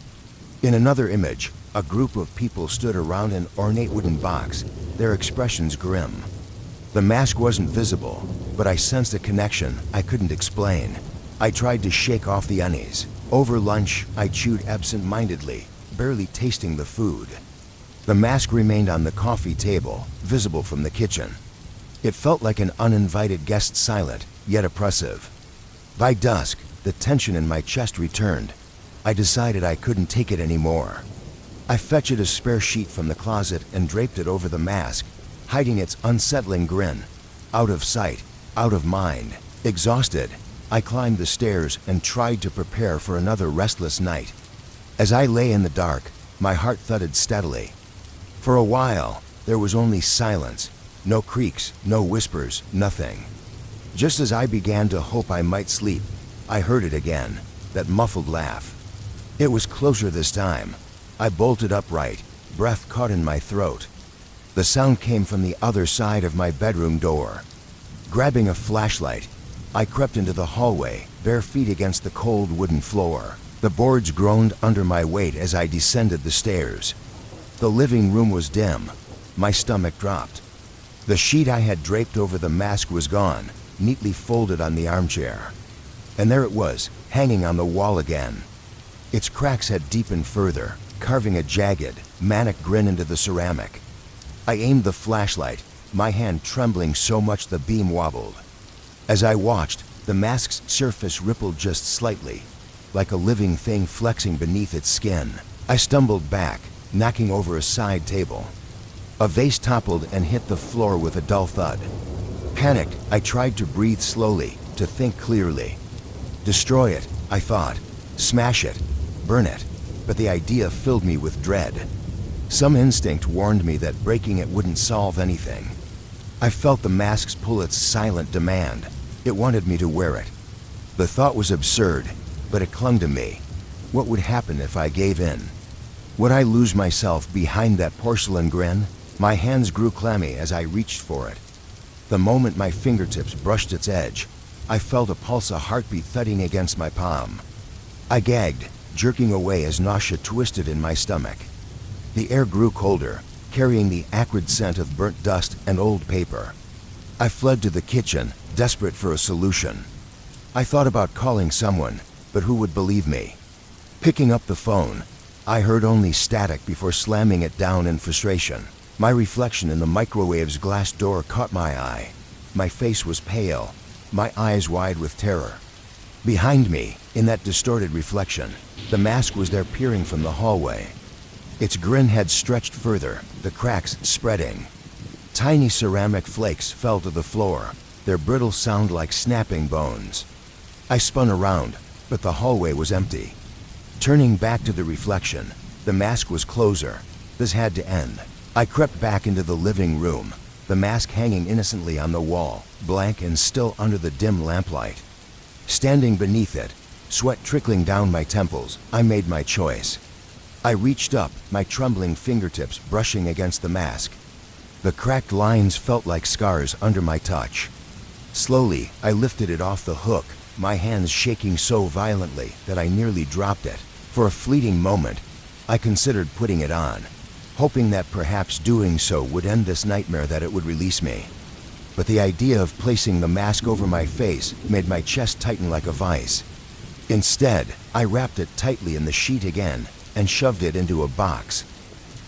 In another image, a group of people stood around an ornate wooden box, their expressions grim. The mask wasn't visible, but I sensed a connection I couldn't explain. I tried to shake off the unease. Over lunch, I chewed absent-mindedly, barely tasting the food. The mask remained on the coffee table, visible from the kitchen. It felt like an uninvited guest, silent, yet oppressive. By dusk, the tension in my chest returned. I decided I couldn't take it anymore. I fetched a spare sheet from the closet and draped it over the mask, hiding its unsettling grin. Out of sight, out of mind. Exhausted, I climbed the stairs and tried to prepare for another restless night. As I lay in the dark, my heart thudded steadily. For a while, there was only silence. No creaks, no whispers, nothing. Just as I began to hope I might sleep, I heard it again, that muffled laugh. It was closer this time. I bolted upright, breath caught in my throat. The sound came from the other side of my bedroom door. Grabbing a flashlight, I crept into the hallway, bare feet against the cold wooden floor. The boards groaned under my weight as I descended the stairs. The living room was dim. My stomach dropped. The sheet I had draped over the mask was gone, neatly folded on the armchair. And there it was, hanging on the wall again. Its cracks had deepened further, carving a jagged, manic grin into the ceramic. I aimed the flashlight, my hand trembling so much the beam wobbled. As I watched, the mask's surface rippled just slightly, like a living thing flexing beneath its skin. I stumbled back, knocking over a side table. A vase toppled and hit the floor with a dull thud. Panicked, I tried to breathe slowly, to think clearly. Destroy it, I thought. Smash it. Burn it. But the idea filled me with dread. Some instinct warned me that breaking it wouldn't solve anything. I felt the mask's pull, its silent demand. It wanted me to wear it. The thought was absurd, but it clung to me. What would happen if I gave in? Would I lose myself behind that porcelain grin? My hands grew clammy as I reached for it. The moment my fingertips brushed its edge, I felt a pulse, a heartbeat thudding against my palm. I gagged, jerking away as nausea twisted in my stomach. The air grew colder, carrying the acrid scent of burnt dust and old paper. I fled to the kitchen, desperate for a solution. I thought about calling someone, but who would believe me? Picking up the phone, I heard only static before slamming it down in frustration. My reflection in the microwave's glass door caught my eye. My face was pale, my eyes wide with terror. Behind me, in that distorted reflection, the mask was there, peering from the hallway. Its grin had stretched further, the cracks spreading. Tiny ceramic flakes fell to the floor, their brittle sound like snapping bones. I spun around, but the hallway was empty. Turning back to the reflection, the mask was closer. This had to end. I crept back into the living room, the mask hanging innocently on the wall, blank and still under the dim lamplight. Standing beneath it, sweat trickling down my temples, I made my choice. I reached up, my trembling fingertips brushing against the mask. The cracked lines felt like scars under my touch. Slowly, I lifted it off the hook, my hands shaking so violently that I nearly dropped it. For a fleeting moment, I considered putting it on, hoping that perhaps doing so would end this nightmare that it would release me. But the idea of placing the mask over my face made my chest tighten like a vice. Instead, I wrapped it tightly in the sheet again and shoved it into a box.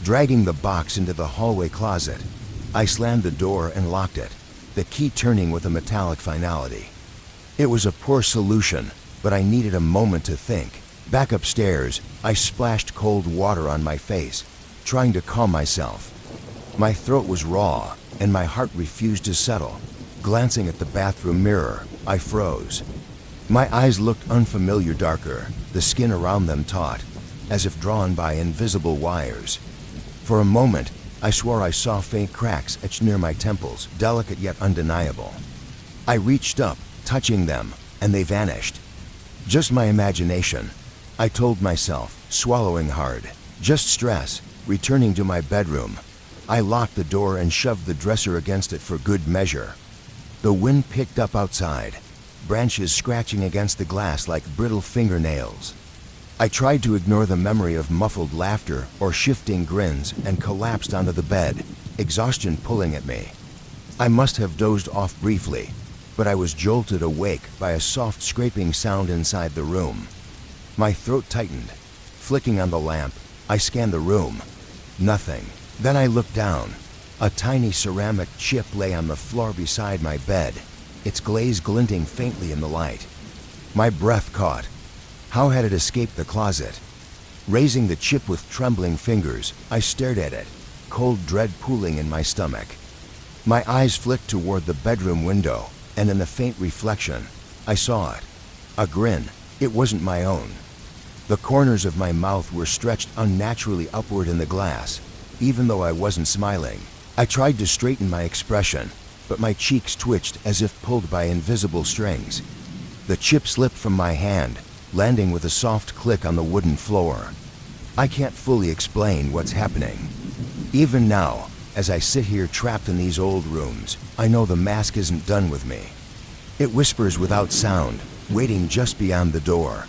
Dragging the box into the hallway closet, I slammed the door and locked it, the key turning with a metallic finality. It was a poor solution, but I needed a moment to think. Back upstairs, I splashed cold water on my face, trying to calm myself. My throat was raw, and my heart refused to settle. Glancing at the bathroom mirror, I froze. My eyes looked unfamiliar darker, the skin around them taut, as if drawn by invisible wires. For a moment, I swore I saw faint cracks etched near my temples, delicate yet undeniable. I reached up, touching them, and they vanished. Just my imagination, I told myself, swallowing hard. Just stress. Returning to my bedroom, I locked the door and shoved the dresser against it for good measure. The wind picked up outside, branches scratching against the glass like brittle fingernails. I tried to ignore the memory of muffled laughter or shifting grins and collapsed onto the bed, exhaustion pulling at me. I must have dozed off briefly, but I was jolted awake by a soft scraping sound inside the room. My throat tightened. Flicking on the lamp, I scanned the room. Nothing. Then I looked down. A tiny ceramic chip lay on the floor beside my bed, its glaze glinting faintly in the light. My breath caught. How had it escaped the closet? Raising the chip with trembling fingers, I stared at it, cold dread pooling in my stomach. My eyes flicked toward the bedroom window, and in the faint reflection, I saw it. A grin. It wasn't my own. The corners of my mouth were stretched unnaturally upward in the glass, even though I wasn't smiling. I tried to straighten my expression, but my cheeks twitched as if pulled by invisible strings. The chip slipped from my hand, landing with a soft click on the wooden floor. I can't fully explain what's happening. Even now, as I sit here trapped in these old rooms, I know the mask isn't done with me. It whispers without sound, waiting just beyond the door.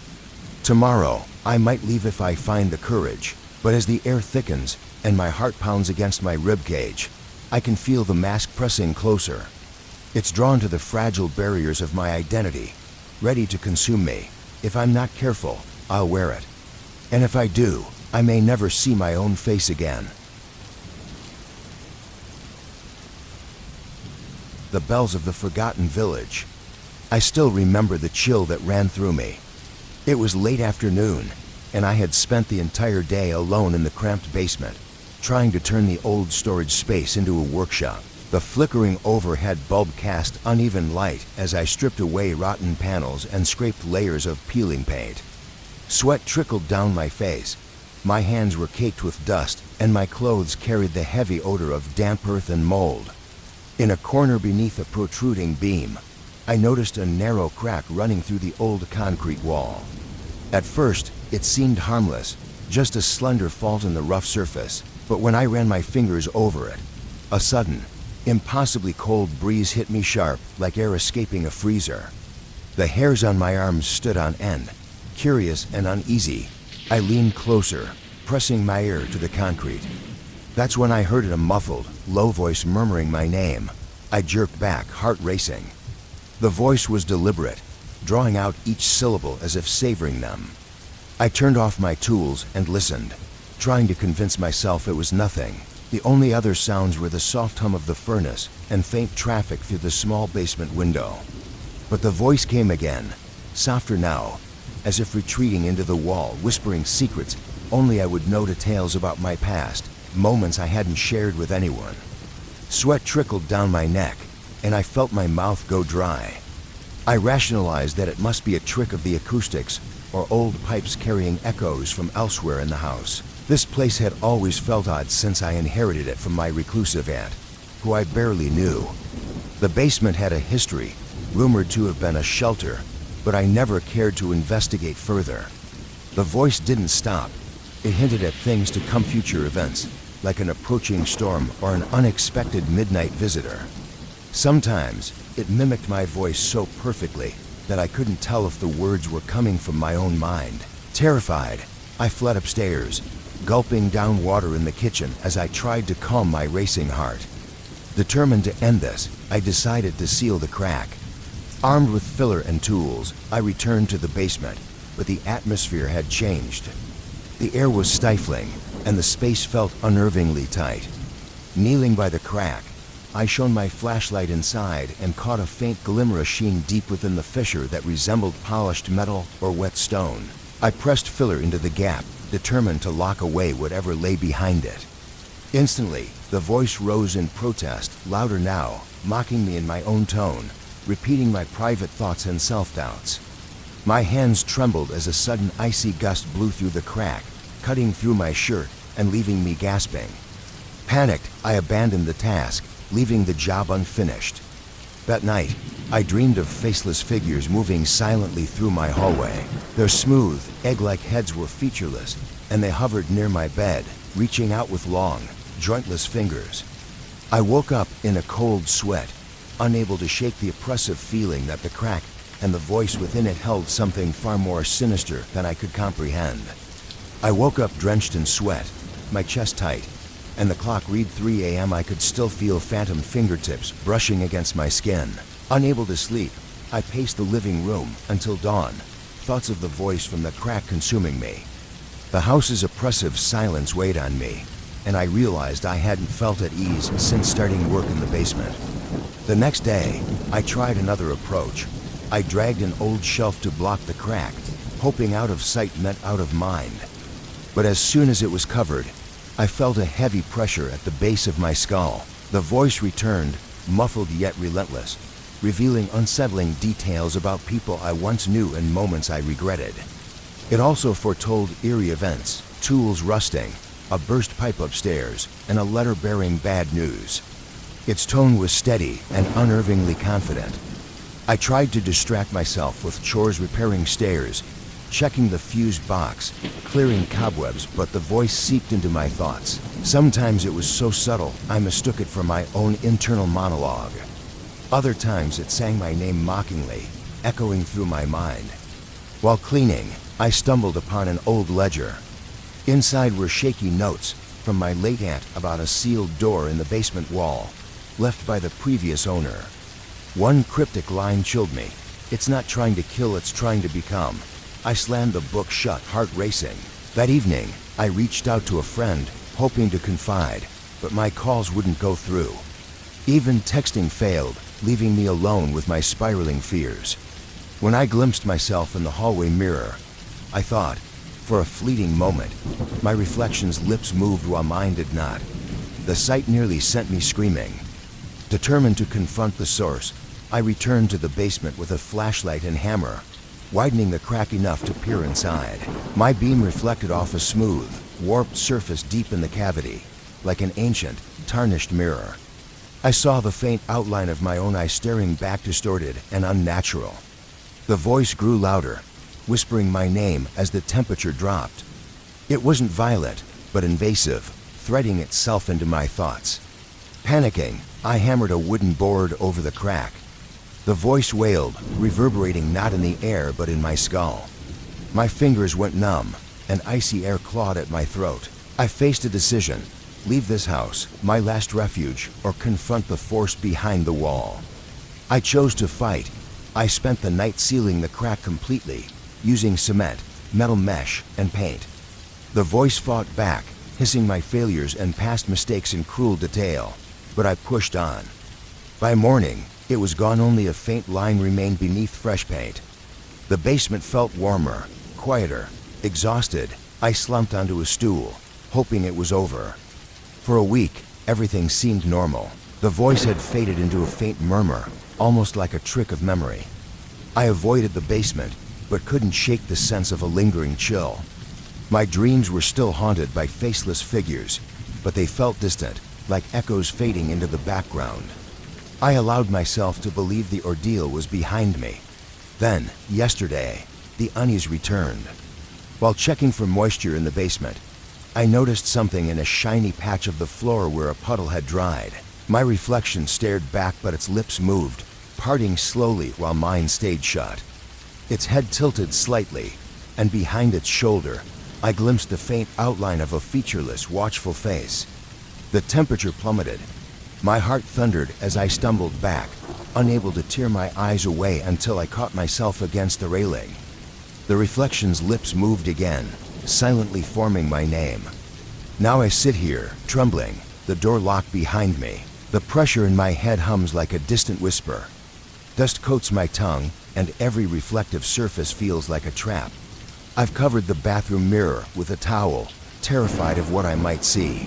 Tomorrow, I might leave if I find the courage, but as the air thickens and my heart pounds against my ribcage, I can feel the mask pressing closer. It's drawn to the fragile barriers of my identity, ready to consume me. If I'm not careful, I'll wear it. And if I do, I may never see my own face again. The bells of the forgotten village. I still remember the chill that ran through me. It was late afternoon, and I had spent the entire day alone in the cramped basement, trying to turn the old storage space into a workshop. The flickering overhead bulb cast uneven light as I stripped away rotten panels and scraped layers of peeling paint. Sweat trickled down my face. My hands were caked with dust, and my clothes carried the heavy odor of damp earth and mold. In a corner beneath a protruding beam, I noticed a narrow crack running through the old concrete wall. At first, it seemed harmless, just a slender fault in the rough surface, but when I ran my fingers over it, a sudden, impossibly cold breeze hit me sharp, like air escaping a freezer. The hairs on my arms stood on end. Curious and uneasy, I leaned closer, pressing my ear to the concrete. That's when I heard a muffled, low voice murmuring my name. I jerked back, heart racing. The voice was deliberate, drawing out each syllable as if savoring them. I turned off my tools and listened, trying to convince myself it was nothing. The only other sounds were the soft hum of the furnace and faint traffic through the small basement window. But the voice came again, softer now, as if retreating into the wall, whispering secrets only I would know, details about my past, moments I hadn't shared with anyone. Sweat trickled down my neck, and I felt my mouth go dry. I rationalized that it must be a trick of the acoustics or old pipes carrying echoes from elsewhere in the house. This place had always felt odd since I inherited it from my reclusive aunt. who I barely knew. The basement had a history, rumored to have been a shelter, but I never cared to investigate further. The voice didn't stop. It hinted at things to come, future events, like an approaching storm or an unexpected midnight visitor. Sometimes, it mimicked my voice so perfectly that I couldn't tell if the words were coming from my own mind. Terrified, I fled upstairs, gulping down water in the kitchen as I tried to calm my racing heart. Determined to end this, I decided to seal the crack. Armed with filler and tools, I returned to the basement, but the atmosphere had changed. The air was stifling, and the space felt unnervingly tight. Kneeling by the crack, I shone my flashlight inside and caught a faint glimmer of sheen deep within the fissure that resembled polished metal or wet stone. I pressed filler into the gap, determined to lock away whatever lay behind it. Instantly, the voice rose in protest, louder now, mocking me in my own tone, repeating my private thoughts and self-doubts. My hands trembled as a sudden icy gust blew through the crack, cutting through my shirt and leaving me gasping. Panicked, I abandoned the task, leaving the job unfinished. That night, I dreamed of faceless figures moving silently through my hallway. Their smooth, egg-like heads were featureless, and they hovered near my bed, reaching out with long, jointless fingers. I woke up in a cold sweat, unable to shake the oppressive feeling that the crack and the voice within it held something far more sinister than I could comprehend. I woke up drenched in sweat, my chest tight, and the clock read 3 a.m. I could still feel phantom fingertips brushing against my skin. Unable to sleep, I paced the living room until dawn, thoughts of the voice from the crack consuming me. The house's oppressive silence weighed on me, and I realized I hadn't felt at ease since starting work in the basement. The next day, I tried another approach. I dragged an old shelf to block the crack, hoping out of sight meant out of mind. But as soon as it was covered, I felt a heavy pressure at the base of my skull. The voice returned, muffled yet relentless, revealing unsettling details about people I once knew and moments I regretted. It also foretold eerie events, tools rusting, a burst pipe upstairs, and a letter bearing bad news. Its tone was steady and unnervingly confident. I tried to distract myself with chores, repairing stairs, checking the fuse box, clearing cobwebs, but the voice seeped into my thoughts. Sometimes it was so subtle, I mistook it for my own internal monologue. Other times it sang my name mockingly, echoing through my mind. While cleaning, I stumbled upon an old ledger. Inside were shaky notes from my late aunt about a sealed door in the basement wall, left by the previous owner. One cryptic line chilled me. "It's not trying to kill, it's trying to become." I slammed the book shut, heart racing. That evening, I reached out to a friend, hoping to confide, but my calls wouldn't go through. Even texting failed, leaving me alone with my spiraling fears. When I glimpsed myself in the hallway mirror, I thought, for a fleeting moment, my reflection's lips moved while mine did not. The sight nearly sent me screaming. Determined to confront the source, I returned to the basement with a flashlight and hammer, widening the crack enough to peer inside. My beam reflected off a smooth, warped surface deep in the cavity, like an ancient, tarnished mirror. I saw the faint outline of my own eye staring back, distorted and unnatural. The voice grew louder, whispering my name as the temperature dropped. It wasn't violent, but invasive, threading itself into my thoughts. Panicking, I hammered a wooden board over the crack. The voice wailed, reverberating not in the air but in my skull. My fingers went numb, and icy air clawed at my throat. I faced a decision: leave this house, my last refuge, or confront the force behind the wall. I chose to fight. I spent the night sealing the crack completely, using cement, metal mesh, and paint. The voice fought back, hissing my failures and past mistakes in cruel detail, but I pushed on. By morning, it was gone, only a faint line remained beneath fresh paint. The basement felt warmer, quieter. Exhausted, I slumped onto a stool, hoping it was over. For a week, everything seemed normal. The voice had faded into a faint murmur, almost like a trick of memory. I avoided the basement, but couldn't shake the sense of a lingering chill. My dreams were still haunted by faceless figures, but they felt distant, like echoes fading into the background. I allowed myself to believe the ordeal was behind me. Then, yesterday, the unease returned. While checking for moisture in the basement, I noticed something in a shiny patch of the floor where a puddle had dried. My reflection stared back, but its lips moved, parting slowly while mine stayed shut. Its head tilted slightly, and behind its shoulder, I glimpsed the faint outline of a featureless, watchful face. The temperature plummeted. My heart thundered as I stumbled back, unable to tear my eyes away until I caught myself against the railing. The reflection's lips moved again, silently forming my name. Now I sit here, trembling, the door locked behind me. The pressure in my head hums like a distant whisper. Dust coats my tongue, and every reflective surface feels like a trap. I've covered the bathroom mirror with a towel, terrified of what I might see.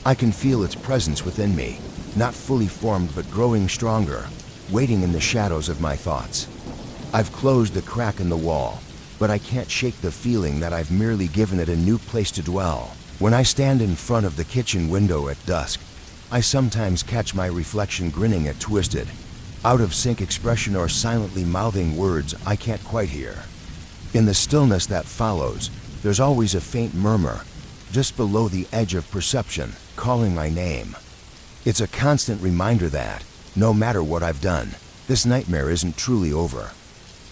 I can feel its presence within me, not fully formed but growing stronger, waiting in the shadows of my thoughts. I've closed the crack in the wall, but I can't shake the feeling that I've merely given it a new place to dwell. When I stand in front of the kitchen window at dusk, I sometimes catch my reflection grinning at twisted, out-of-sync expression or silently mouthing words I can't quite hear. In the stillness that follows, there's always a faint murmur, just below the edge of perception, calling my name. It's a constant reminder that, no matter what I've done, this nightmare isn't truly over.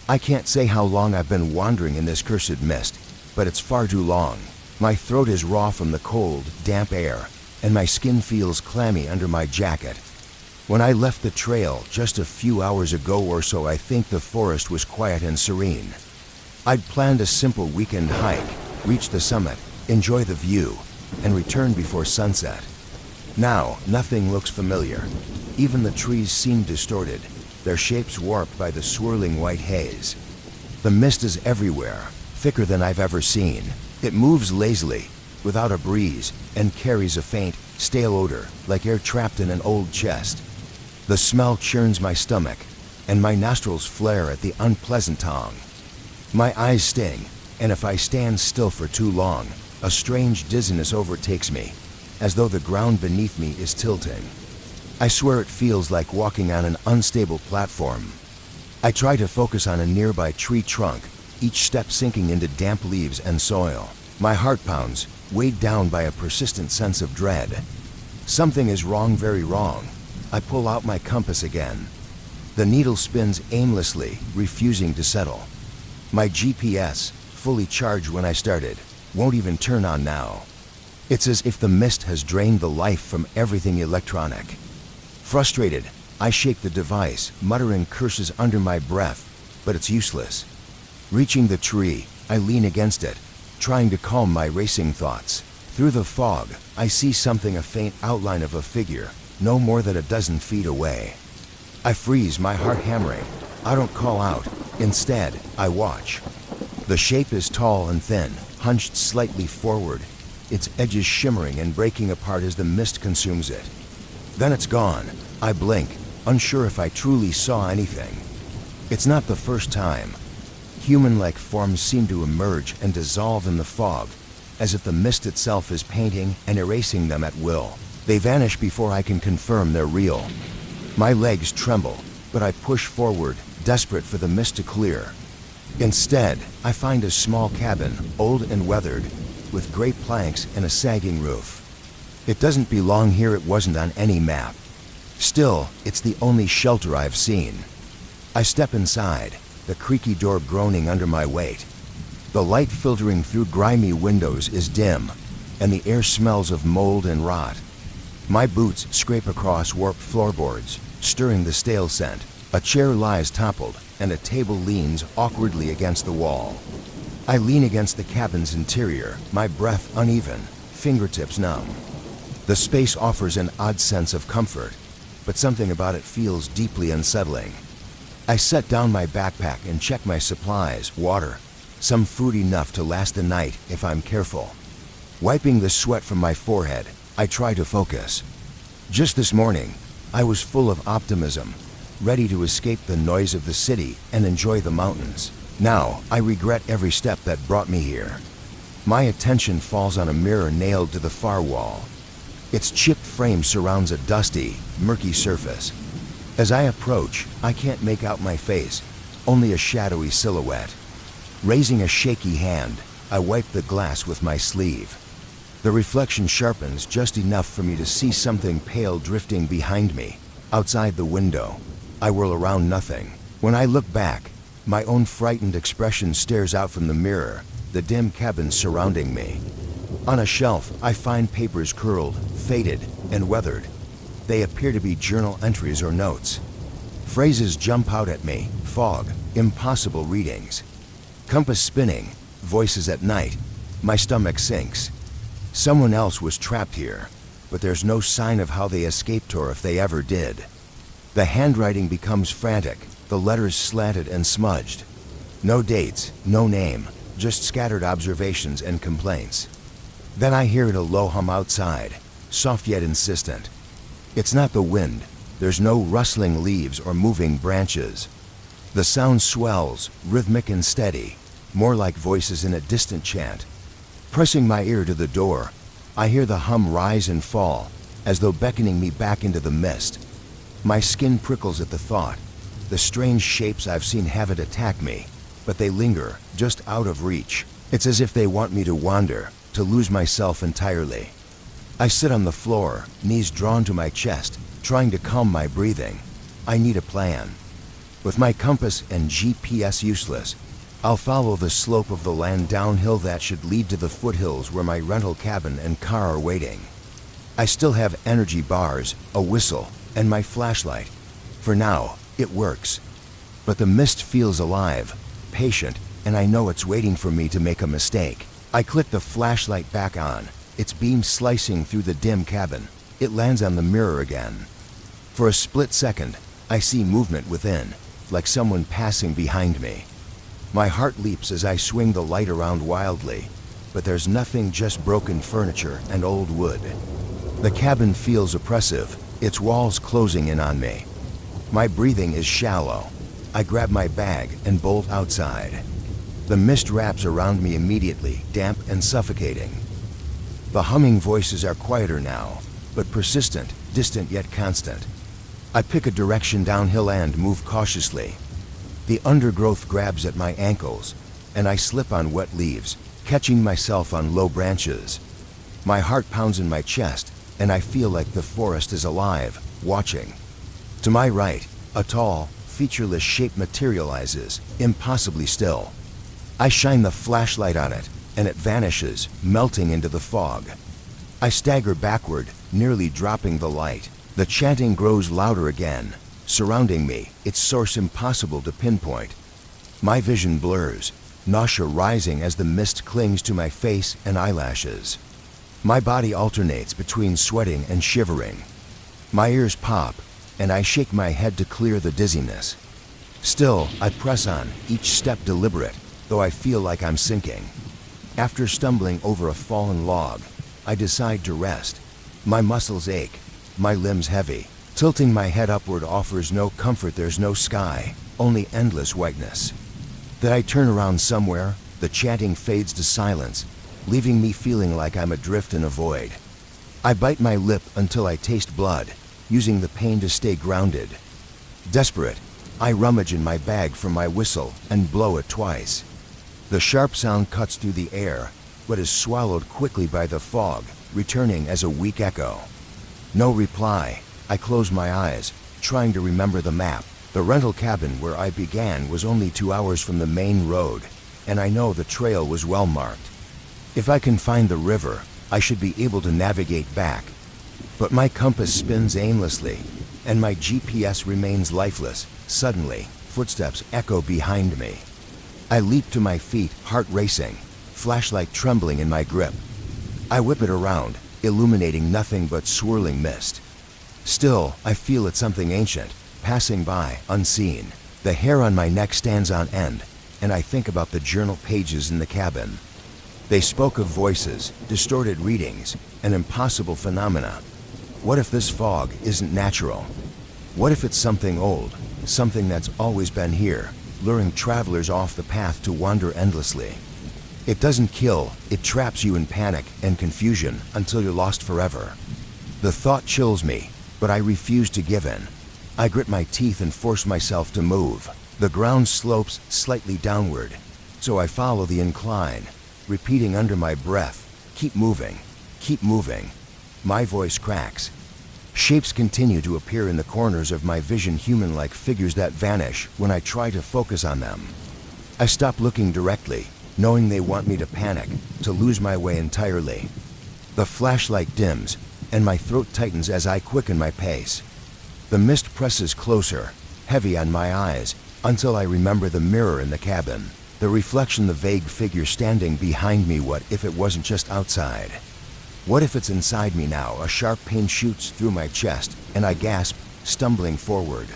I can't say how long I've been wandering in this cursed mist, but it's far too long. My throat is raw from the cold, damp air, and my skin feels clammy under my jacket. When I left the trail just a few hours ago or so, I think the forest was quiet and serene. I'd planned a simple weekend hike, reach the summit, enjoy the view, and return before sunset. Now, nothing looks familiar. Even the trees seem distorted, their shapes warped by the swirling white haze. The mist is everywhere, thicker than I've ever seen. It moves lazily, without a breeze, and carries a faint, stale odor, like air trapped in an old chest. The smell churns my stomach, and my nostrils flare at the unpleasant tang. My eyes sting, and if I stand still for too long, a strange dizziness overtakes me, as though the ground beneath me is tilting. I swear it feels like walking on an unstable platform. I try to focus on a nearby tree trunk, each step sinking into damp leaves and soil. My heart pounds, weighed down by a persistent sense of dread. Something is wrong, very wrong. I pull out my compass again. The needle spins aimlessly, refusing to settle. My GPS, fully charged when I started, won't even turn on now. It's as if the mist has drained the life from everything electronic. Frustrated, I shake the device, muttering curses under my breath, but it's useless. Reaching the tree, I lean against it, trying to calm my racing thoughts. Through the fog, I see something, a faint outline of a figure, no more than a dozen feet away. I freeze, my heart hammering. I don't call out. Instead, I watch. The shape is tall and thin, hunched slightly forward, its edges shimmering and breaking apart as the mist consumes it. Then it's gone. I blink, unsure if I truly saw anything. It's not the first time. Human-like forms seem to emerge and dissolve in the fog, as if the mist itself is painting and erasing them at will. They vanish before I can confirm they're real. My legs tremble, but I push forward, desperate for the mist to clear. Instead, I find a small cabin, old and weathered, with gray planks and a sagging roof. It doesn't belong here, it wasn't on any map. Still, it's the only shelter I've seen. I step inside, the creaky door groaning under my weight. The light filtering through grimy windows is dim, and the air smells of mold and rot. My boots scrape across warped floorboards, stirring the stale scent. A chair lies toppled, and a table leans awkwardly against the wall. I lean against the cabin's interior, my breath uneven, fingertips numb. The space offers an odd sense of comfort, but something about it feels deeply unsettling. I set down my backpack and check my supplies, water, some food enough to last the night if I'm careful. Wiping the sweat from my forehead, I try to focus. Just this morning, I was full of optimism, ready to escape the noise of the city and enjoy the mountains. Now, I regret every step that brought me here. My attention falls on a mirror nailed to the far wall. Its chipped frame surrounds a dusty, murky surface. As I approach, I can't make out my face, only a shadowy silhouette. Raising a shaky hand, I wipe the glass with my sleeve. The reflection sharpens just enough for me to see something pale drifting behind me, outside the window. I whirl around, nothing. When I look back, my own frightened expression stares out from the mirror, the dim cabin surrounding me. On a shelf, I find papers curled, faded, and weathered. They appear to be journal entries or notes. Phrases jump out at me: fog, impossible readings. Compass spinning, voices at night. My stomach sinks. Someone else was trapped here, but there's no sign of how they escaped or if they ever did. The handwriting becomes frantic, the letters slanted and smudged. No dates, no name, just scattered observations and complaints. Then I hear a low hum outside, soft yet insistent. It's not the wind. There's no rustling leaves or moving branches. The sound swells, rhythmic and steady, more like voices in a distant chant. Pressing my ear to the door, I hear the hum rise and fall, as though beckoning me back into the mist. My skin prickles at the thought. The strange shapes I've seen haven't attacked me, but they linger, just out of reach. It's as if they want me to wander, to lose myself entirely. I sit on the floor, knees drawn to my chest, trying to calm my breathing. I need a plan. With my compass and GPS useless, I'll follow the slope of the land downhill that should lead to the foothills where my rental cabin and car are waiting. I still have energy bars, a whistle, and my flashlight. For now, it works. But the mist feels alive, patient, and I know it's waiting for me to make a mistake. I click the flashlight back on, its beam slicing through the dim cabin. It lands on the mirror again. For a split second, I see movement within, like someone passing behind me. My heart leaps as I swing the light around wildly, but there's nothing, just broken furniture and old wood. The cabin feels oppressive, its walls closing in on me. My breathing is shallow. I grab my bag and bolt outside. The mist wraps around me immediately, damp and suffocating. The humming voices are quieter now, but persistent, distant yet constant. I pick a direction downhill and move cautiously. The undergrowth grabs at my ankles, and I slip on wet leaves, catching myself on low branches. My heart pounds in my chest, and I feel like the forest is alive, watching. To my right, a tall, featureless shape materializes, impossibly still. I shine the flashlight on it, and it vanishes, melting into the fog. I stagger backward, nearly dropping the light. The chanting grows louder again, surrounding me, its source impossible to pinpoint. My vision blurs, nausea rising as the mist clings to my face and eyelashes. My body alternates between sweating and shivering. My ears pop, and I shake my head to clear the dizziness. Still, I press on, each step deliberate, though I feel like I'm sinking. After stumbling over a fallen log, I decide to rest. My muscles ache, my limbs heavy. Tilting my head upward offers no comfort. There's no sky, only endless whiteness. Then I turn around somewhere, the chanting fades to silence, leaving me feeling like I'm adrift in a void. I bite my lip until I taste blood, using the pain to stay grounded. Desperate, I rummage in my bag for my whistle and blow it twice. The sharp sound cuts through the air, but is swallowed quickly by the fog, returning as a weak echo. No reply. I close my eyes, trying to remember the map. The rental cabin where I began was only 2 hours from the main road, and I know the trail was well marked. If I can find the river, I should be able to navigate back. But my compass spins aimlessly, and my GPS remains lifeless. Suddenly, footsteps echo behind me. I leap to my feet, heart racing, flashlight trembling in my grip. I whip it around, illuminating nothing but swirling mist. Still, I feel it's something ancient, passing by, unseen. The hair on my neck stands on end, and I think about the journal pages in the cabin. They spoke of voices, distorted readings, and impossible phenomena. What if this fog isn't natural? What if it's something old, something that's always been here, luring travelers off the path to wander endlessly? It doesn't kill, it traps you in panic and confusion until you're lost forever. The thought chills me, but I refuse to give in. I grit my teeth and force myself to move. The ground slopes slightly downward, so I follow the incline, repeating under my breath, "Keep moving, keep moving." My voice cracks. Shapes continue to appear in the corners of my vision, human-like figures that vanish when I try to focus on them. I stop looking directly, knowing they want me to panic, to lose my way entirely. The flashlight dims, and my throat tightens as I quicken my pace. The mist presses closer, heavy on my eyes, until I remember the mirror in the cabin. The reflection, the vague figure standing behind me. What if it wasn't just outside? What if it's inside me now? A sharp pain shoots through my chest, and I gasp, stumbling forward.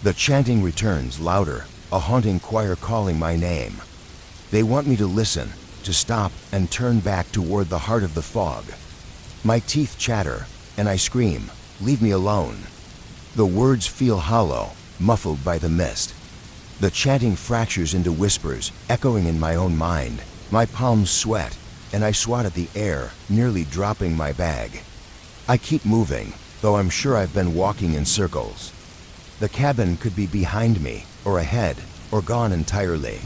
The chanting returns, louder, a haunting choir calling my name. They want me to listen, to stop, and turn back toward the heart of the fog. My teeth chatter, and I scream, "Leave me alone." The words feel hollow, muffled by the mist. The chanting fractures into whispers, echoing in my own mind. My palms sweat, and I swat at the air, nearly dropping my bag. I keep moving, though I'm sure I've been walking in circles. The cabin could be behind me, or ahead, or gone entirely.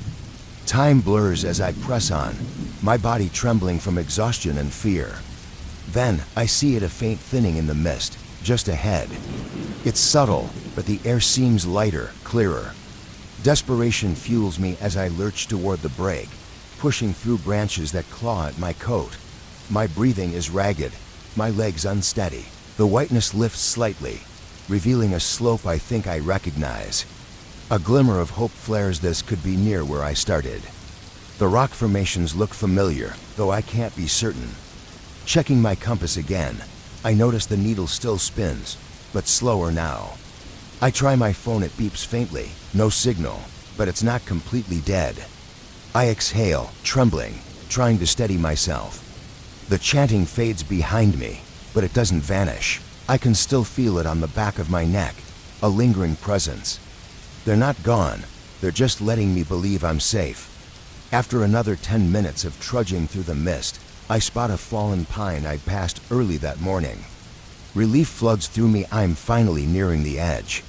Time blurs as I press on, my body trembling from exhaustion and fear. Then, I see it, a faint thinning in the mist, just ahead. It's subtle, but the air seems lighter, clearer. Desperation fuels me as I lurch toward the break, pushing through branches that claw at my coat. My breathing is ragged, my legs unsteady. The whiteness lifts slightly, revealing a slope I think I recognize. A glimmer of hope flares. This could be near where I started. The rock formations look familiar, though I can't be certain. Checking my compass again, I notice the needle still spins, but slower now. I try my phone, it beeps faintly, no signal, but it's not completely dead. I exhale, trembling, trying to steady myself. The chanting fades behind me, but it doesn't vanish. I can still feel it on the back of my neck, a lingering presence. They're not gone, they're just letting me believe I'm safe. After another 10 minutes of trudging through the mist, I spot a fallen pine I'd passed early that morning. Relief floods through me. I'm finally nearing the edge.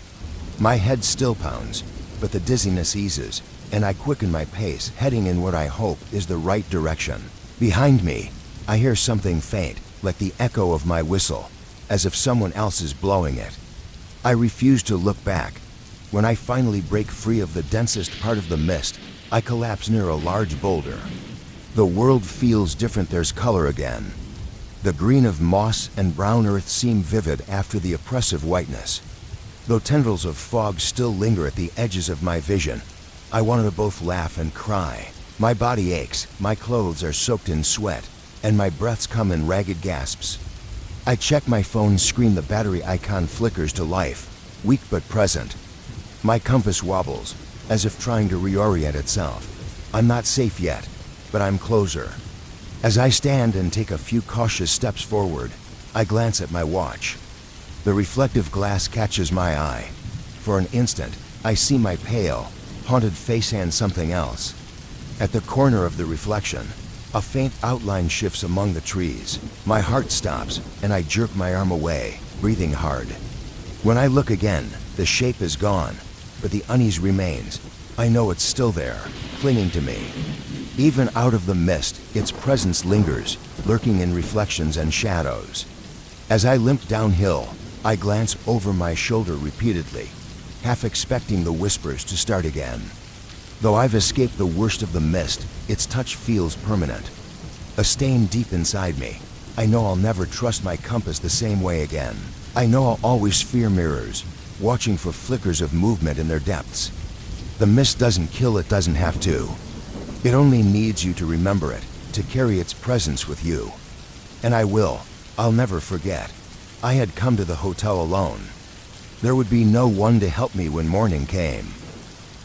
My head still pounds, but the dizziness eases, and I quicken my pace, heading in what I hope is the right direction. Behind me, I hear something faint, like the echo of my whistle, as if someone else is blowing it. I refuse to look back. When I finally break free of the densest part of the mist, I collapse near a large boulder. The world feels different. There's color again. The green of moss and brown earth seem vivid after the oppressive whiteness. Though tendrils of fog still linger at the edges of my vision, I want to both laugh and cry. My body aches, my clothes are soaked in sweat, and my breaths come in ragged gasps. I check my phone's screen. The battery icon flickers to life, weak but present. My compass wobbles, as if trying to reorient itself. I'm not safe yet, but I'm closer. As I stand and take a few cautious steps forward, I glance at my watch. The reflective glass catches my eye. For an instant, I see my pale, haunted face and something else. At the corner of the reflection, a faint outline shifts among the trees. My heart stops, and I jerk my arm away, breathing hard. When I look again, the shape is gone, but the unease remains. I know it's still there, clinging to me. Even out of the mist, its presence lingers, lurking in reflections and shadows. As I limp downhill, I glance over my shoulder repeatedly, half expecting the whispers to start again. Though I've escaped the worst of the mist, its touch feels permanent. A stain deep inside me. I know I'll never trust my compass the same way again. I know I'll always fear mirrors, watching for flickers of movement in their depths. The mist doesn't kill, it doesn't have to. It only needs you to remember it, to carry its presence with you. And I will. I'll never forget. I had come to the hotel alone. There would be no one to help me when morning came.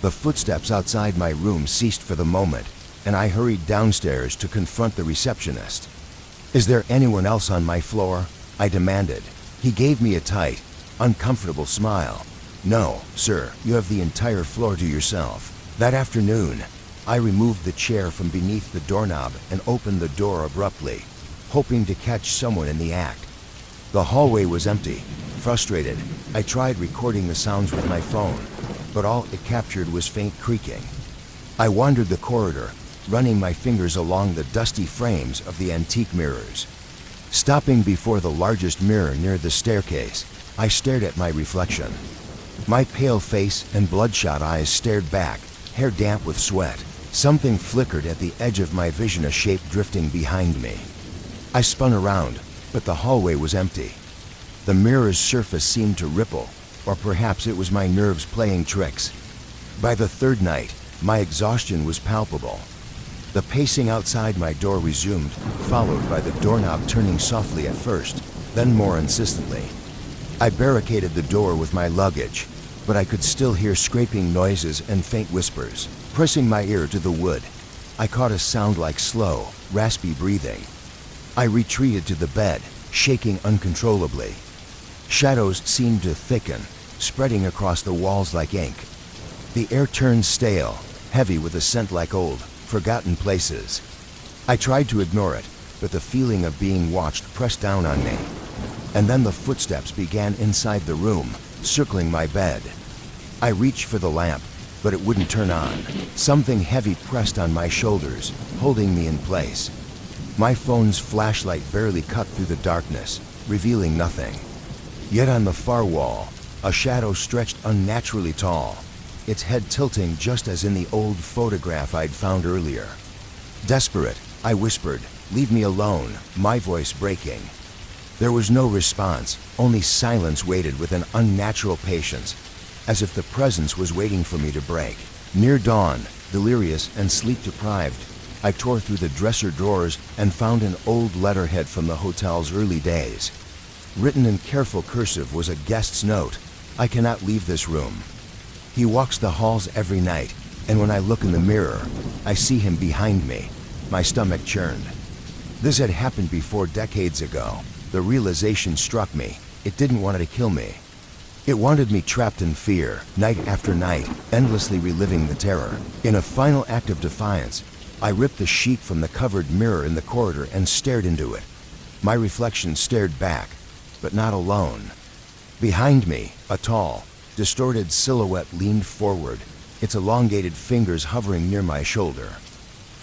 The footsteps outside my room ceased for the moment, and I hurried downstairs to confront the receptionist. "Is there anyone else on my floor?" I demanded. He gave me a tight, uncomfortable smile. "No, sir, you have the entire floor to yourself." That afternoon, I removed the chair from beneath the doorknob and opened the door abruptly, hoping to catch someone in the act. The hallway was empty. Frustrated, I tried recording the sounds with my phone, but all it captured was faint creaking. I wandered the corridor, running my fingers along the dusty frames of the antique mirrors. Stopping before the largest mirror near the staircase, I stared at my reflection. My pale face and bloodshot eyes stared back, hair damp with sweat. Something flickered at the edge of my vision, a shape drifting behind me. I spun around, but the hallway was empty. The mirror's surface seemed to ripple, or perhaps it was my nerves playing tricks. By the third night, my exhaustion was palpable. The pacing outside my door resumed, followed by the doorknob turning softly at first, then more insistently. I barricaded the door with my luggage, but I could still hear scraping noises and faint whispers. Pressing my ear to the wood, I caught a sound like slow, raspy breathing. I retreated to the bed, shaking uncontrollably. Shadows seemed to thicken, spreading across the walls like ink. The air turned stale, heavy with a scent like old, forgotten places. I tried to ignore it, but the feeling of being watched pressed down on me. And then the footsteps began inside the room, circling my bed. I reached for the lamp, but it wouldn't turn on. Something heavy pressed on my shoulders, holding me in place. My phone's flashlight barely cut through the darkness, revealing nothing. Yet on the far wall, a shadow stretched unnaturally tall, its head tilting just as in the old photograph I'd found earlier. Desperate, I whispered, "Leave me alone," my voice breaking. There was no response, only silence waited with an unnatural patience, as if the presence was waiting for me to break. Near dawn, delirious and sleep-deprived, I tore through the dresser drawers and found an old letterhead from the hotel's early days. Written in careful cursive was a guest's note: "I cannot leave this room. He walks the halls every night, and when I look in the mirror, I see him behind me." My stomach churned. This had happened before decades ago. The realization struck me. It didn't want to kill me. It wanted me trapped in fear, night after night, endlessly reliving the terror. In a final act of defiance, I ripped the sheet from the covered mirror in the corridor and stared into it. My reflection stared back, but not alone. Behind me, a tall, distorted silhouette leaned forward, its elongated fingers hovering near my shoulder.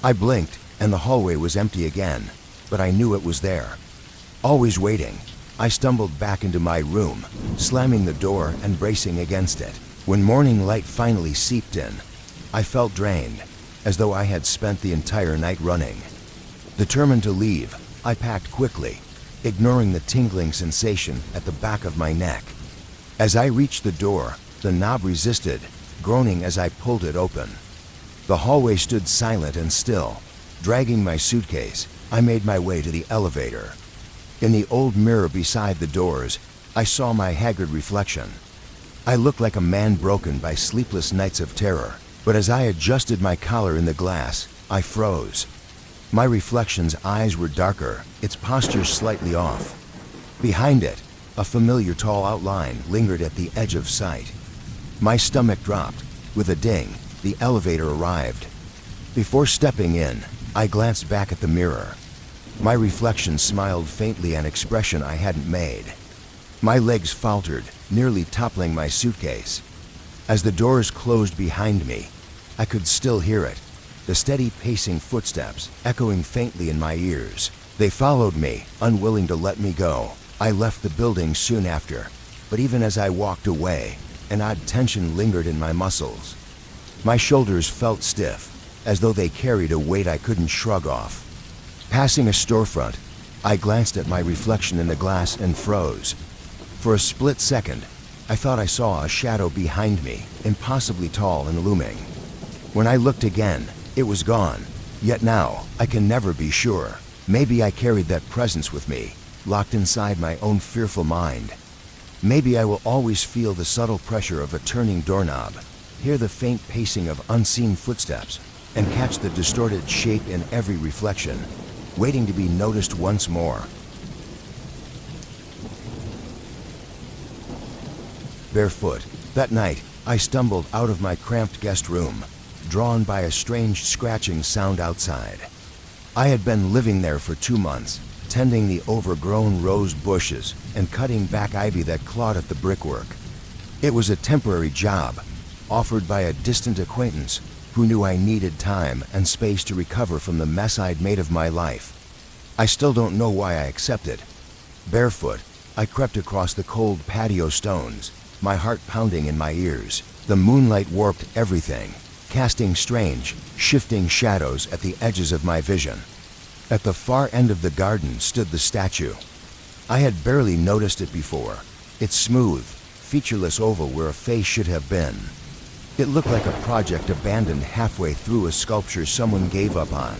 I blinked, and the hallway was empty again, but I knew it was there. Always waiting, I stumbled back into my room, slamming the door and bracing against it. When morning light finally seeped in, I felt drained, as though I had spent the entire night running. Determined to leave, I packed quickly, ignoring the tingling sensation at the back of my neck. As I reached the door, the knob resisted, groaning as I pulled it open. The hallway stood silent and still. Dragging my suitcase, I made my way to the elevator. In the old mirror beside the doors, I saw my haggard reflection. I looked like a man broken by sleepless nights of terror, but as I adjusted my collar in the glass, I froze. My reflection's eyes were darker, its posture slightly off. Behind it, a familiar tall outline lingered at the edge of sight. My stomach dropped. With a ding, the elevator arrived. Before stepping in, I glanced back at the mirror. My reflection smiled faintly, an expression I hadn't made. My legs faltered, nearly toppling my suitcase. As the doors closed behind me, I could still hear it, the steady pacing footsteps echoing faintly in my ears. They followed me, unwilling to let me go. I left the building soon after, but even as I walked away, an odd tension lingered in my muscles. My shoulders felt stiff, as though they carried a weight I couldn't shrug off. Passing a storefront, I glanced at my reflection in the glass and froze. For a split second, I thought I saw a shadow behind me, impossibly tall and looming. When I looked again, it was gone. Yet now, I can never be sure. Maybe I carried that presence with me, locked inside my own fearful mind. Maybe I will always feel the subtle pressure of a turning doorknob, hear the faint pacing of unseen footsteps, and catch the distorted shape in every reflection, waiting to be noticed once more. Barefoot, that night, I stumbled out of my cramped guest room, drawn by a strange scratching sound outside. I had been living there for 2 months, tending the overgrown rose bushes and cutting back ivy that clawed at the brickwork. It was a temporary job, offered by a distant acquaintance who knew I needed time and space to recover from the mess I'd made of my life. I still don't know why I accepted. Barefoot, I crept across the cold patio stones, my heart pounding in my ears. The moonlight warped everything, casting strange, shifting shadows at the edges of my vision. At the far end of the garden stood the statue. I had barely noticed it before, its smooth, featureless oval where a face should have been. It looked like a project abandoned halfway through a sculpture someone gave up on.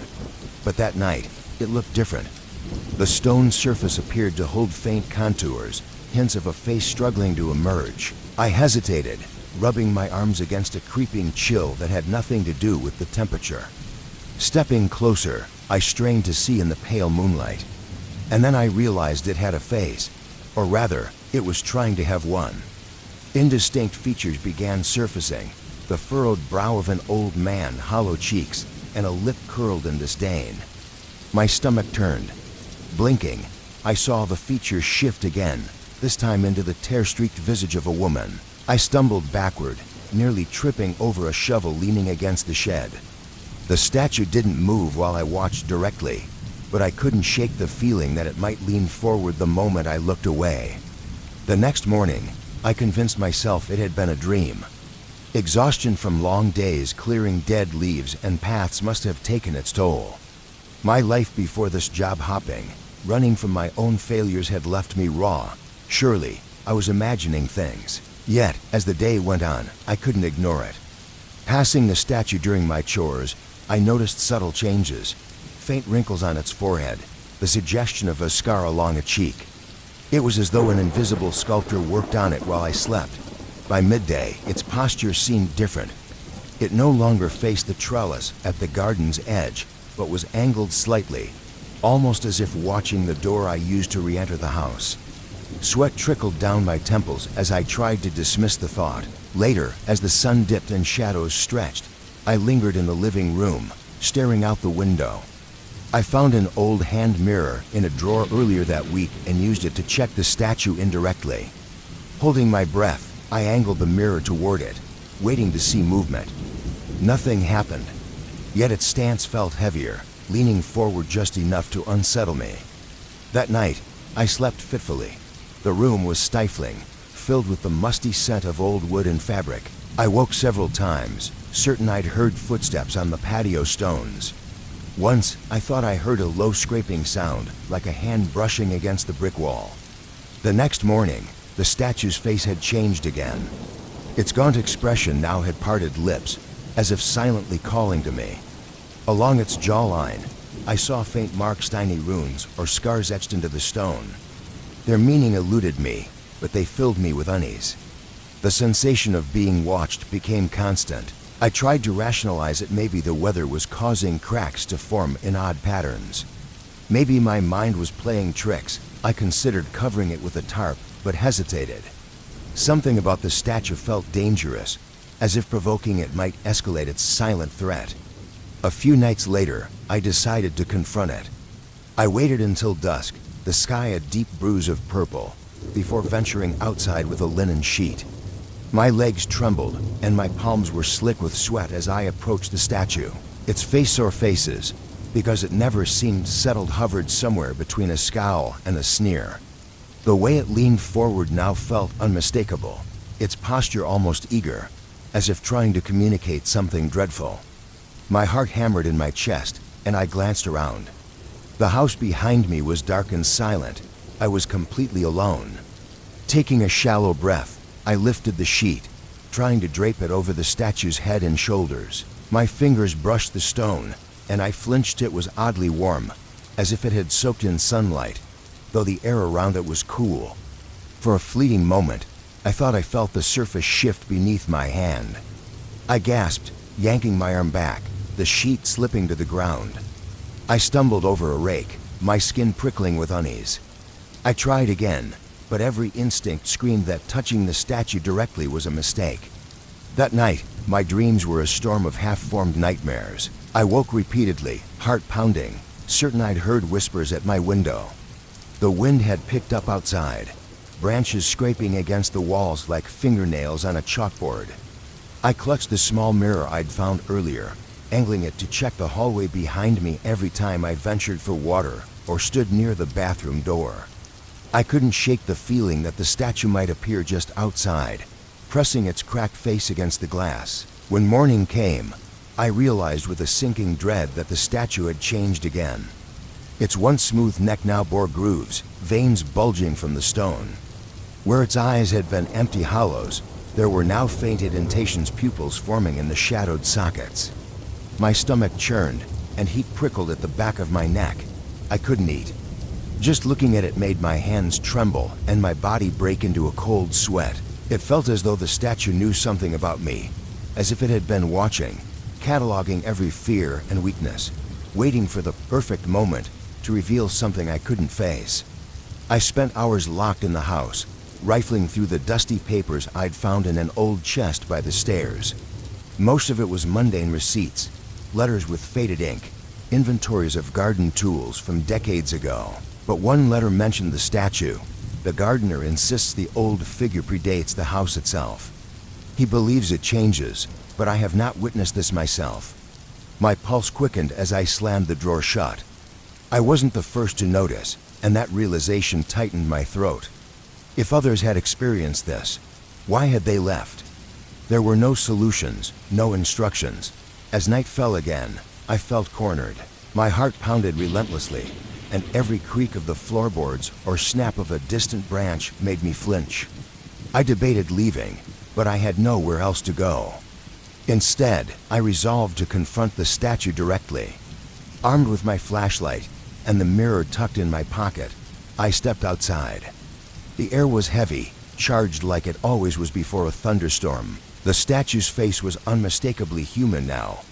But that night, it looked different. The stone surface appeared to hold faint contours, hints of a face struggling to emerge. I hesitated, rubbing my arms against a creeping chill that had nothing to do with the temperature. Stepping closer, I strained to see in the pale moonlight. And then I realized it had a face, or rather, it was trying to have one. Indistinct features began surfacing, the furrowed brow of an old man, hollow cheeks, and a lip curled in disdain. My stomach turned. Blinking, I saw the features shift again, this time into the tear-streaked visage of a woman. I stumbled backward, nearly tripping over a shovel leaning against the shed. The statue didn't move while I watched directly, but I couldn't shake the feeling that it might lean forward the moment I looked away. The next morning, I convinced myself it had been a dream. Exhaustion from long days clearing dead leaves and paths must have taken its toll. My life before this job hopping, running from my own failures, had left me raw. Surely, I was imagining things. Yet, as the day went on, I couldn't ignore it. Passing the statue during my chores, I noticed subtle changes. Faint wrinkles on its forehead, the suggestion of a scar along a cheek. It was as though an invisible sculptor worked on it while I slept. By midday, its posture seemed different. It no longer faced the trellis at the garden's edge, but was angled slightly, almost as if watching the door I used to re-enter the house. Sweat trickled down my temples as I tried to dismiss the thought. Later, as the sun dipped and shadows stretched, I lingered in the living room, staring out the window. I found an old hand mirror in a drawer earlier that week and used it to check the statue indirectly. Holding my breath, I angled the mirror toward it, waiting to see movement. Nothing happened, yet its stance felt heavier, leaning forward just enough to unsettle me. That night, I slept fitfully. The room was stifling, filled with the musty scent of old wood and fabric. I woke several times, certain I'd heard footsteps on the patio stones. Once, I thought I heard a low scraping sound, like a hand brushing against the brick wall. The next morning, the statue's face had changed again. Its gaunt expression now had parted lips, as if silently calling to me. Along its jawline, I saw faint marks, tiny runes, or scars etched into the stone. Their meaning eluded me, but they filled me with unease. The sensation of being watched became constant. I tried to rationalize it. Maybe the weather was causing cracks to form in odd patterns. Maybe my mind was playing tricks. I considered covering it with a tarp, but hesitated. Something about the statue felt dangerous, as if provoking it might escalate its silent threat. A few nights later, I decided to confront it. I waited until dusk, the sky a deep bruise of purple, before venturing outside with a linen sheet. My legs trembled, and my palms were slick with sweat as I approached the statue. Its face or faces, because it never seemed settled, hovered somewhere between a scowl and a sneer. The way it leaned forward now felt unmistakable, its posture almost eager, as if trying to communicate something dreadful. My heart hammered in my chest, and I glanced around. The house behind me was dark and silent. I was completely alone. Taking a shallow breath, I lifted the sheet, trying to drape it over the statue's head and shoulders. My fingers brushed the stone, and I flinched. It was oddly warm, as if it had soaked in sunlight, though the air around it was cool. For a fleeting moment, I thought I felt the surface shift beneath my hand. I gasped, yanking my arm back, the sheet slipping to the ground. I stumbled over a rake, my skin prickling with unease. I tried again, but every instinct screamed that touching the statue directly was a mistake. That night, my dreams were a storm of half-formed nightmares. I woke repeatedly, heart pounding, certain I'd heard whispers at my window. The wind had picked up outside, branches scraping against the walls like fingernails on a chalkboard. I clutched the small mirror I'd found earlier, angling it to check the hallway behind me every time I ventured for water or stood near the bathroom door. I couldn't shake the feeling that the statue might appear just outside, pressing its cracked face against the glass. When morning came, I realized with a sinking dread that the statue had changed again. Its once smooth neck now bore grooves, veins bulging from the stone. Where its eyes had been empty hollows, there were now faint indentations, pupils forming in the shadowed sockets. My stomach churned, and heat prickled at the back of my neck. I couldn't eat. Just looking at it made my hands tremble and my body break into a cold sweat. It felt as though the statue knew something about me, as if it had been watching, cataloging every fear and weakness, waiting for the perfect moment to reveal something I couldn't face. I spent hours locked in the house, rifling through the dusty papers I'd found in an old chest by the stairs. Most of it was mundane receipts, letters with faded ink, inventories of garden tools from decades ago. But one letter mentioned the statue. The gardener insists the old figure predates the house itself. He believes it changes, but I have not witnessed this myself. My pulse quickened as I slammed the drawer shut. I wasn't the first to notice, and that realization tightened my throat. If others had experienced this, why had they left? There were no solutions, no instructions. As night fell again, I felt cornered. My heart pounded relentlessly, and every creak of the floorboards or snap of a distant branch made me flinch. I debated leaving, but I had nowhere else to go. Instead, I resolved to confront the statue directly. Armed with my flashlight and the mirror tucked in my pocket, I stepped outside. The air was heavy, charged like it always was before a thunderstorm. The statue's face was unmistakably human now,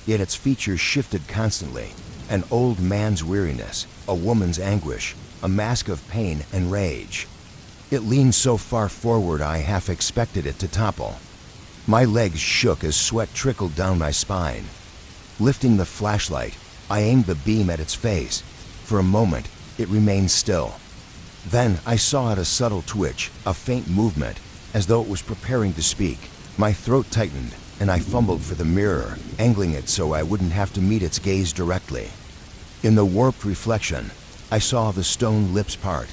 yet its features shifted constantly. An old man's weariness, a woman's anguish, a mask of pain and rage. It leaned so far forward I half expected it to topple. My legs shook as sweat trickled down my spine. Lifting the flashlight, I aimed the beam at its face. For a moment, it remained still. Then I saw it a subtle twitch, a faint movement, as though it was preparing to speak. My throat tightened, and I fumbled for the mirror, angling it so I wouldn't have to meet its gaze directly. In the warped reflection, I saw the stone lips part.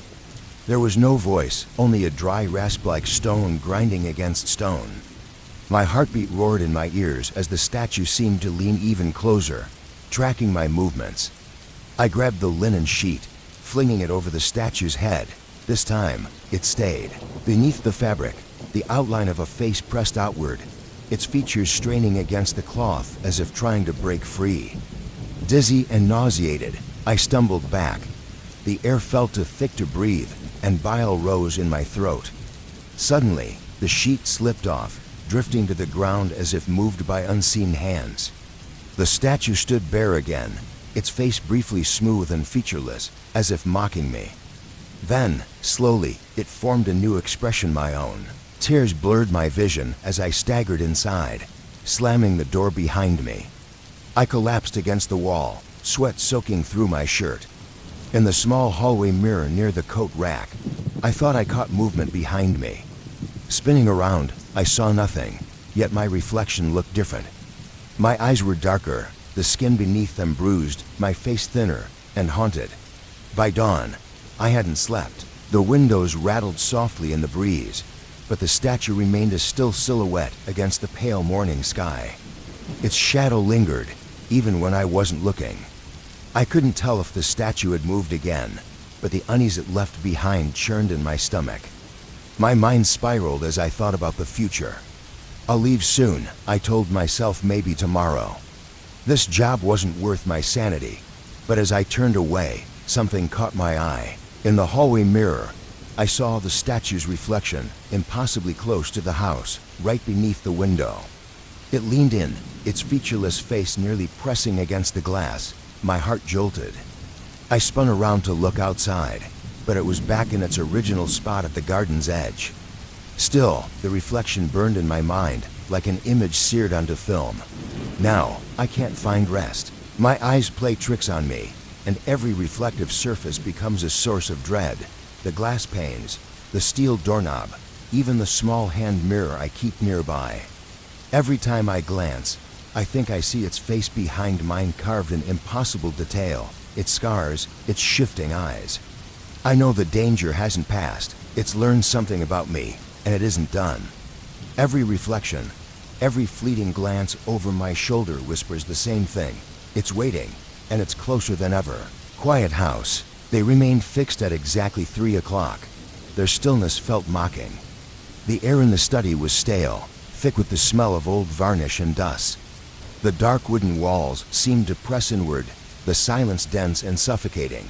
There was no voice, only a dry rasp like stone grinding against stone. My heartbeat roared in my ears as the statue seemed to lean even closer, tracking my movements. I grabbed the linen sheet, flinging it over the statue's head. This time, it stayed. Beneath the fabric, the outline of a face pressed outward, its features straining against the cloth as if trying to break free. Dizzy and nauseated, I stumbled back. The air felt too thick to breathe, and bile rose in my throat. Suddenly, the sheet slipped off, drifting to the ground as if moved by unseen hands. The statue stood bare again, its face briefly smooth and featureless, as if mocking me. Then, slowly, it formed a new expression, my own. Tears blurred my vision as I staggered inside, slamming the door behind me. I collapsed against the wall, sweat soaking through my shirt. In the small hallway mirror near the coat rack, I thought I caught movement behind me. Spinning around, I saw nothing, yet my reflection looked different. My eyes were darker, the skin beneath them bruised, my face thinner and haunted. By dawn, I hadn't slept. The windows rattled softly in the breeze, but the statue remained a still silhouette against the pale morning sky. Its shadow lingered, even when I wasn't looking. I couldn't tell if the statue had moved again, but the unease it left behind churned in my stomach. My mind spiraled as I thought about the future. I'll leave soon, I told myself, maybe tomorrow. This job wasn't worth my sanity, but as I turned away, something caught my eye. In the hallway mirror, I saw the statue's reflection, impossibly close to the house, right beneath the window. It leaned in, its featureless face nearly pressing against the glass. My heart jolted. I spun around to look outside, but it was back in its original spot at the garden's edge. Still, the reflection burned in my mind, like an image seared onto film. Now, I can't find rest. My eyes play tricks on me, and every reflective surface becomes a source of dread. The glass panes, the steel doorknob, even the small hand mirror I keep nearby. Every time I glance, I think I see its face behind mine carved in impossible detail, its scars, its shifting eyes. I know the danger hasn't passed, it's learned something about me, and it isn't done. Every reflection, every fleeting glance over my shoulder whispers the same thing. It's waiting, and it's closer than ever. Quiet house. They remained fixed at exactly 3 o'clock. Their stillness felt mocking. The air in the study was stale, thick with the smell of old varnish and dust. The dark wooden walls seemed to press inward, the silence dense and suffocating.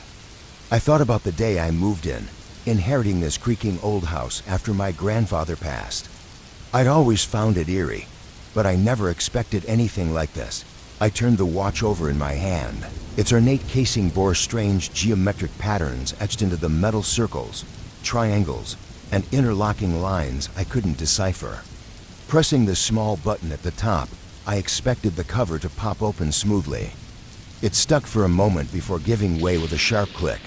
I thought about the day I moved in, inheriting this creaking old house after my grandfather passed. I'd always found it eerie, but I never expected anything like this. I turned the watch over in my hand. Its ornate casing bore strange geometric patterns etched into the metal circles, triangles, and interlocking lines I couldn't decipher. Pressing the small button at the top, I expected the cover to pop open smoothly. It stuck for a moment before giving way with a sharp click.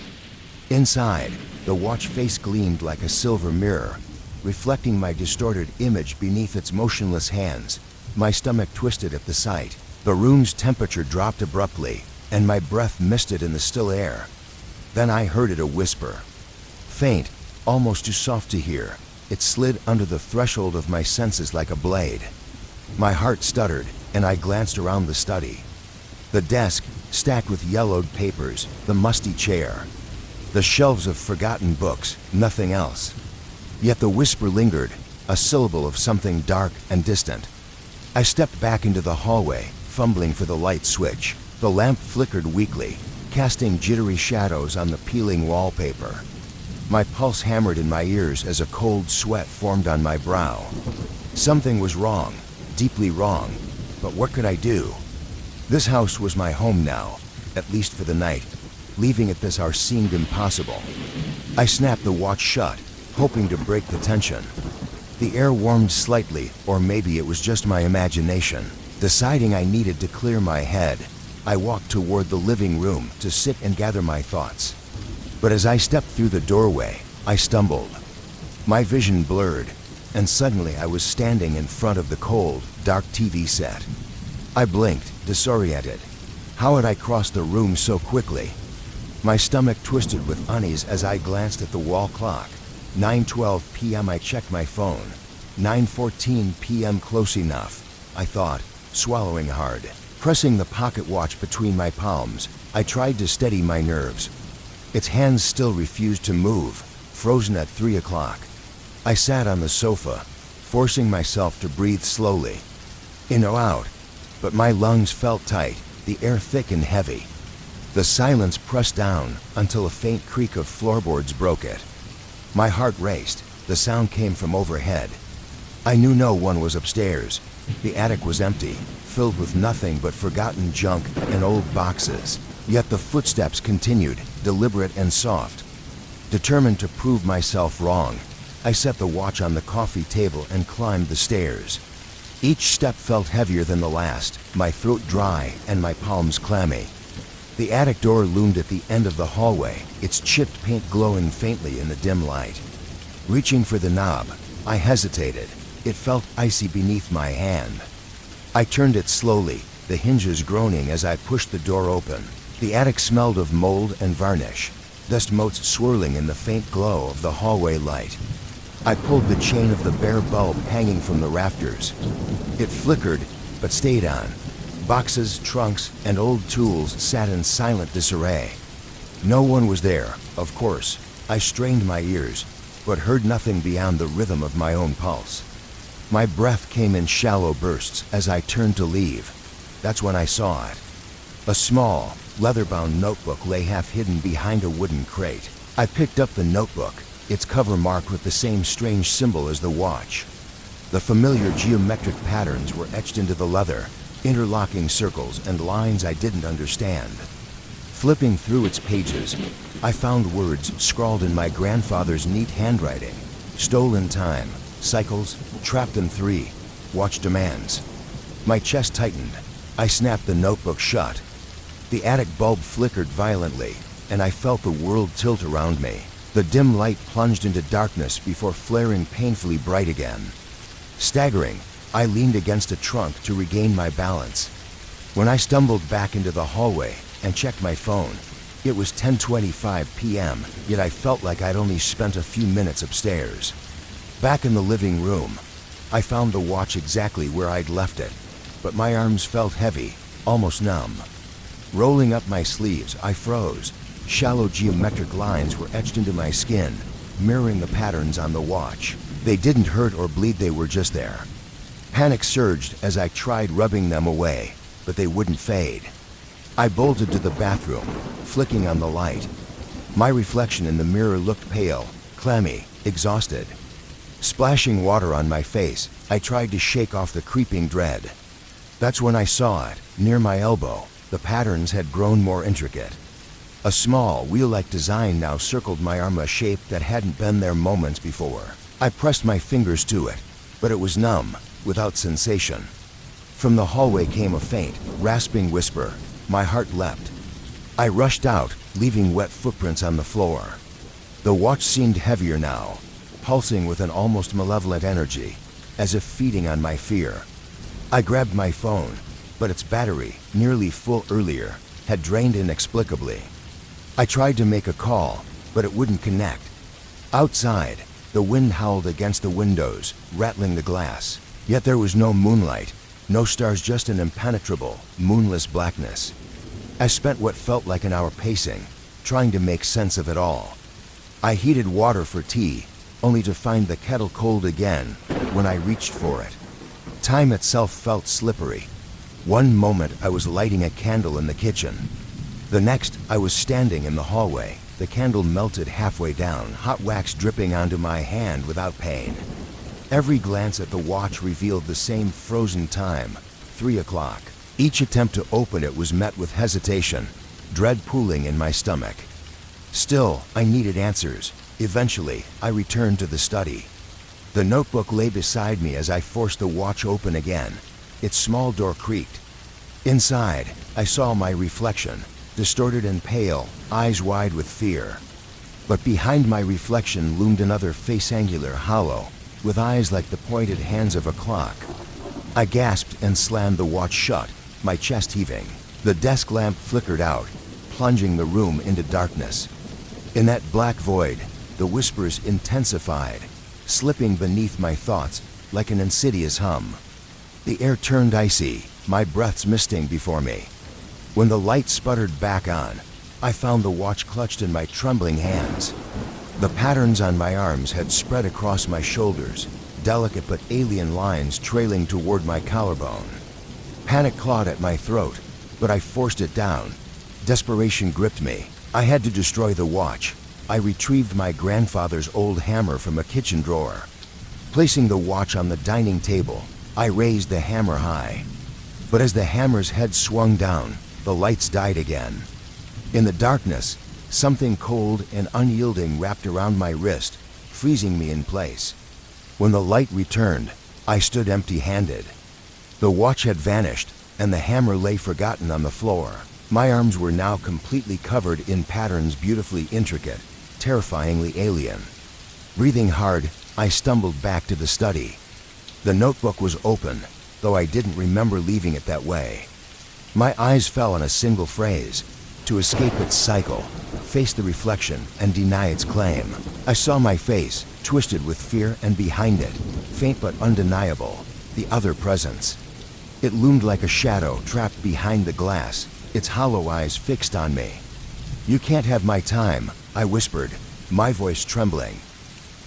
Inside, the watch face gleamed like a silver mirror, reflecting my distorted image beneath its motionless hands. My stomach twisted at the sight. The room's temperature dropped abruptly, and my breath misted in the still air. Then I heard it, a whisper. Faint, almost too soft to hear, it slid under the threshold of my senses like a blade. My heart stuttered, and I glanced around the study. The desk, stacked with yellowed papers, the musty chair, the shelves of forgotten books, nothing else. Yet the whisper lingered, a syllable of something dark and distant. I stepped back into the hallway, fumbling for the light switch. The lamp flickered weakly, casting jittery shadows on the peeling wallpaper. My pulse hammered in my ears as a cold sweat formed on my brow. Something was wrong, deeply wrong, but what could I do? This house was my home now, at least for the night. Leaving it this hour seemed impossible. I snapped the watch shut, hoping to break the tension. The air warmed slightly, or maybe it was just my imagination. Deciding I needed to clear my head, I walked toward the living room to sit and gather my thoughts. But as I stepped through the doorway, I stumbled. My vision blurred, and suddenly I was standing in front of the cold, dark TV set. I blinked, disoriented. How had I crossed the room so quickly? My stomach twisted with unease as I glanced at the wall clock. 9:12 p.m. I checked my phone. 9:14 p.m. Close enough, I thought, swallowing hard. Pressing the pocket watch between my palms, I tried to steady my nerves. Its hands still refused to move, frozen at 3 o'clock. I sat on the sofa, forcing myself to breathe slowly. In or out, but my lungs felt tight, the air thick and heavy. The silence pressed down until a faint creak of floorboards broke it. My heart raced. The sound came from overhead. I knew no one was upstairs. The attic was empty, filled with nothing but forgotten junk and old boxes. Yet the footsteps continued, deliberate and soft. Determined to prove myself wrong, I set the watch on the coffee table and climbed the stairs. Each step felt heavier than the last, my throat dry and my palms clammy. The attic door loomed at the end of the hallway, its chipped paint glowing faintly in the dim light. Reaching for the knob, I hesitated. It felt icy beneath my hand. I turned it slowly, the hinges groaning as I pushed the door open. The attic smelled of mold and varnish, dust motes swirling in the faint glow of the hallway light. I pulled the chain of the bare bulb hanging from the rafters. It flickered, but stayed on. Boxes, trunks, and old tools sat in silent disarray. No one was there, of course. I strained my ears, but heard nothing beyond the rhythm of my own pulse. My breath came in shallow bursts as I turned to leave. That's when I saw it. A small, leather-bound notebook lay half hidden behind a wooden crate. I picked up the notebook, its cover marked with the same strange symbol as the watch. The familiar geometric patterns were etched into the leather, interlocking circles and lines I didn't understand. Flipping through its pages, I found words scrawled in my grandfather's neat handwriting. Stolen time, cycles, trapped in 3, watch demands. My chest tightened. I snapped the notebook shut. The attic bulb flickered violently, and I felt the world tilt around me. The dim light plunged into darkness before flaring painfully bright again. Staggering, I leaned against a trunk to regain my balance. When I stumbled back into the hallway and checked my phone, it was 10:25 p.m., yet I felt like I'd only spent a few minutes upstairs. Back in the living room, I found the watch exactly where I'd left it, but my arms felt heavy, almost numb. Rolling up my sleeves, I froze. Shallow geometric lines were etched into my skin, mirroring the patterns on the watch. They didn't hurt or bleed, they were just there. Panic surged as I tried rubbing them away, but they wouldn't fade. I bolted to the bathroom, flicking on the light. My reflection in the mirror looked pale, clammy, exhausted. Splashing water on my face, I tried to shake off the creeping dread. That's when I saw it, near my elbow. The patterns had grown more intricate. A small, wheel-like design now circled my arm, a shape that hadn't been there moments before. I pressed my fingers to it, but it was numb, without sensation. From the hallway came a faint, rasping whisper. My heart leapt. I rushed out, leaving wet footprints on the floor. The watch seemed heavier now, pulsing with an almost malevolent energy, as if feeding on my fear. I grabbed my phone, but its battery, nearly full earlier, had drained inexplicably. I tried to make a call, but it wouldn't connect. Outside, the wind howled against the windows, rattling the glass. Yet there was no moonlight, no stars, just an impenetrable, moonless blackness. I spent what felt like an hour pacing, trying to make sense of it all. I heated water for tea, only to find the kettle cold again when I reached for it. Time itself felt slippery. One moment I was lighting a candle in the kitchen. The next I was standing in the hallway. The candle melted halfway down, hot wax dripping onto my hand without pain. Every glance at the watch revealed the same frozen time, 3 o'clock. Each attempt to open it was met with hesitation, dread pooling in my stomach. Still, I needed answers. Eventually, I returned to the study. The notebook lay beside me as I forced the watch open again. Its small door creaked. Inside, I saw my reflection, distorted and pale, eyes wide with fear. But behind my reflection loomed another face, angular, hollow, with eyes like the pointed hands of a clock. I gasped and slammed the watch shut, my chest heaving. The desk lamp flickered out, plunging the room into darkness. In that black void, the whispers intensified, slipping beneath my thoughts like an insidious hum. The air turned icy, my breaths misting before me. When the light sputtered back on, I found the watch clutched in my trembling hands. The patterns on my arms had spread across my shoulders, delicate but alien lines trailing toward my collarbone. Panic clawed at my throat, but I forced it down. Desperation gripped me. I had to destroy the watch. I retrieved my grandfather's old hammer from a kitchen drawer. Placing the watch on the dining table, I raised the hammer high. But as the hammer's head swung down, the lights died again. In the darkness, something cold and unyielding wrapped around my wrist, freezing me in place. When the light returned, I stood empty-handed. The watch had vanished, and the hammer lay forgotten on the floor. My arms were now completely covered in patterns beautifully intricate, terrifyingly alien. Breathing hard, I stumbled back to the study. The notebook was open, though I didn't remember leaving it that way. My eyes fell on a single phrase: to escape its cycle, face the reflection, and deny its claim. I saw my face, twisted with fear, and behind it, faint but undeniable, the other presence. It loomed like a shadow trapped behind the glass, its hollow eyes fixed on me. "You can't have my time," I whispered, my voice trembling.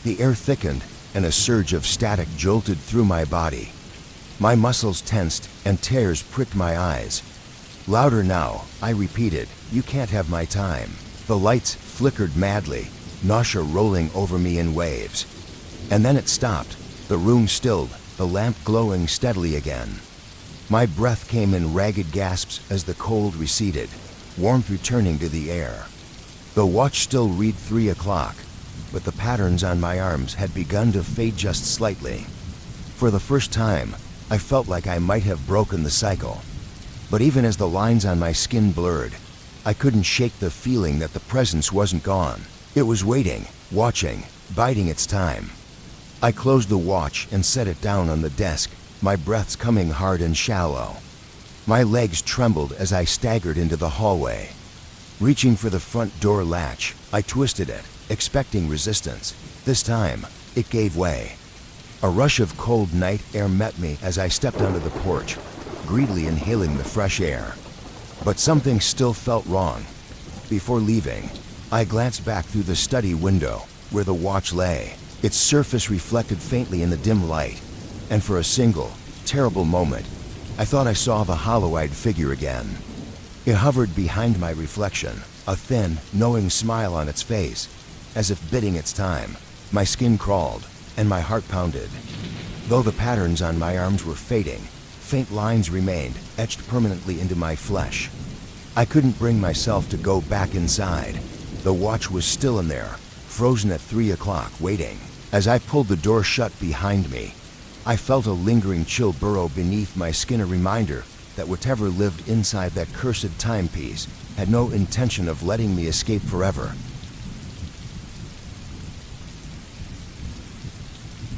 The air thickened, and a surge of static jolted through my body. My muscles tensed, and tears pricked my eyes. Louder now, I repeated, "You can't have my time." The lights flickered madly, nausea rolling over me in waves. And then it stopped. The room stilled, the lamp glowing steadily again. My breath came in ragged gasps as the cold receded, warmth returning to the air. The watch still read 3 o'clock, but the patterns on my arms had begun to fade just slightly. For the first time, I felt like I might have broken the cycle. But even as the lines on my skin blurred, I couldn't shake the feeling that the presence wasn't gone. It was waiting, watching, biding its time. I closed the watch and set it down on the desk, my breaths coming hard and shallow. My legs trembled as I staggered into the hallway. Reaching for the front door latch, I twisted it, expecting resistance. This time, it gave way. A rush of cold night air met me as I stepped onto the porch, greedily inhaling the fresh air. But something still felt wrong. Before leaving, I glanced back through the study window, where the watch lay. Its surface reflected faintly in the dim light, and for a single, terrible moment, I thought I saw the hollow-eyed figure again. It hovered behind my reflection, a thin, knowing smile on its face, as if bidding its time. My skin crawled, and my heart pounded. Though the patterns on my arms were fading, faint lines remained, etched permanently into my flesh. I couldn't bring myself to go back inside. The watch was still in there, frozen at 3 o'clock, waiting. As I pulled the door shut behind me, I felt a lingering chill burrow beneath my skin, a reminder that whatever lived inside that cursed timepiece had no intention of letting me escape forever.